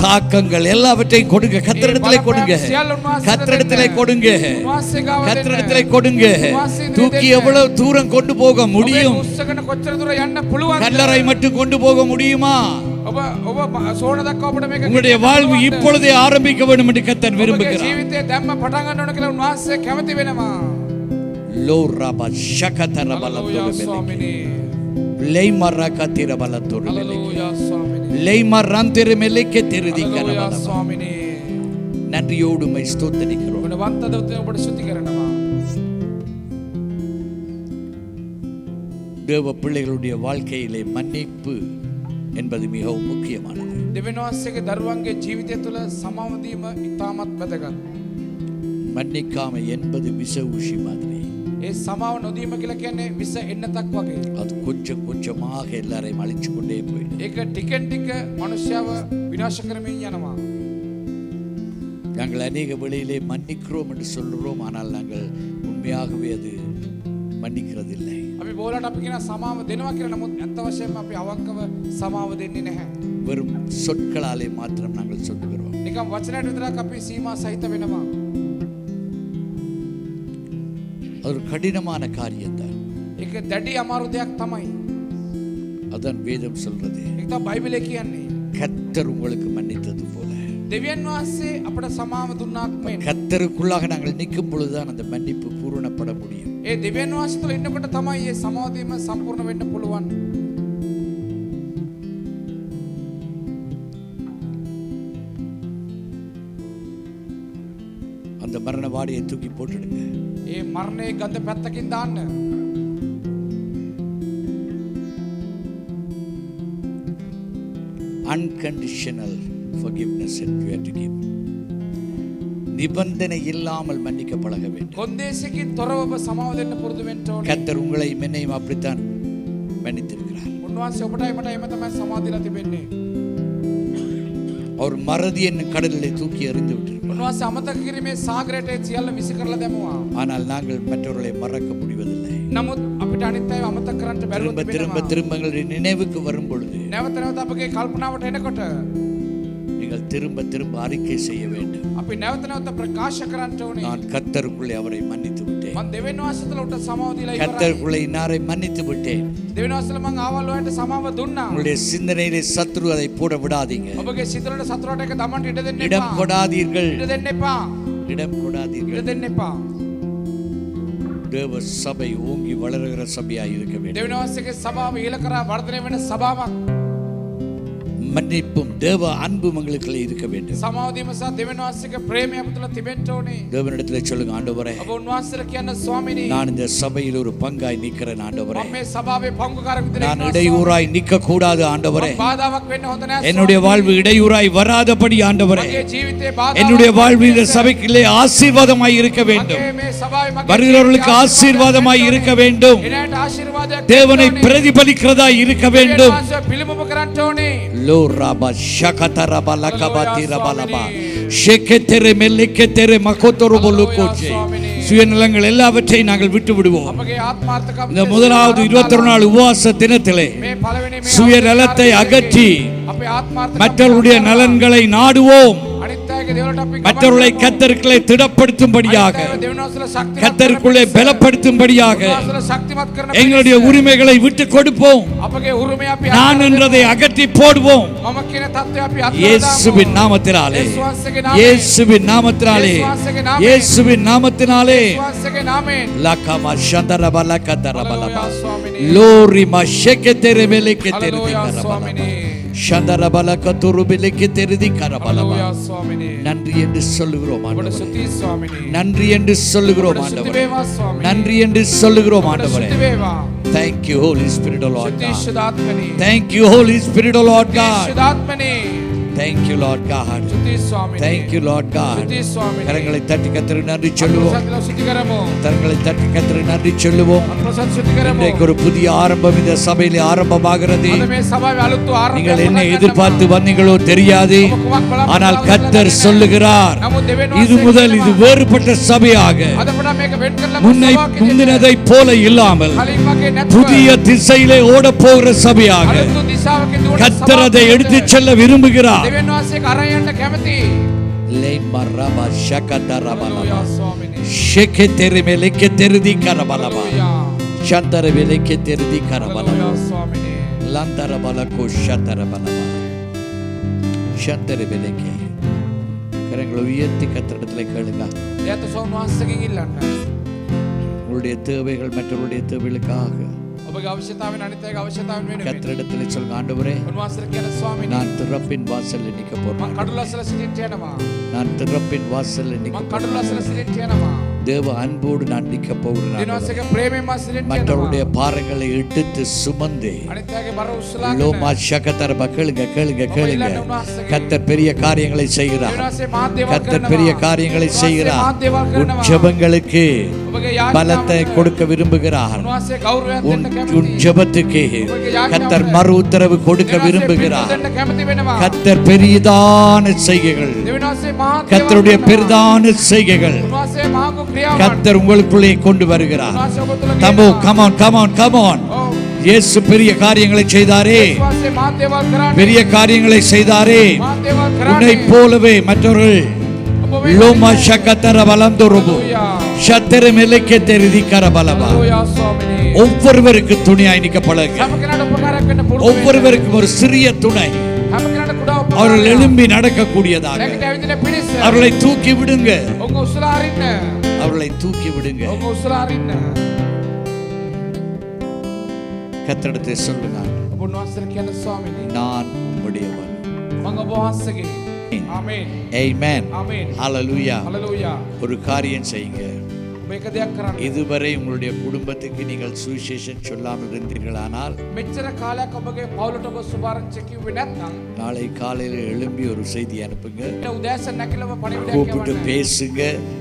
தாக்கங்கள் எல்லாவற்றையும் கொடுங்க. கர்த்தரிடத்திலே கொடுங்க, கர்த்தரிடத்திலே கொடுங்க, கர்த்தரிடத்திலே கொடுங்க. தூக்கி எவ்வளவு தூரம் கொண்டு போக முடியும்? கல்லறை மட்டும் கொண்டு போக முடியுமா? உங்களுடைய வாழ்வு இப்பொழுதே ஆரம்பிக்க வேண்டும் என்று கர்த்தர் விரும்புகிறார். லோராபா ஷகதரபலதுபெலகே லைமரா கதிரபலதுபெலகே லைமரந்திர மெலகே தெரிதிகரபலபா. நன்றியோடு மை ஸ்தோத்திரிக்கிறோம். தேவ பிள்ளைகளுடைய வாழ்க்கையிலே மன்னிப்பு என்பது மிகவும் முக்கியமானது. දෙවියන්වහන්සේගේ දරුවන්ගේ ජීවිතය තුළ සමාව දීම ඉතාමත් වැදගත්. மன்னிக்காம என்பது விஷ ஊசி மாதிரி. ඒ සමාව නොදීම කියලා කියන්නේ විස එන්නතක් වගේ. அது கொஞ்சம் கொஞ்சமாக எல்லாரையும் அழிச்சு கொண்டே போயிடும். ඒක ටිකෙන් ටික මනුෂ්‍යව විනාශ කරමින් යනවා. நாங்கள் அநேக வேளையிலே மன்னிக்கிறோம் என்று சொல்கிறோம், ஆனால் நாங்கள் உண்மையாகவே அது மன்னிக்கிறதில்லை. අපි බෝලට අපි කියන සමාව දෙනවා කියලා, නමුත් අත්ත වශයෙන්ම අපි අවංකව සමාව දෙන්නේ නැහැ. வெறும் சொற்களாலே மாத்திரம் நாங்கள் சொல்லுகிறோம். නිකම් වචනයට විතරක් අපි සීමා සහිත වෙනවා. அது ஒரு கடினமான காரியம்தான். ඒක දැඩි අමාරු දෙයක් තමයි. அதான் வேதம் சொல்றது. ඒක තමයි බයිබලයේ කියන්නේ. கர்த்தர் உங்களுக்கு மன்னித்தது போல දෙවියන් වහන්සේ අපට සමාව දුන්නාක් මෙන්. கர்த்தருக்குள்ளாக நாங்கள் நிற்கும் பொழுதுதான் அந்த மன்னிப்பு பூரணப்பட முடியும். ඒ දෙවියන් වහන්සේ තුළ ඉන්නකොට තමයි මේ සමාව දීම සම්පූර්ණ වෙන්න පුළුවන්. அந்த மரண வாடையை தூக்கி போட்டுடுங்க. ඒ මරණයේ ගඳ පැත්තකින් දාන්න. Unconditional forgiveness and you have to give. நிபந்தனை இல்லாமல் மன்னிக்க பழக வேண்டும். කොන්දේශකින් තොරව සමාව දෙන්න පුරුදු වෙන්න ඕනේ. கர்த்தர் உங்களை என்னையும் அப்படித்தான் மன்னித்திருக்கிறார். උන්වහන්සේ ඔබටයි මට එහෙම තමයි සමාව දීලා තිබෙන්නේ. அவர் மறதி என்னும் கடலிலே தூக்கி எறிந்து விட்டிருக்கிறார். උන්වහන්සේ අමතක කිරීමේ සාගරයට සියල්ල විසි කරලා දැමුවා. ஆனால் நாங்கள் மற்றவர்களை மறக்க முடிவதில்லை. නමුත් අපිට අනිත් අයව අමතක කරන්න බැරුව திரும்ப திரும்ப திரும்ப எங்களுடைய நினைவுக்கு வரும் பொழுது නැවත නැවත අපගේ කල්පනාවට එනකොට நீங்கள் திரும்ப திரும்ப அறிக்கை செய்ய வேண்டும். අපි නැවත නැවත ප්‍රකාශ කරන්න ඕනේ. நான் கர்த்தருக்குள்ளே அவரை மன்னித்து விட்டேன். මම දෙවියන් වහන්සේ තුළ උට සමාව දීලා ඉවරයි. கர்த்தருக்குள்ளே இன்னாரை மன்னித்து விட்டேன். දෙවියන් වහන්සේලා මම ආවල් වලට සමාව දුන්නා. உங்களுடைய சிந்தனையிலே சத்துரு அதை போட விடாதீங்க. ඔබගේ සිතවලට සතුරට එක දමන්න ඉඩ දෙන්න இடம் එපා. கொடாதீர்கள். ඉඩ දෙන්න එපා. இடம் ඉඩ கொடாதீர்கள். දෙන්න එපා. தேவ சபை ஓங்கி வளருகிற சபையாய் இருக்க வேண்டும். දෙවියන් වහන්සේගේ සභාව ඉහළ කරා වර්ධනය වෙන සභාවක්. மன்னிப்பும் தேவ அன்பும் எங்களுக்குள்ளே இருக்க வேண்டும். සමාව දීම සහ දෙවියන් වහන්සේගේ ප්‍රේමය අප තුළ තිබෙන්න ඕනේ. தேவனிடத்தில் சொல்லுங்க, ஆண்டவரே ඔබ උන්වහන්සේට කියන්න ස්වාමීනි நான் இந்த சபையில் ஒரு பங்காய் நிற்கிறேன் ஆண்டவரே. මම මේ සභාවේ පංගුකාරයෙක් විදිහට நான் ඉන්නවා. இடையூறாய் நிற்க கூடாது ஆண்டவரே. බාධාවක් වෙන්න හොඳ නැහැ. என்னுடைய வாழ்வு இடையூறாய் வராதபடி ஆண்டவரே. මගේ ජීවිතේ බාධා என்னுடைய வாழ்வு இந்த சபைக்குள்ளே ஆசீர்வாதமாய் இருக்க வேண்டும். මේ සභාවේ මගේ வருகிறவர்களுக்கு ஆசீர்வாதமாய் இருக்க வேண்டும். එනට ආශිර්වාදයක් தேவனை பிரதிபலிக்கிறதா இருக்க வேண்டும். පිළිඹු කරන්න ඕනේ. லோ ராபா ஷகதரபா லகபாதி ரபலபா ஷெகெதெரெ மெல்லிகெதெரெ மகோதரோபலுகோஜே. சுயநலங்கள் எல்லாவற்றையும் நாங்கள் விட்டு விடுவோம். අපගේ ආත්මාර්ථකම් இந்த முதலாவது 21 நாள் உபவாச தினத்திலே මේ පළවෙනි මේ சுயநலத்தை அகற்றி අපේ ආත්මාර්ථකම් மற்றவருடைய நலன்களை நாடுவோம். අනිත් අයගේ දේවල්ට අපි மற்றவர்களை கர்த்தருக்குள்ளே திடப்படுத்தும்படியாக, දෙවියන් වහන්සේලා ශක්තිමත් கர்த்தருக்குள்ளே பலப்படுத்தும்படியாக වහන්සේලා ශක්තිමත් කරන எங்களுடைய உரிமைகளை விட்டு கொடுப்போம். අපගේ උරුමය අපි நான் என்றதை அகற்றி போடுவோம். මම කියන தත්ත්වය අපි අත්හැරලා இயேசுவின் நாமத்தினாலே, இயேசுவின் நாமத்தினாலே, இயேசுவின் நாமத்தினாலே වහන්සේගේ නාමයෙන් லகமா ஷந்தரபா லகதரபலபா லோரிமா ஷெகெதெரெ மெல்லிகெதெரெ திகரபலபா ஷந்தரபா லகதுருபிலிகெதெரெ திகரபலபா. හලෙලූයා ස්වාමිනේ. நன்றி என்று சொல்லுகிறோம் ඔබට ஆண்டவரே. ස්තුති ස්වාමිනේ. நன்றி என்று சொல்லுகிறோம் ඔබට ස්තුති ஆண்டவரே. වේවා ස්වාමිනේ. நன்றி என்று சொல்லுகிறோம் ඔබට ஆண்டவரே. ස්තුති වේවා. Thank you Holy Spirit of Lord ස්තුති God. ශුද්ධාත්මනේ. Thank you Holy Spirit of Lord God. ශුද්ධාත්මනේ. Thank you Lord God. ස්තුති ස්වාමිනේ. Thank you Lord God. ස්තුති ස්වාමිනේ. கரங்களை தட்டி கர்த்தருக்கு நன்றி சொல்லுவோம். අප්‍රසන්න ස්තුති කරමු. கரங்களை தட்டி கர்த்தருக்கு நன்றி சொல்லுவோம். අප්‍රසන්න ස්තුති කරමු. இன்றைக்கு ஒரு புதிய ஆரம்பம் இந்த சபையிலே ஆரம்பமாகிறது. අද මේ සභාවේ අලුත් ආරම්භයක් நீங்கள் என்ன පටන් எதிர்பார்த்து ගන්නවා. வந்தீங்களோ தெரியாது. ஆனால் கர்த்தர் சொல்லுகிறார், இது முதல் இது வேறுபட்ட சபையாக අද පටන් මේක වෙන් කරලා முன்னை முந்தினதை போல இல்லாமல் කලින් වගේ නැතුව புதிய திசையிலே ஓடப் போகிற சபையாக අලුත් දිශාවකින් දුවන கர்த்தர் அதை எடுத்துச் செல்ல விரும்புகிறார். දෙවියන් වහන්සේ කරා යන්න කැමති. லேமரபா ஷகதரபலபா හලෙලූයා ස්වාමිනේ. ஷெகெதெரெ மெல்லிகெதெரெ திகரபலபா හලෙලූයා. ஷந்தரெ மெல்லிகெதெரெ திகரபலபா හලෙලූයා ස්වාමිනේ. லந்தரபலகோ ஷதரபலபா ஷந்தரெ மெல்லிகெ. கரங்களை உயர்த்தி கர்த்தரிடத்திலே கேளுங்க. එයත් සෝන් වහන්සේගෙන් ඉල්ලන්න. உங்களுடைய தேவைகள் மற்றவருடைய தேவைகளுக்காக ඔබගේ අවශ්‍යතාවෙන් අනිත් අයගේ අවශ්‍යතාවෙන් වෙනුවෙන් கர்த்தரிடத்திலே சொல்லுங்க, ஆண்டவரே උන්වහන්සේට කියන ස්වාමිනේ நான் திறப்பின் வாசலில் நிற்க මම போறேன். කඩුලස්සල සිටින්න යනවා. நான் திறப்பின் வாசலில் நிற்க මම போறேன். කඩුලස්සල සිටින්න යනවා. தேவ அன்போடு நான் நிற்க போகிறேன். දෙවියන් වහන්සේගේ ප්‍රේමයෙන් මම සිටින්න යනවා. மற்றவருடைய பாரங்களை எடுத்து சுமந்து අනිත් අයගේ බර උස්සලාගෙන லோமா ஷகதரபா கேளுங்க கேளுங்க கேளுங்க. கர்த்தர் பெரிய காரியங்களை செய்கிறார். දෙවියන් වහන්සේ මාත් දේවල් கர்த்தர் කරනවා. பெரிய காரியங்களை செய்கிறார். මාත් දේවල් உன் කරනවා. ஜெபங்களுக்கு ඔබගේ பலத்தை යාඥාවට கொடுக்க விரும்புகிறார். උන්වහන්සේ ගෞරවයක් உன் දෙන්න உன் කැමතියි. ஜெபத்துக்கு கர்த்தர் மறு உத்தரவு கொடுக்க දෙවියන් වහන්සේ விரும்புகிறார். පිළිතුරු දෙන්න කැමති වෙනවා. கர்த்தர் பெரிதான செய்கைகள், දෙවියන් වහන්සේ මහත් கர்த்தருடைய දේවල් කරනවා. பெரிதான செய்கைகள் උන්වහන්සේ මහඟු ක්‍රියාවන් கர்த்தர் உங்களுக்குள்ளே கொண்டு வருகிறார். උන්වහන්සේ ඔබ තුළ தம்பு ගෙනවා. Come on come on come on. ඔව්. இயேசு பெரிய காரியங்களை செய்தாரே, උන්වහන්සේ මහත් දේවල් කරන්නේ. பெரிய காரியங்களை செய்தாரே. මහත් දේවල් உன்னை කරන්නේ. போலவே மற்றவர்கள் ඔබ වෙන லோமா ஷகதர வலந்தொருபு හලෙලූයා. ஷத்தர மெல்லிகெதெரெ திகரபலபா. හලෙලූයා ස්වාමිනේ. ஒவ்வொருவருக்கு துணையாய் நிற்க பழகுங்க. හැම කෙනාට උපකාරයක් වෙන්න පුළුවන්. ஒவ்வொருவருக்கும் ஒரு சிறிய துணை, හැම කෙනාට කුඩා அவர்கள் උපකාරයක්. எழும்பி நடக்கக்கூடியதாக නැගිට ඇවිදින පිණිස. அவர்களை தூக்கி விடுங்க. ඔබ උස්සලා අරින්න. அவர்களை தூக்கி விடுங்க. ඔබ උස්සලා අරින්න. கர்த்தரிடத்தை சொல்லுங்க, ඔබ උන්වහන්සේට කියන ස්වාමිනේ. நான் உம்முடையவன். මම ඔබ වහන්සේගේ. ආමේන්. Amen. ආමේන්. Hallelujah. හලෙලූයා. ஒரு காரியம் செய்யுங்க. ඔබ එක දෙයක් කරන්න. இதுவரை உங்களுடைய குடும்பத்துக்கு நீங்கள் சுவிசேஷம் சொல்லாமல் இருந்தீர்களானால் මෙච්චර කාලයක් ඔබගේ පවුලට ඔබ සුභාරංචි කිව්වේ නැත්නම් நாளை காலையில் எழும்பி ஒரு செய்தி அனுப்புங்க. ඒ උදෑසන නැකිලව පණිවිඩයක් கூப்பிட்டு කියවන්න. பேசுங்க.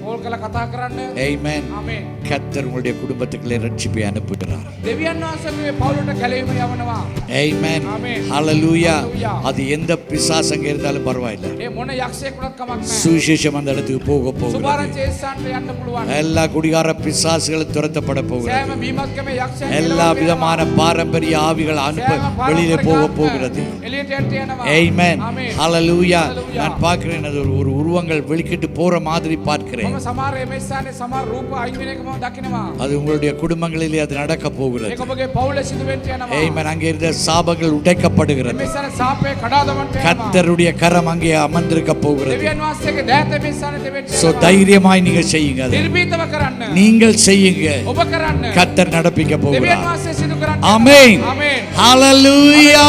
ඕල් කළා කතා කරන්න. Amen. ආමේන්. கர்த்தர் உங்களுடைய குடும்பத்துக்குள்ளே ரட்சிப்பை அனுப்புகிறார். දෙවියන් වහන්සේගේ පවුලට කැලේම යවනවා. Amen. Amen. Hallelujah. Hallelujah. அது எந்த பிசாசங்க இருந்தாலும் பரவாயில்லை. ඒ මොන යක්ෂයෙක් වුණත් කමක් නැහැ. சுவிசேஷம் அந்த இடத்துக்கு போக போகிறது. සුභාරංචි ඒසන්ට යන්න පුළුවන්. எல்லா குடிகார பிசாசுகள் துரத்தப்பட போகிறது. සෑම බීමත්කමේ යක්ෂයන් எல்லா விதமான பாரம்பரிய ஆவிகள் அனுப்ப வெளியிலே போக போகிறது. එළියට යන්න යනවා. Amen. Amen. Hallelujah. Hallelujah. நான் பார்க்கிறேன், அது ஒரு உருவங்கள் வெளிக்கிட்டு போற மாதிரி பார்க்கிறேன். මම සමහර එමෙස්සානේ සමහර රූප අයින් වෙන එක මම දකිනවා. அது உங்களுடைய குடும்பங்களிலே அது நடக்க போகிறது. ඒක ඔබගේ පවුලේ සිදු වෙන්න යනවා. Amen. அங்கே இருந்த சாபங்கள் உடைக்கப்படுகிறது. එමෙස්සානේ සාපේ කඩා දමන්න යනවා. கர்த்தருடைய கரம் அங்கே அமர்ந்திருக்க போகிறது. දෙවියන් වහන්සේගේ දෑත එමෙස්සානේ දෙවෙන්න சோ යනවා. தைரியமாய் நீங்க செய்யுங்க. அதை නිර්භීතව කරන්න. நீங்கள் செய்யுங்க. ඔබ කරන්න. கர்த்தர் நடப்பிக்க දෙවියන් போகிறார். වහන්සේ සිදු කරන්න. ஆமென். ආමේන්. ஹalleluya.